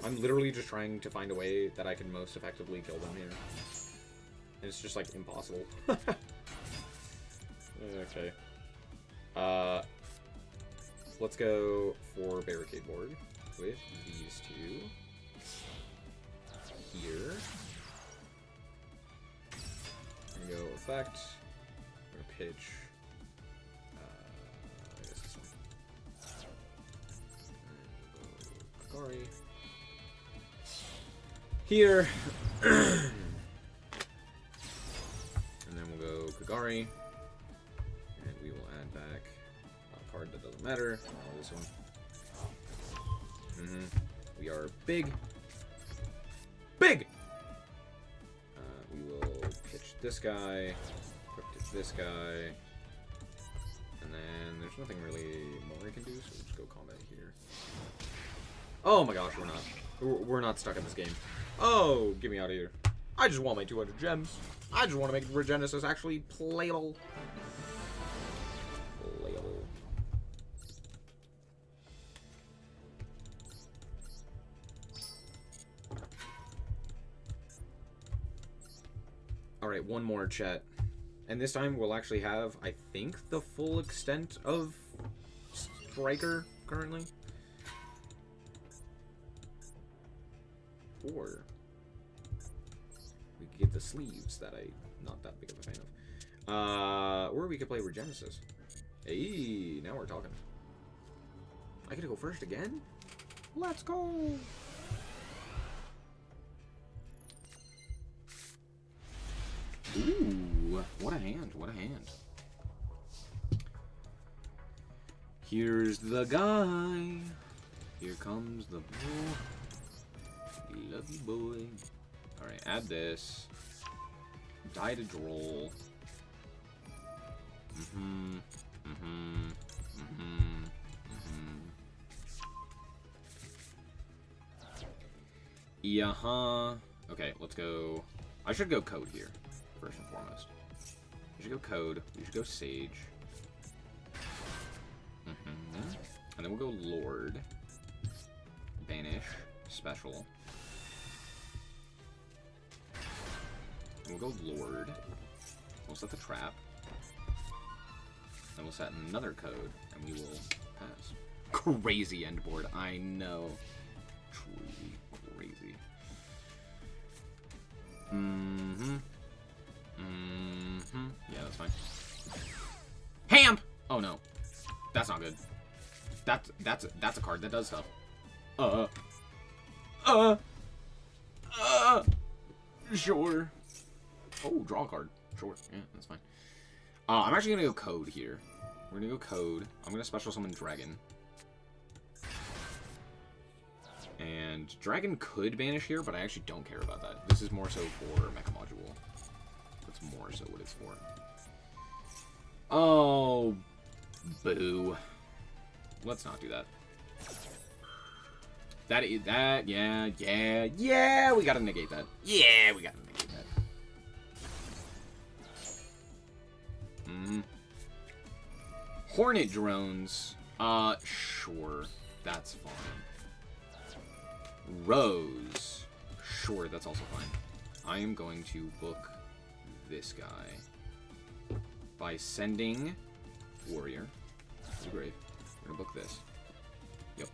I'm literally just trying to find a way that I can most effectively kill them here. And it's just, like, impossible. Okay. Let's go for Barricade Board with these two. Here. We're gonna go Effect. We're gonna pitch. I guess this one. We'll go Kagari. Here. And then we'll go Kagari. And we will add back a card that doesn't matter. Oh, this one. We are big. Big! We will pitch this guy. Quick to this guy. And then there's nothing really more I can do, so we'll just go combat here. Oh my gosh, we're not. We're not stuck in this game. Oh, get me out of here. I just want my 200 gems. I just want to make Regenesis actually playable. Playable. Alright, one more, chat. And this time we'll actually have, I think, the full extent of Striker currently. Or we could get the sleeves that I'm not that big of a fan of. Or we could play Regenesis. Hey, now we're talking. I gotta go first again? Let's go! Ooh, what a hand, what a hand. Here's the guy. Here comes the boy. Lovely boy. Alright, add this. Die to droll. Yeah-huh. Okay, let's go. I should go code here, first and foremost. We should go code. We should go sage. And then we'll go lord. Banish. Special. And we'll go lord. We'll set the trap. Then we'll set another code, and we will pass. Crazy end board, I know. Truly crazy. Yeah, that's fine. Hand! Oh no. That's not good. That's a card that does stuff. Sure. Oh, draw a card. Sure. Yeah, that's fine. I'm actually gonna go code here. We're gonna go code. I'm gonna special summon dragon. And dragon could banish here, but I actually don't care about that. This is more so for Mecha Module. That's more so what it's for. Oh, boo. Let's not do that. Yeah, we gotta negate that. Yeah, we gotta negate that. Hornet drones. Sure. That's fine. Rose. Sure, that's also fine. I am going to book this guy by sending warrior to the grave. We're gonna book this. Yep.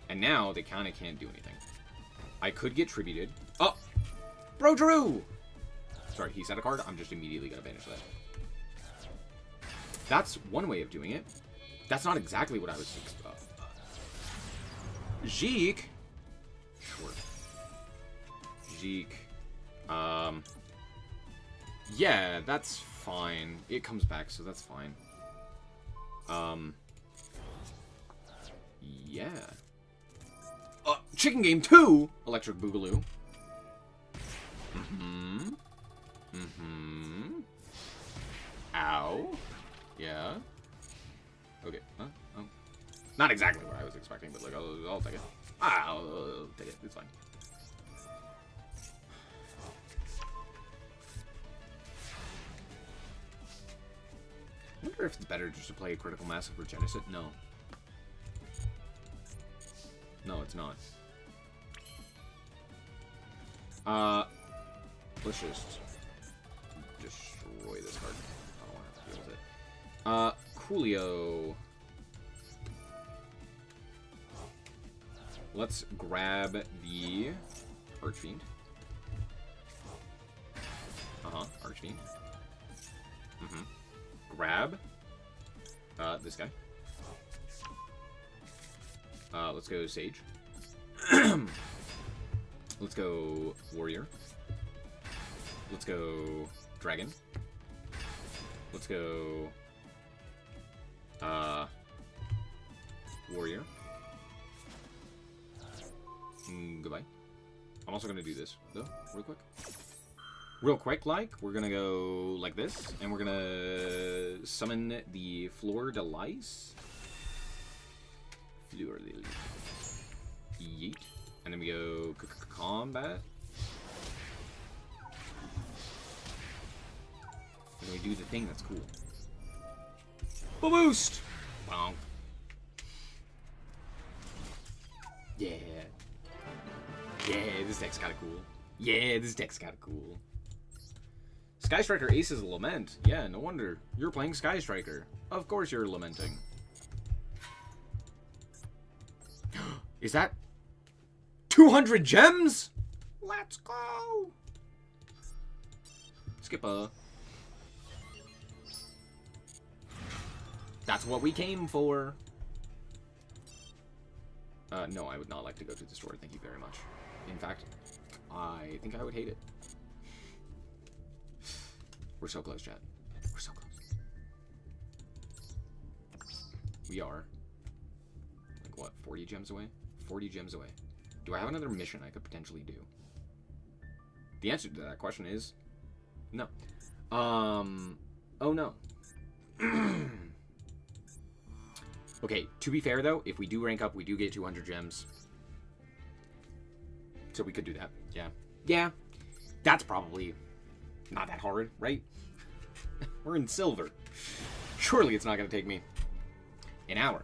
And now they kind of can't do anything. I could get tributed. Oh! Bro Drew! Sorry, he set a card. I'm just immediately gonna banish that. That's one way of doing it. That's not exactly what I was expecting. Jeek. Sure. Jeek. Yeah, that's fine. It comes back, so that's fine. Yeah. Chicken Game 2! Electric Boogaloo. Ow. Yeah. Okay. Oh. Not exactly what I was expecting, but like, I'll take it. I'll take it. It's fine. wonder if it's better just to play a critical mass of Regenesis. No. No, it's not. Let's just destroy this card. I don't want to have to deal with it. Coolio. Let's grab the Archfiend. Archfiend. Grab this guy. Let's go Sage. Let's go Warrior. Let's go Dragon. Let's go Warrior. Goodbye. I'm also gonna do this though, real quick. Real quick, we're gonna go like this, and we're gonna summon the Fleur de Lis. Fleur de Lis. Yeet. And then we go combat. And then we do the thing that's cool. Boost! Bonk. Yeah. Yeah, this deck's kinda cool. Yeah, this deck's kinda cool. Sky Striker Ace is a Lament. Yeah, no wonder. You're playing Sky Striker. Of course you're lamenting. Is that 200 gems? Let's go! Skipper. That's what we came for. No, I would not like to go to the store. Thank you very much. In fact, I think I would hate it. We're so close, chat. We're so close. We are. Like, what, 40 gems away? 40 gems away. Do I have another mission I could potentially do? The answer to that question is no. Oh no. Okay, to be fair though, if we do rank up, we do get 200 gems. So we could do that. Yeah. Yeah. That's probably not that hard, right? We're in silver. Surely it's not going to take me an hour.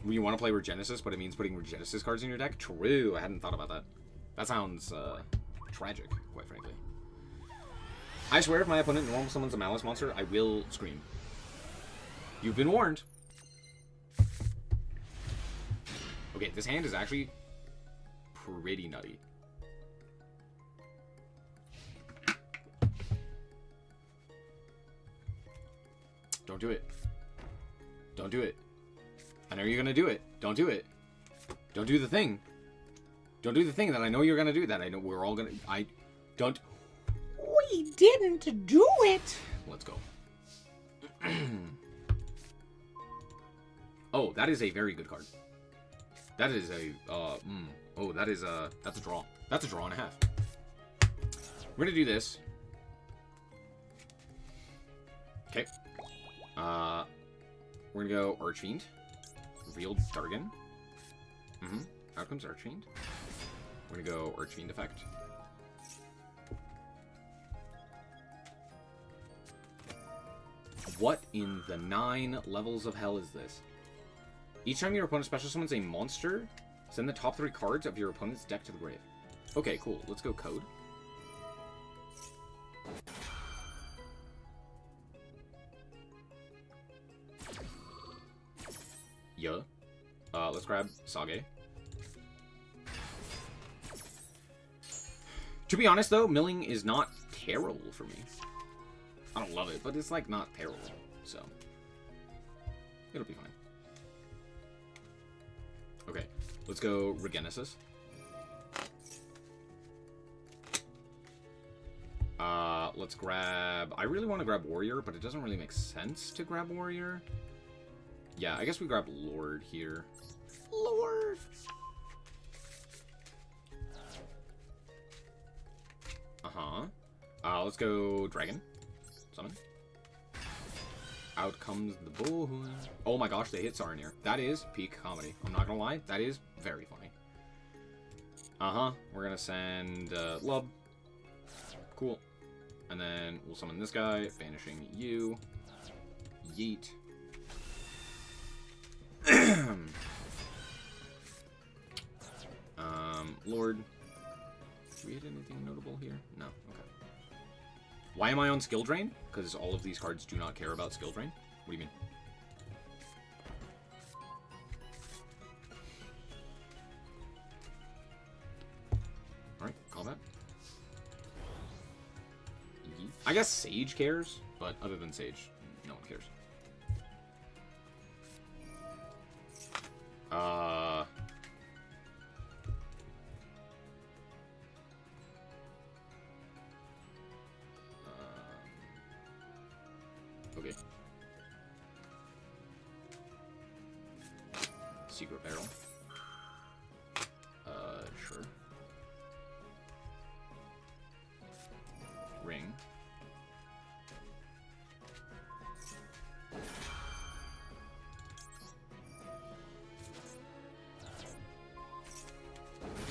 We want to play Regenesis, but it means putting Regenesis cards in your deck? True, I hadn't thought about that. That sounds tragic, quite frankly. I swear if my opponent normal summons a Maliss monster, I will scream. You've been warned. Okay, this hand is actually pretty nutty. Don't do it. Don't do it. I know you're gonna do it. Don't do it. Don't do the thing. Don't do the thing that I know you're gonna do. That I know we're all gonna. I don't. We didn't do it. Let's go. Oh, that is a very good card. That is a. Oh, that is a. That's a draw. That's a draw and a half. We're gonna do this. Okay. We're gonna go Archfiend. Real Dargan. Out comes Archfiend. We're gonna go Archfiend effect. What in the 9 levels of hell is this? Each time your opponent special summons a monster, send the top 3 cards of your opponent's deck to the grave. Okay, cool. Let's go code. Yeah. Let's grab Sage. To be honest, though, milling is not terrible for me. I don't love it, but it's, like, not terrible, so it'll be fine. Okay, let's go Regenesis. Let's grab... I really want to grab Warrior, but it doesn't really make sense to grab Warrior. Yeah, I guess we grab Lord here. Lord! Let's go Dragon. Summon. Out comes the boy. Oh my gosh, they hit Sarnier. That is peak comedy. I'm not gonna lie, that is very funny. We're gonna send Lub. Cool. And then we'll summon this guy, banishing you. Yeet. Lord. Do we hit anything notable here? No. Okay. Why am I on skill drain? Because all of these cards do not care about skill drain. What do you mean? Alright, call that. I guess Sage cares, but other than Sage, no one cares. Okay. Secret barrel. Sure. Ring.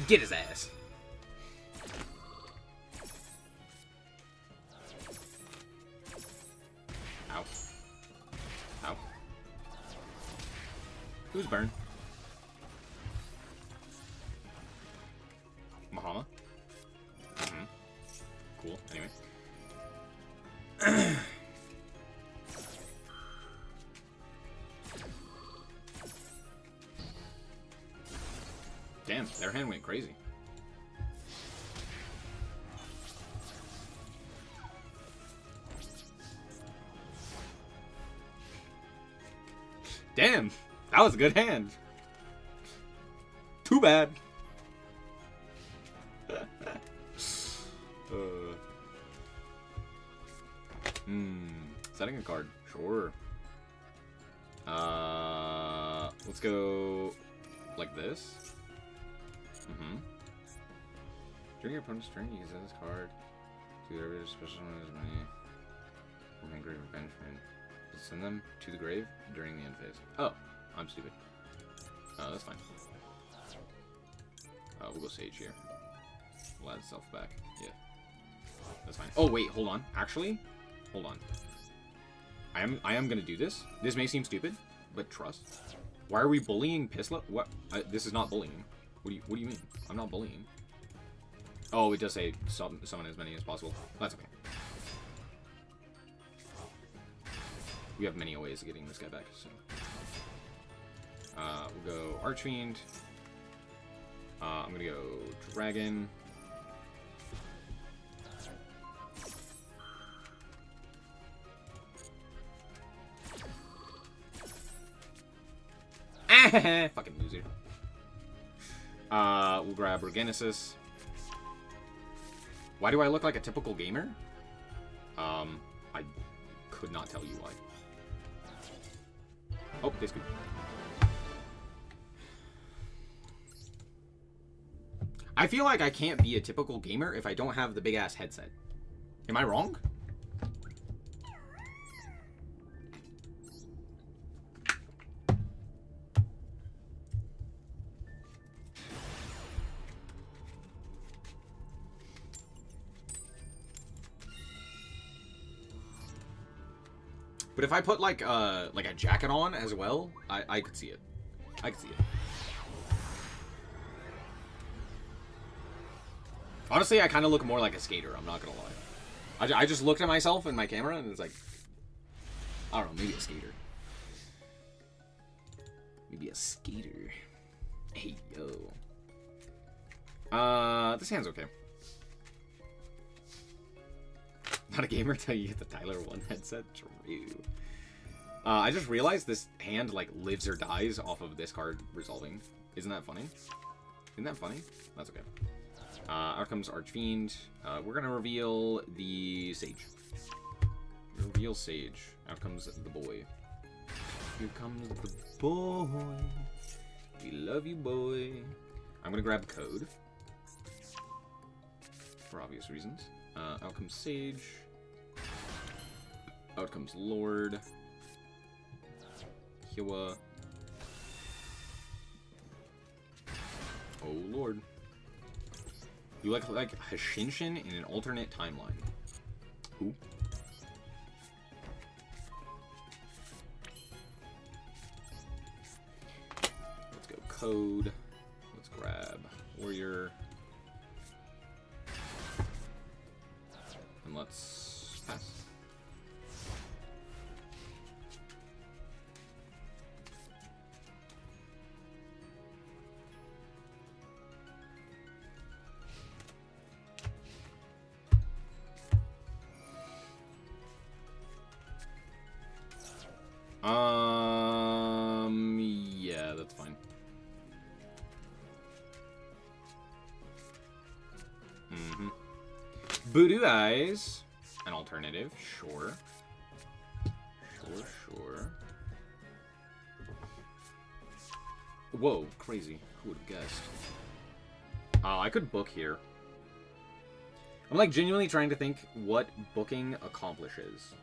Get his ass. Ow. Ow. Who's burn? Mahama? Mm-hmm. Cool. Anyway. Damn, their hand went crazy. Damn, that was a good hand. Too bad. Setting a card. Sure. Let's go like this. During your opponent's turn, you can set this card to their special as many from the grave of banishment. Send them to the grave during the end phase. Oh, I'm stupid. That's fine. We'll go Sage here. We'll add itself back. Yeah. That's fine. Oh wait, hold on. Actually, hold on. I am gonna do this. This may seem stupid, but trust. Why are we bullying Pisslet? What? This is not bullying. What do you mean? I'm not bullying. Oh, it does say summon as many as possible. That's okay. We have many ways of getting this guy back, so. We'll go Archfiend. I'm gonna go Dragon. Fucking loser. We'll grab Regenesis. Why do I look like a typical gamer? I could not tell you why. Oh, they scooped. I feel like I can't be a typical gamer if I don't have the big-ass headset. Am I wrong? But if I put like a jacket on as well, I could see it. I could see it. Honestly, I kind of look more like a skater. I'm not gonna lie. I just looked at myself in my camera and it's like, I don't know, maybe a skater. Maybe a skater. Hey yo. This hand's okay. Not a gamer till you get the Tyler 1 headset. True. I just realized this hand like lives or dies off of this card resolving. Isn't that funny? Isn't that funny? That's okay. Out comes Archfiend. We're gonna reveal the Sage. Reveal Sage. Out comes the boy. Here comes the boy. We love you, boy. I'm gonna grab Code. For obvious reasons. Out comes Sage. Out comes Lord. Hiwa. Oh, Lord. You like Hashinshin in an alternate timeline. Who? Let's go code. Let's grab warrior. And let's pass. Yeah, that's fine. Voodoo Eyes, an alternative, sure. Sure. Whoa, crazy. Who would have guessed? I could book here. I'm like genuinely trying to think what booking accomplishes.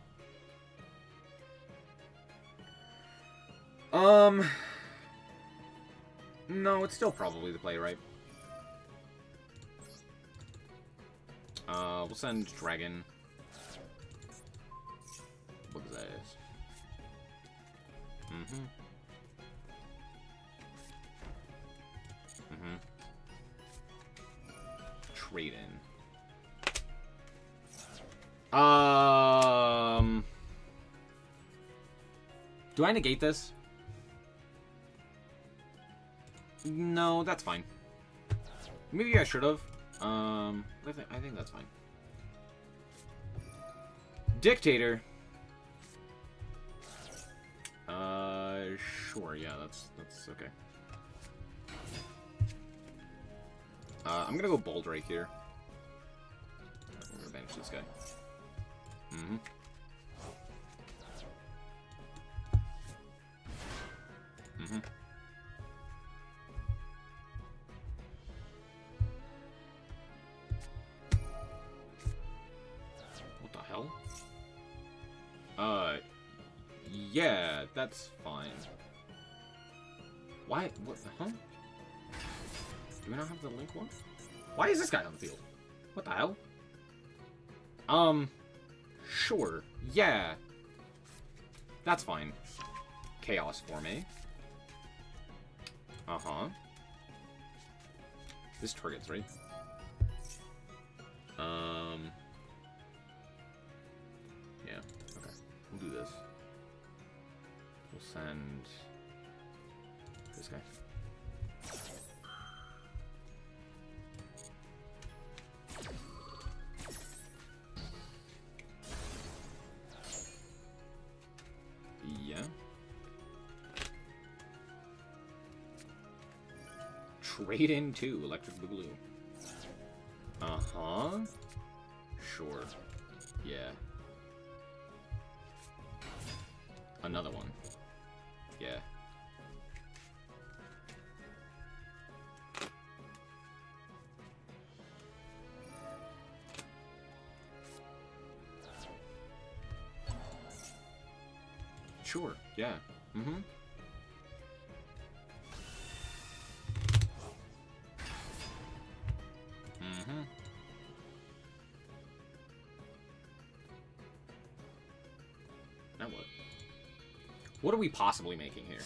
No, it's still probably the play, right? We'll send Dragon. What is that? Trade in. Do I negate this? No, that's fine. Maybe I should have. I think that's fine. Dictator. Sure, yeah, that's okay. I'm gonna go Baldrake here. I'm gonna banish this guy. What the hell? Yeah, that's fine. Why? What? Huh? Do we not have the link one? Why is this guy on the field? What the hell? Sure. Yeah. That's fine. Chaos for me. This targets, right? Yeah. Okay. We'll do this. We'll send this guy. Yeah. Trade in 2 Electric Boogaloo. Sure. Yeah. Another one. Yeah. Sure. Yeah. Now what? What are we possibly making here?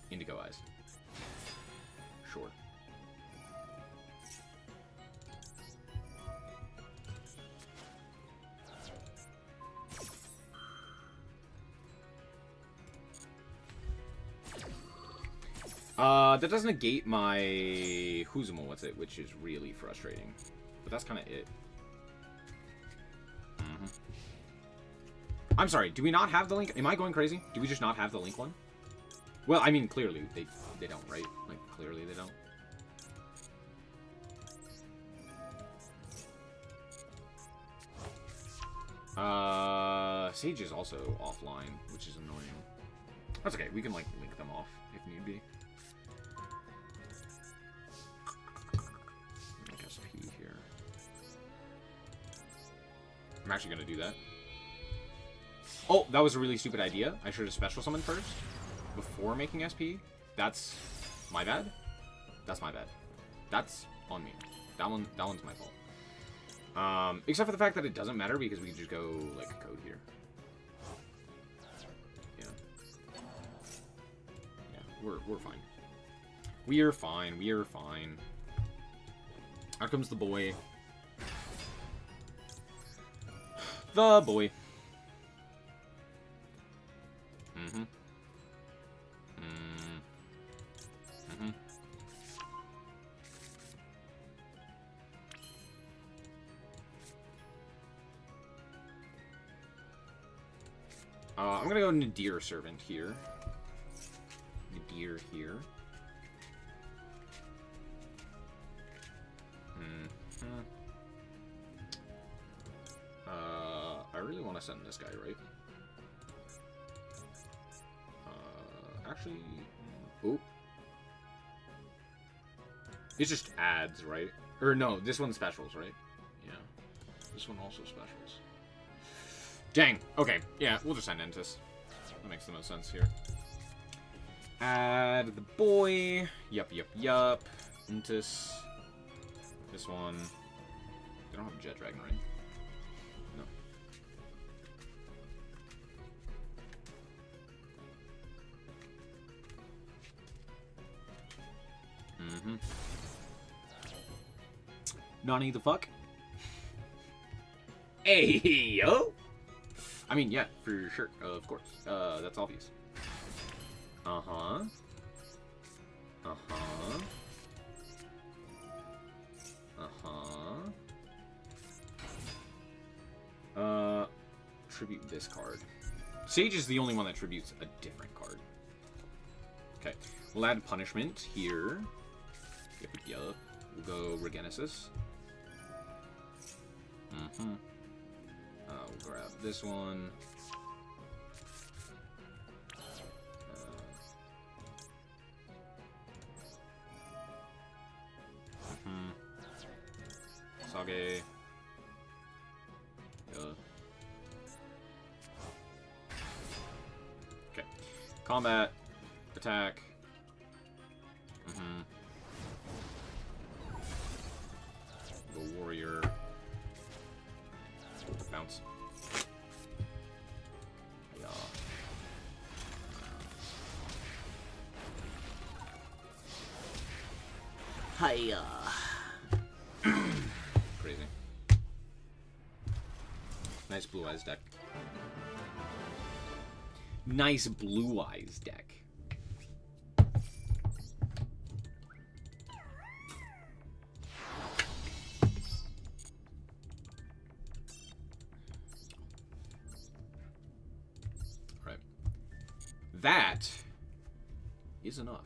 Indigo Eyes. Sure. That doesn't negate my Whoozamo, what's it, which is really frustrating. But that's kind of it. I'm sorry, do we not have the link? Am I going crazy? Do we just not have the link one? Well, I mean, clearly, they don't, right? Like, clearly they don't. Sage is also offline, which is annoying. That's okay, we can, like, link them off if need be. Make SP here. I'm actually gonna do that. Oh, that was a really stupid idea. I should have special summoned first before making SP. That's my bad. That's my bad. That's on me. That one's my fault. Except for the fact that it doesn't matter because we can just go, like, code here. Yeah. Yeah, we're fine. We're fine. We're fine. Out comes the boy. The boy. Mm-hmm. Mm-hmm. I'm gonna go Nadir Servant here. Nadir here. I really want to send this guy, right? Actually... Oh. It just adds, right? Or no, this one's specials, right? Yeah. This one also specials. Dang. Okay. Yeah, we'll just send Entis. That makes the most sense here. Add the boy. Yup. Entis. This one. They don't have a Jet Dragon, right? No. Mm-hmm. Nani the fuck? Hey, yo! I mean, yeah, for sure. Of course. That's obvious. Uh-huh. Uh-huh. Uh-huh. Tribute this card. Sage is the only one that tributes a different card. Okay. We'll add punishment here. Yup. We'll go Regenesis. Mm-hmm. We'll grab this one. Sage. Okay. Combat. Attack. The warrior. Bounce. Yeah. Hiya. Crazy. Nice Blue Eyes deck. Nice Blue Eyes deck. Right. That is enough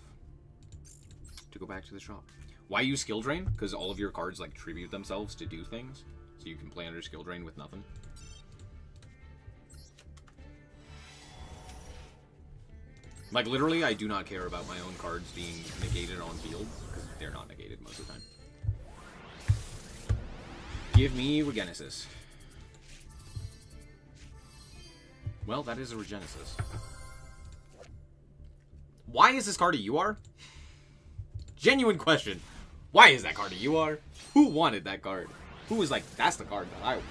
to go back to the shop. Why use Skill Drain? Because all of your cards, like, tribute themselves to do things. So you can play under Skill Drain with nothing. Like, literally, I do not care about my own cards being negated on field, because they're not negated most of the time. Give me Regenesis. Well, that is a Regenesis. Why is this card a UR? Genuine question. Why is that card a UR? Who wanted that card? Who was like, that's the card that I want?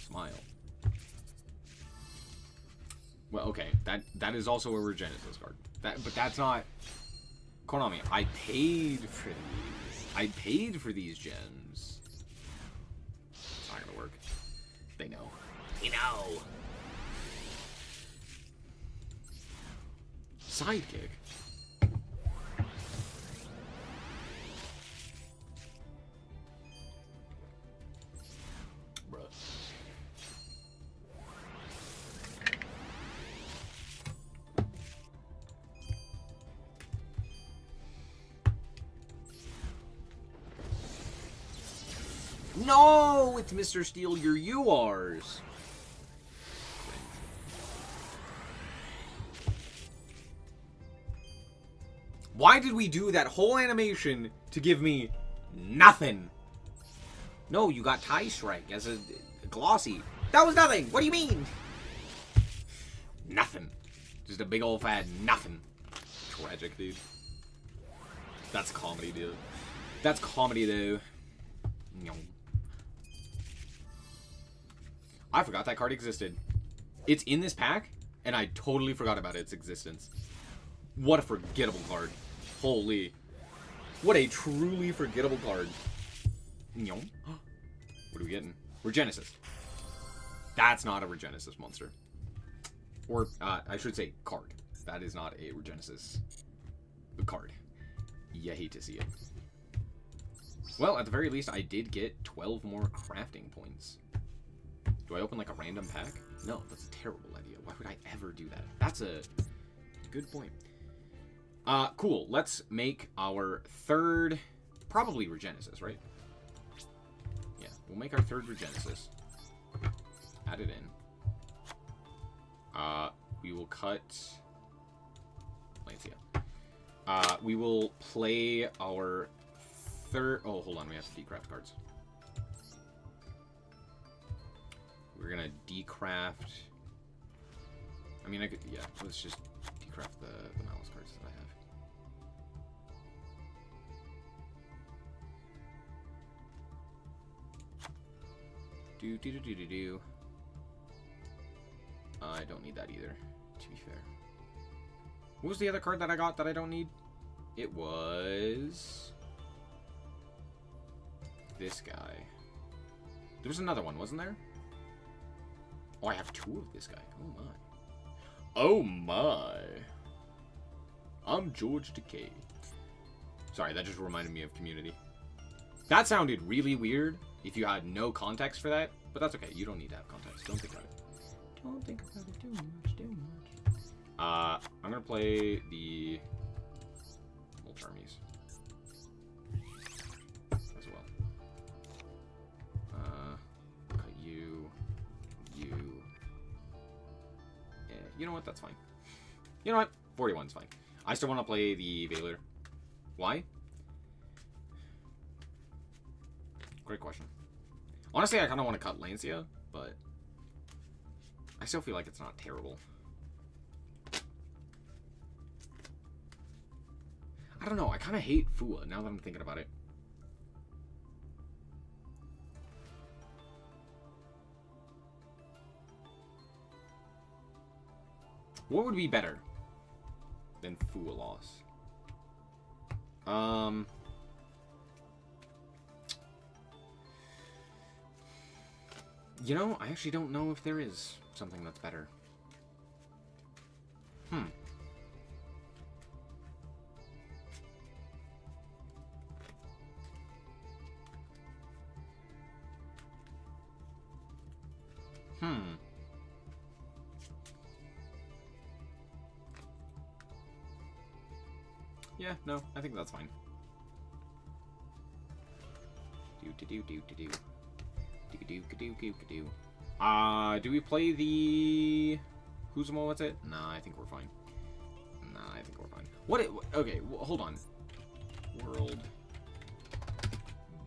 Smile. Well, okay, that is also a Regenesis card. But that's not... Konami, I paid for these. I paid for these gems. It's not gonna work. They know. You know. Sidekick. Bruh. No, it's Mr. Steel, your URs. Why did we do that whole animation to give me nothing? No, you got Tie Strike as a glossy. That was nothing. What do you mean? Nothing. Just a big old fat nothing. Tragic, dude. That's comedy, dude. That's comedy, though. No. I forgot that card existed. It's in this pack, and I totally forgot about its existence. What a forgettable card. Holy. What a truly forgettable card. No. What are we getting? Regenesis. That's not a Regenesis monster. Or, I should say card. That is not a Regenesis card. You hate to see it. Well, at the very least, I did get 12 more crafting points. Do I open, like, a random pack? No, that's a terrible idea. Why would I ever do that? That's a good point. Cool. Let's make our third... Probably Regenesis, right? Yeah, we'll make our third Regenesis. Add it in. We will cut... Lancia. We will play our third... Oh, hold on. We have to decraft cards. We're gonna decraft... I mean, I could... Yeah, let's just decraft the Maliss cards that I have. Do. I don't need that either, to be fair. What was the other card that I got that I don't need? It was... this guy. There was another one, wasn't there? Oh, I have two of this guy. Oh, my. Oh, my. I'm George Decay. Sorry, that just reminded me of Community. That sounded really weird if you had no context for that, but that's okay. You don't need to have context. Don't think about it. Don't think about it too much. I'm gonna play the Ultramies as well. Cut you. Yeah, you know what? That's fine. You know what? 41's fine. I still want to play the Veiler. Why? Great question. Honestly, I kind of want to cut Lancia, but I still feel like it's not terrible. I don't know. I kind of hate Fua now that I'm thinking about it. What would be better than Fua loss? You know, I actually don't know if there is something that's better. Yeah, no, I think that's fine. Do we play the... Huzumo, what's it? Nah, I think we're fine. What okay, well, hold on. World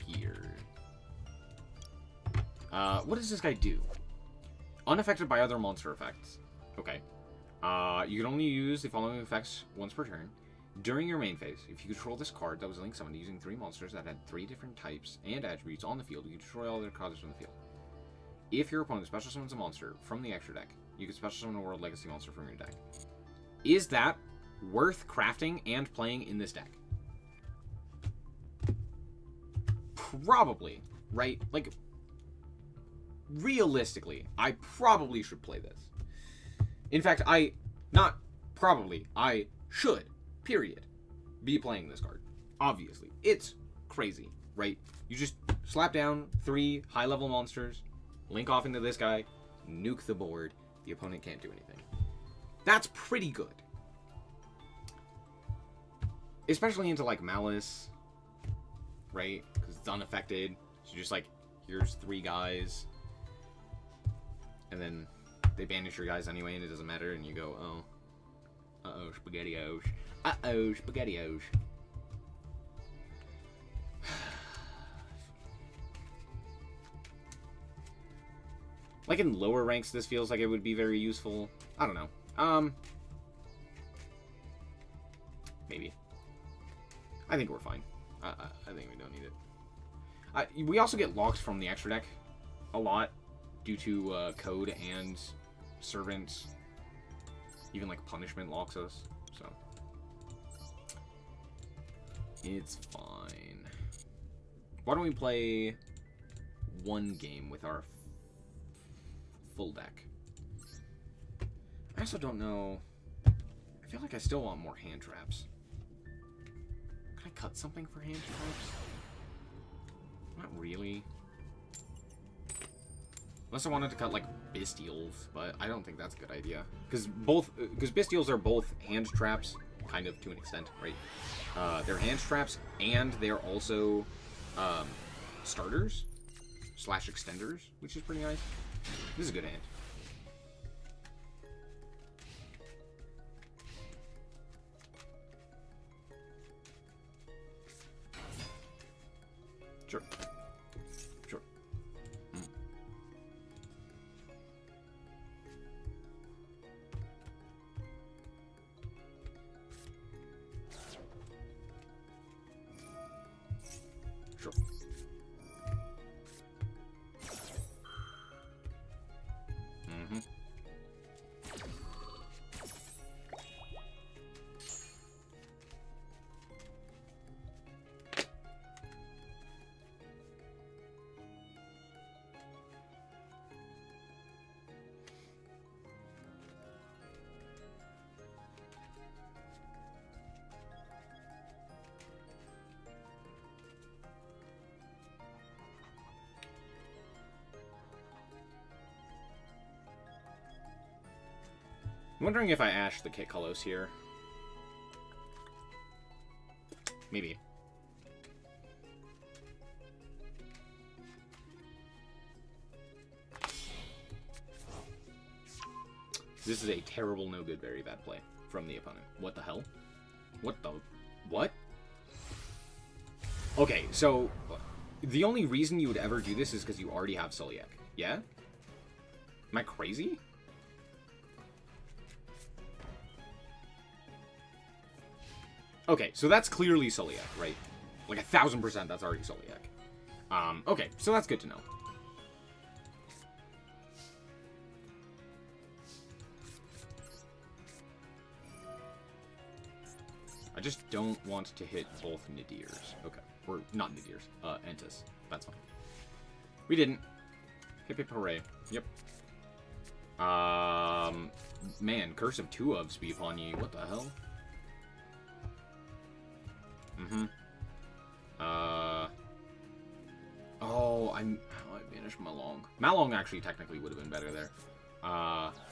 Beard. What does this guy do? Unaffected by other monster effects. Okay. You can only use the following effects once per turn. During your main phase, if you control this card that was linked summoned using 3 monsters that had 3 different types and attributes on the field, you can destroy all their cards from the field. If your opponent special summons a monster from the extra deck, you can special summon a World Legacy monster from your deck. Is that worth crafting and playing in this deck? Probably, right? Like, realistically, I probably should play this. In fact, I should, period, be playing this card. Obviously. It's crazy, right? You just slap down 3 high-level monsters, link off into this guy, nuke the board, the opponent can't do anything. That's pretty good. Especially into, like, Maliss, right? Because it's unaffected. So you're just like, here's 3 guys. And then they banish your guys anyway, and it doesn't matter, and you go, oh. Uh-oh, SpaghettiOs. Uh-oh, SpaghettiOs. Like, in lower ranks, this feels like it would be very useful. I don't know. Maybe. I think we're fine. I think we don't need it. We also get locked from the extra deck a lot due to code and servants. Even like punishment locks us, so it's fine. Why don't we play one game with our full deck? I also don't know. I feel like I still want more hand traps. Can I cut something for hand traps? Not really. Unless I wanted to cut like Bestials, but I don't think that's a good idea. Because Bestials are both hand traps, kind of to an extent, right? They're hand traps and they're also starters / extenders, which is pretty nice. This is a good hand. Sure. Sure. Sure. Mm-hmm. I'm wondering if I Ash the Kitkalos here. Maybe. This is a terrible, no good, very bad play from the opponent. What the hell? What the... What? Okay, so... The only reason you would ever do this is because you already have Sulliek. Yeah? Am I crazy? Okay, so that's clearly Sulliek, right? Like 1000% that's already Sulliek. Okay, so that's good to know. I just don't want to hit both Nadirs. Okay, or not Nadirs, Entis. That's fine. We didn't. Hip hip hooray. Yep. Man, Curse of Two Ofs be upon ye. What the hell? Mm-hmm. Oh, how do I banish Malong? Malong actually technically would have been better there.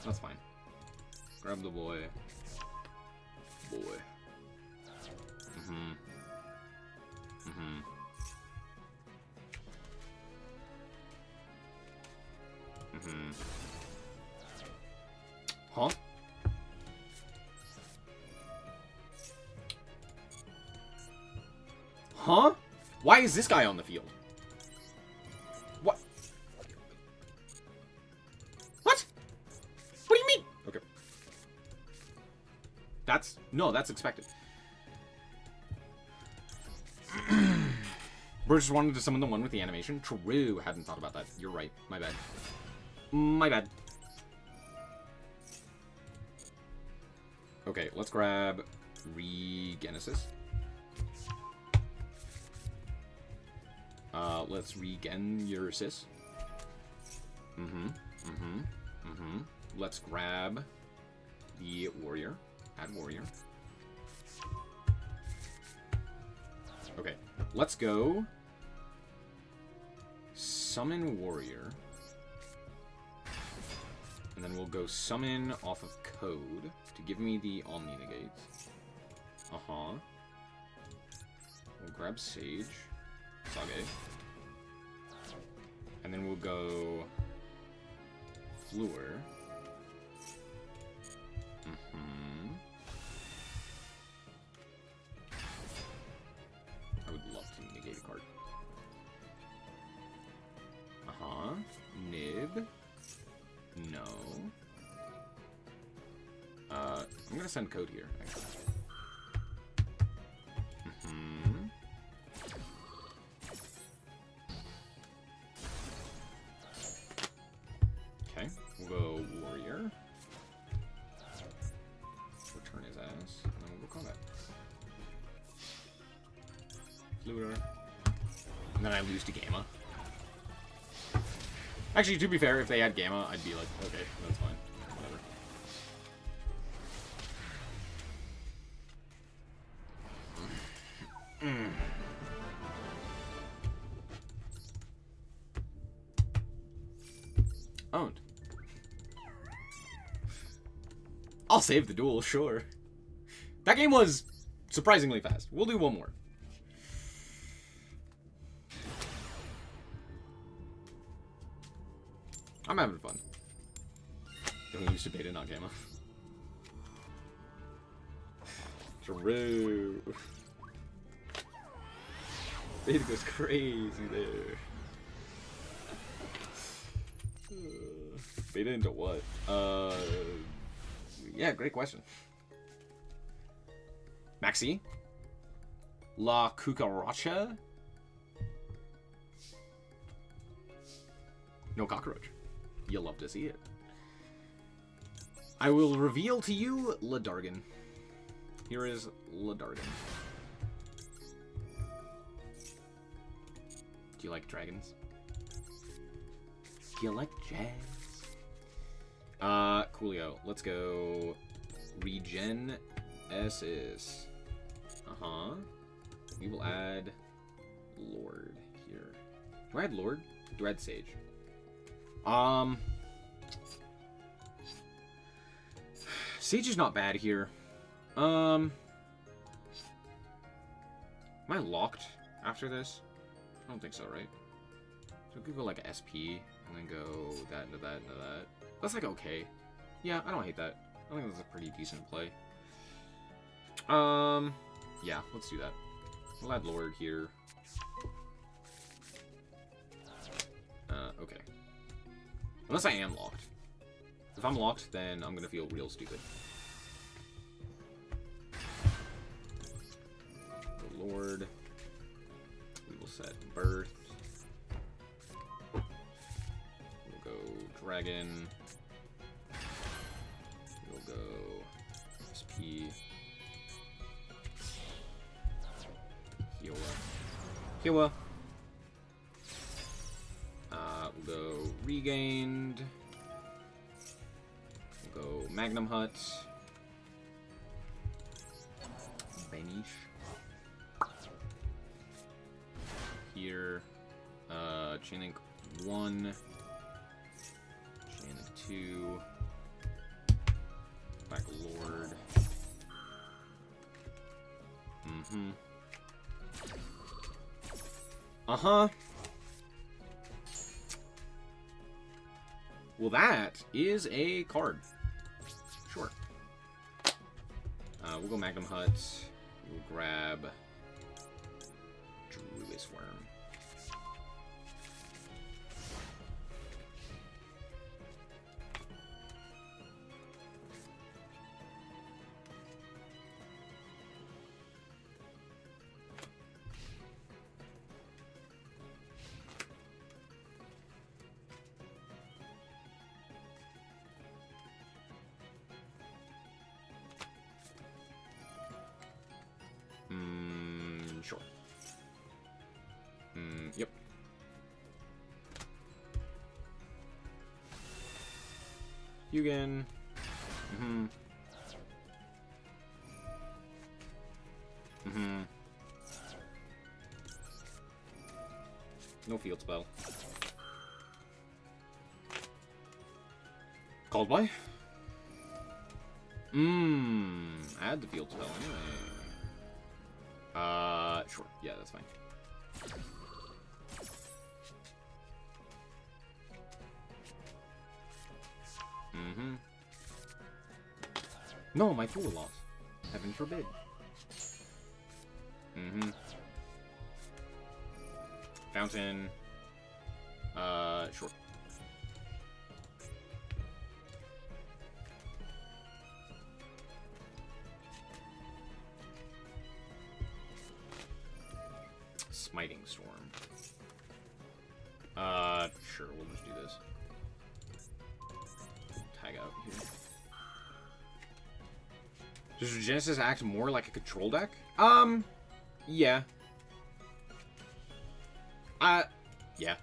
That's fine. Grab the boy. Boy. Mm-hmm. Mm-hmm. Mm-hmm. Huh? Huh? Why is this guy on the field? What? What? What do you mean? Okay. No, that's expected. Bro just wanted to summon the one with the animation. True, hadn't thought about that. You're right. My bad. My bad. Okay, let's grab Regenesis. Let's regen your sis. Let's grab the warrior. Add warrior. Okay, let's go summon warrior. And then we'll go summon off of code to give me the Omni negates. Uh-huh. We'll grab Sage. Sage. And then we'll go Fluor. I would love to negate a card. Uh-huh. Nib. No. I'm gonna send code here, actually. Lunar. And then I lose to Gamma. Actually, to be fair, if they had Gamma, I'd be like, okay, that's fine. Whatever. Owned. I'll save the duel, sure. That game was surprisingly fast. We'll do one more. I'm having fun. Don't use to beta, not Gamma. True. Beta goes crazy there. Beta into what? Yeah, great question. Maxi? La Cucaracha? No cockroach. You'll love to see it. I will reveal to you Ledargan. Here is Ledargan. Do you like dragons? Do you like jazz? Coolio. Let's go Regen Essus. Uh-huh. We will add Lord here. Do I add Lord? Do I add Sage? Sage is not bad here. Am I locked after this? I don't think so, right? So we could go like SP and then go that into that into that. That's like okay. Yeah, I don't hate that. I think that's a pretty decent play. Yeah, let's do that. We'll add Lord here. Okay. Unless I am locked. If I'm locked, then I'm gonna feel real stupid. The Lord. We will set Birth. We'll go Dragon. We'll go SP. Kiowa. We'll go Regained. We'll go Magnum Hut. Banish. Here. Chainlink 1. Chainlink 2. Back Lord. Mm-hmm. Uh-huh. Well, that is a card. Sure. We'll go Magnum Hut. We'll grab Druid's Worm. Sure. Yep. Hugin. No field spell. Called by? Add the field spell anyway. Sure. Yeah, that's fine. No, my fool lost. Heaven forbid. Fountain. Sure. Smiting Storm. Sure, we'll just do this. Tag out here. Does Genesis act more like a control deck? Yeah. Yeah.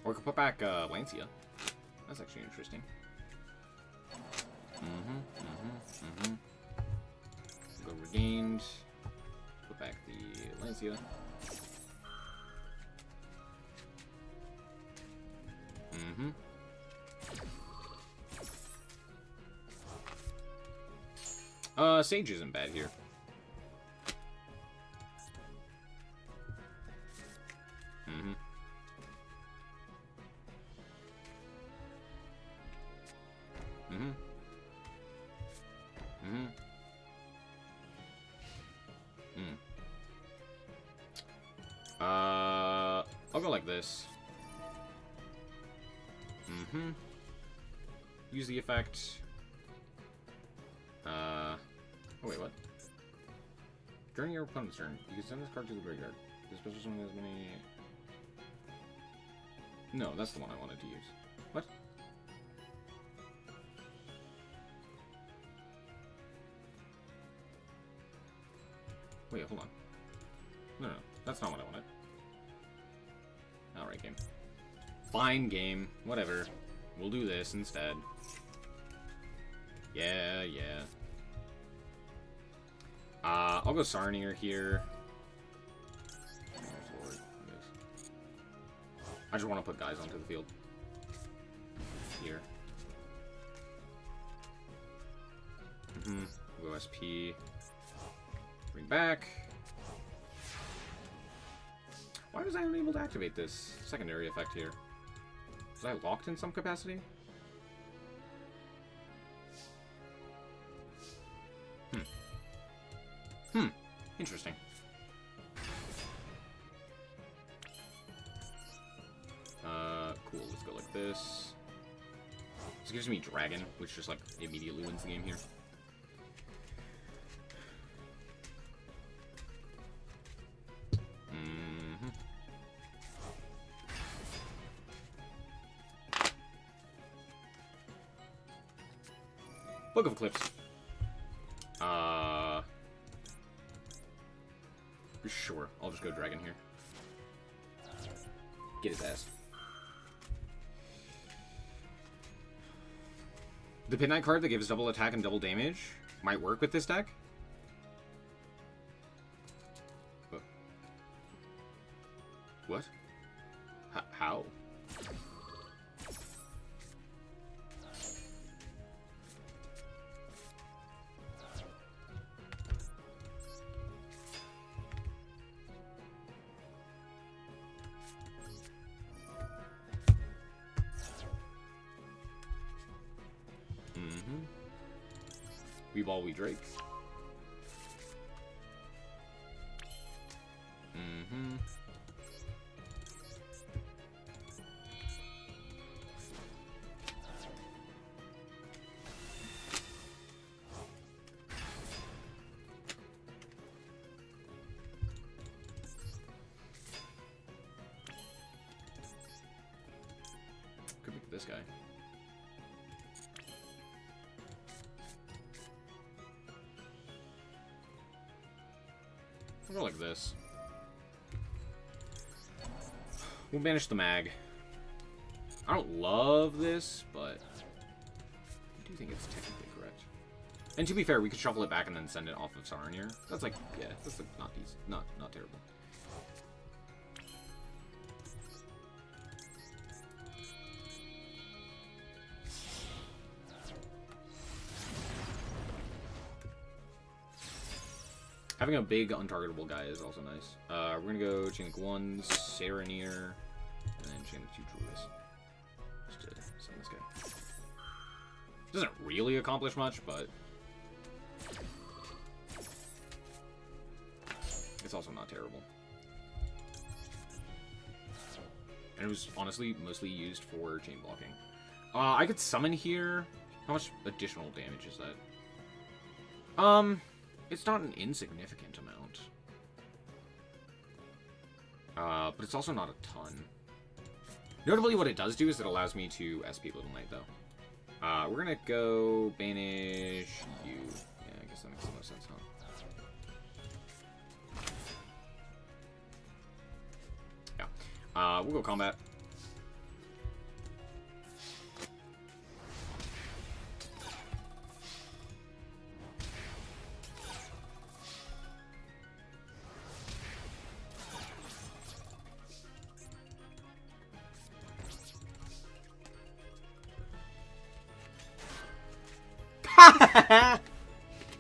Or we could put back Lancia. That's actually interesting. Go regained. Put back the Lancia. Sage isn't bad here. I'll go like this. Use the effect. Oh wait, what? During your opponent's turn, you can send this card to the graveyard. This special summon has many... No, that's the one I wanted to use. What? Wait, hold on. No, that's not what I wanted. Alright, game. Fine, game. Whatever. We'll do this instead. Yeah. I'll go Sarnier here. I just want to put guys onto the field. Here. Go SP. Bring back. Why was I unable to activate this secondary effect here? Was I locked in some capacity? Interesting. Cool. Let's go like this. This gives me Dragon, which just, like, immediately wins the game here. Book of Eclipse. Sure, I'll just go Dragon here. Get his ass. The Midnight card that gives double attack and double damage might work with this deck. What? How? We Drake. Could be this guy. I'll go like this. We'll banish the mag. I don't love this, but I do think it's technically correct. And to be fair, we could shuffle it back and then send it off of Sarnier. That's like, yeah, that's like not terrible. Having a big untargetable guy is also nice. We're gonna go Chain Link 1, Sarnier, and then Chain Link 2 Druidess. Just to send this guy. Doesn't really accomplish much, but it's also not terrible. And it was honestly mostly used for chain blocking. I could summon here. How much additional damage is that? It's not an insignificant amount. But it's also not a ton. Notably, what it does do is it allows me to SP Little Knight, though. We're gonna go banish you. Yeah, I guess that makes the most sense, huh? Yeah. We'll go combat.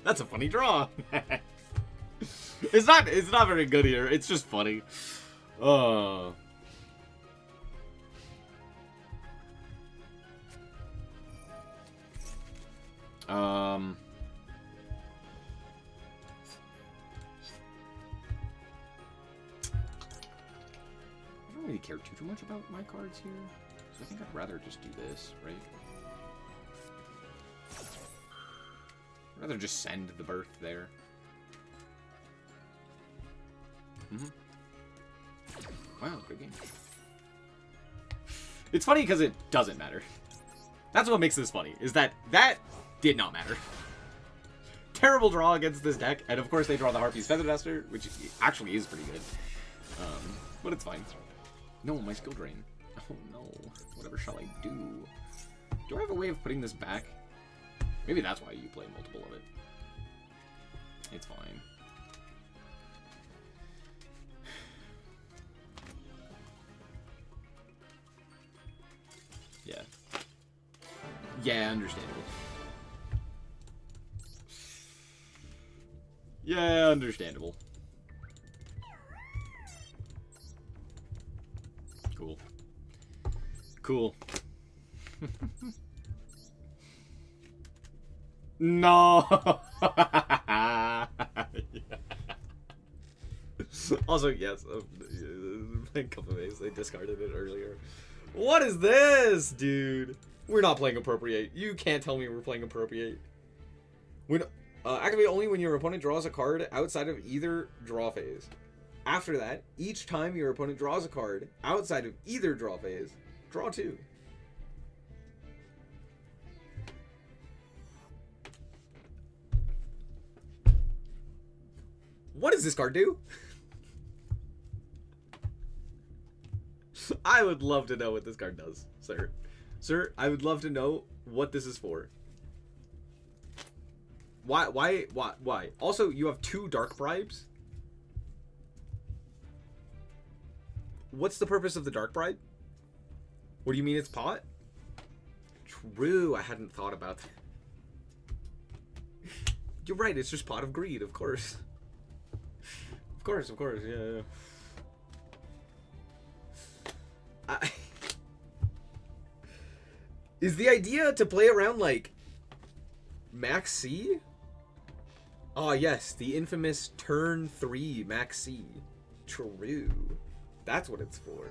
That's a funny draw. It's not very good here. It's just funny. I don't really care too much about my cards here. So I think I'd rather just do this, right? I'd rather just send the birth there. Wow, good game. It's funny because it doesn't matter. That's what makes this funny, is that did not matter. Terrible draw against this deck, and of course they draw the Harpy's Feather Duster, which actually is pretty good. But it's fine. No, my skill drain. Oh no. Whatever shall I do? Do I have a way of putting this back? Maybe that's why you play multiple of it. It's fine. Yeah. Yeah, understandable. Yeah, understandable. Cool. Cool. No. Also, yes, playing Cup of Ace. They discarded it earlier. What is this, dude? We're not playing Appropriate. You can't tell me we're playing Appropriate. When activate only when your opponent draws a card outside of either draw phase. After that, each time your opponent draws a card outside of either draw phase, draw 2. What does this card do? I would love to know what this card does, sir. Sir, I would love to know what this is for. Why? Also, you have 2 Dark Bribes? What's the purpose of the Dark Bribe? What do you mean it's pot? True, I hadn't thought about that. You're right, it's just Pot of Greed, of course. Of course, yeah. Is the idea to play around like Max C? Oh yes, the infamous turn 3 Max C. True. That's what it's for.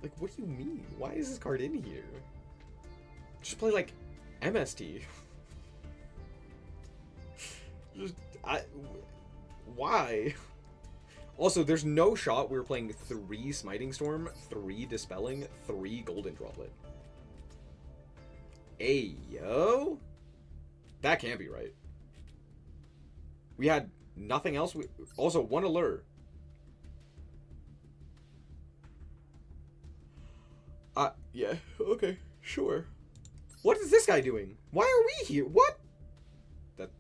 Like, what do you mean? Why is this card in here? Just play like MST. Why? Also, there's no shot we're playing 3 Smiting Storm, 3 Dispelling, 3 Golden Droplet. Ayo? That can't be right. We had nothing else. Also, 1 Allure. Yeah, okay, sure. What is this guy doing? Why are we here? What? That...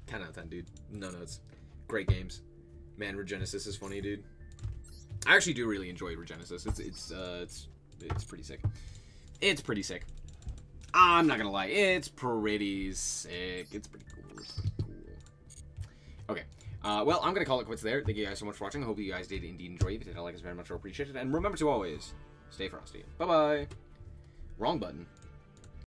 10 out of 10, dude. No, it's great games. Man, Regenesis is funny, dude. I actually do really enjoy Regenesis. It's pretty sick. It's pretty sick. I'm not gonna lie. It's pretty sick. It's pretty cool. It's pretty cool. Okay. Well, I'm gonna call it quits there. Thank you guys so much for watching. I hope you guys did indeed enjoy. If you did, I like us very much. I appreciate it. And remember to always stay frosty. Bye-bye. Wrong button.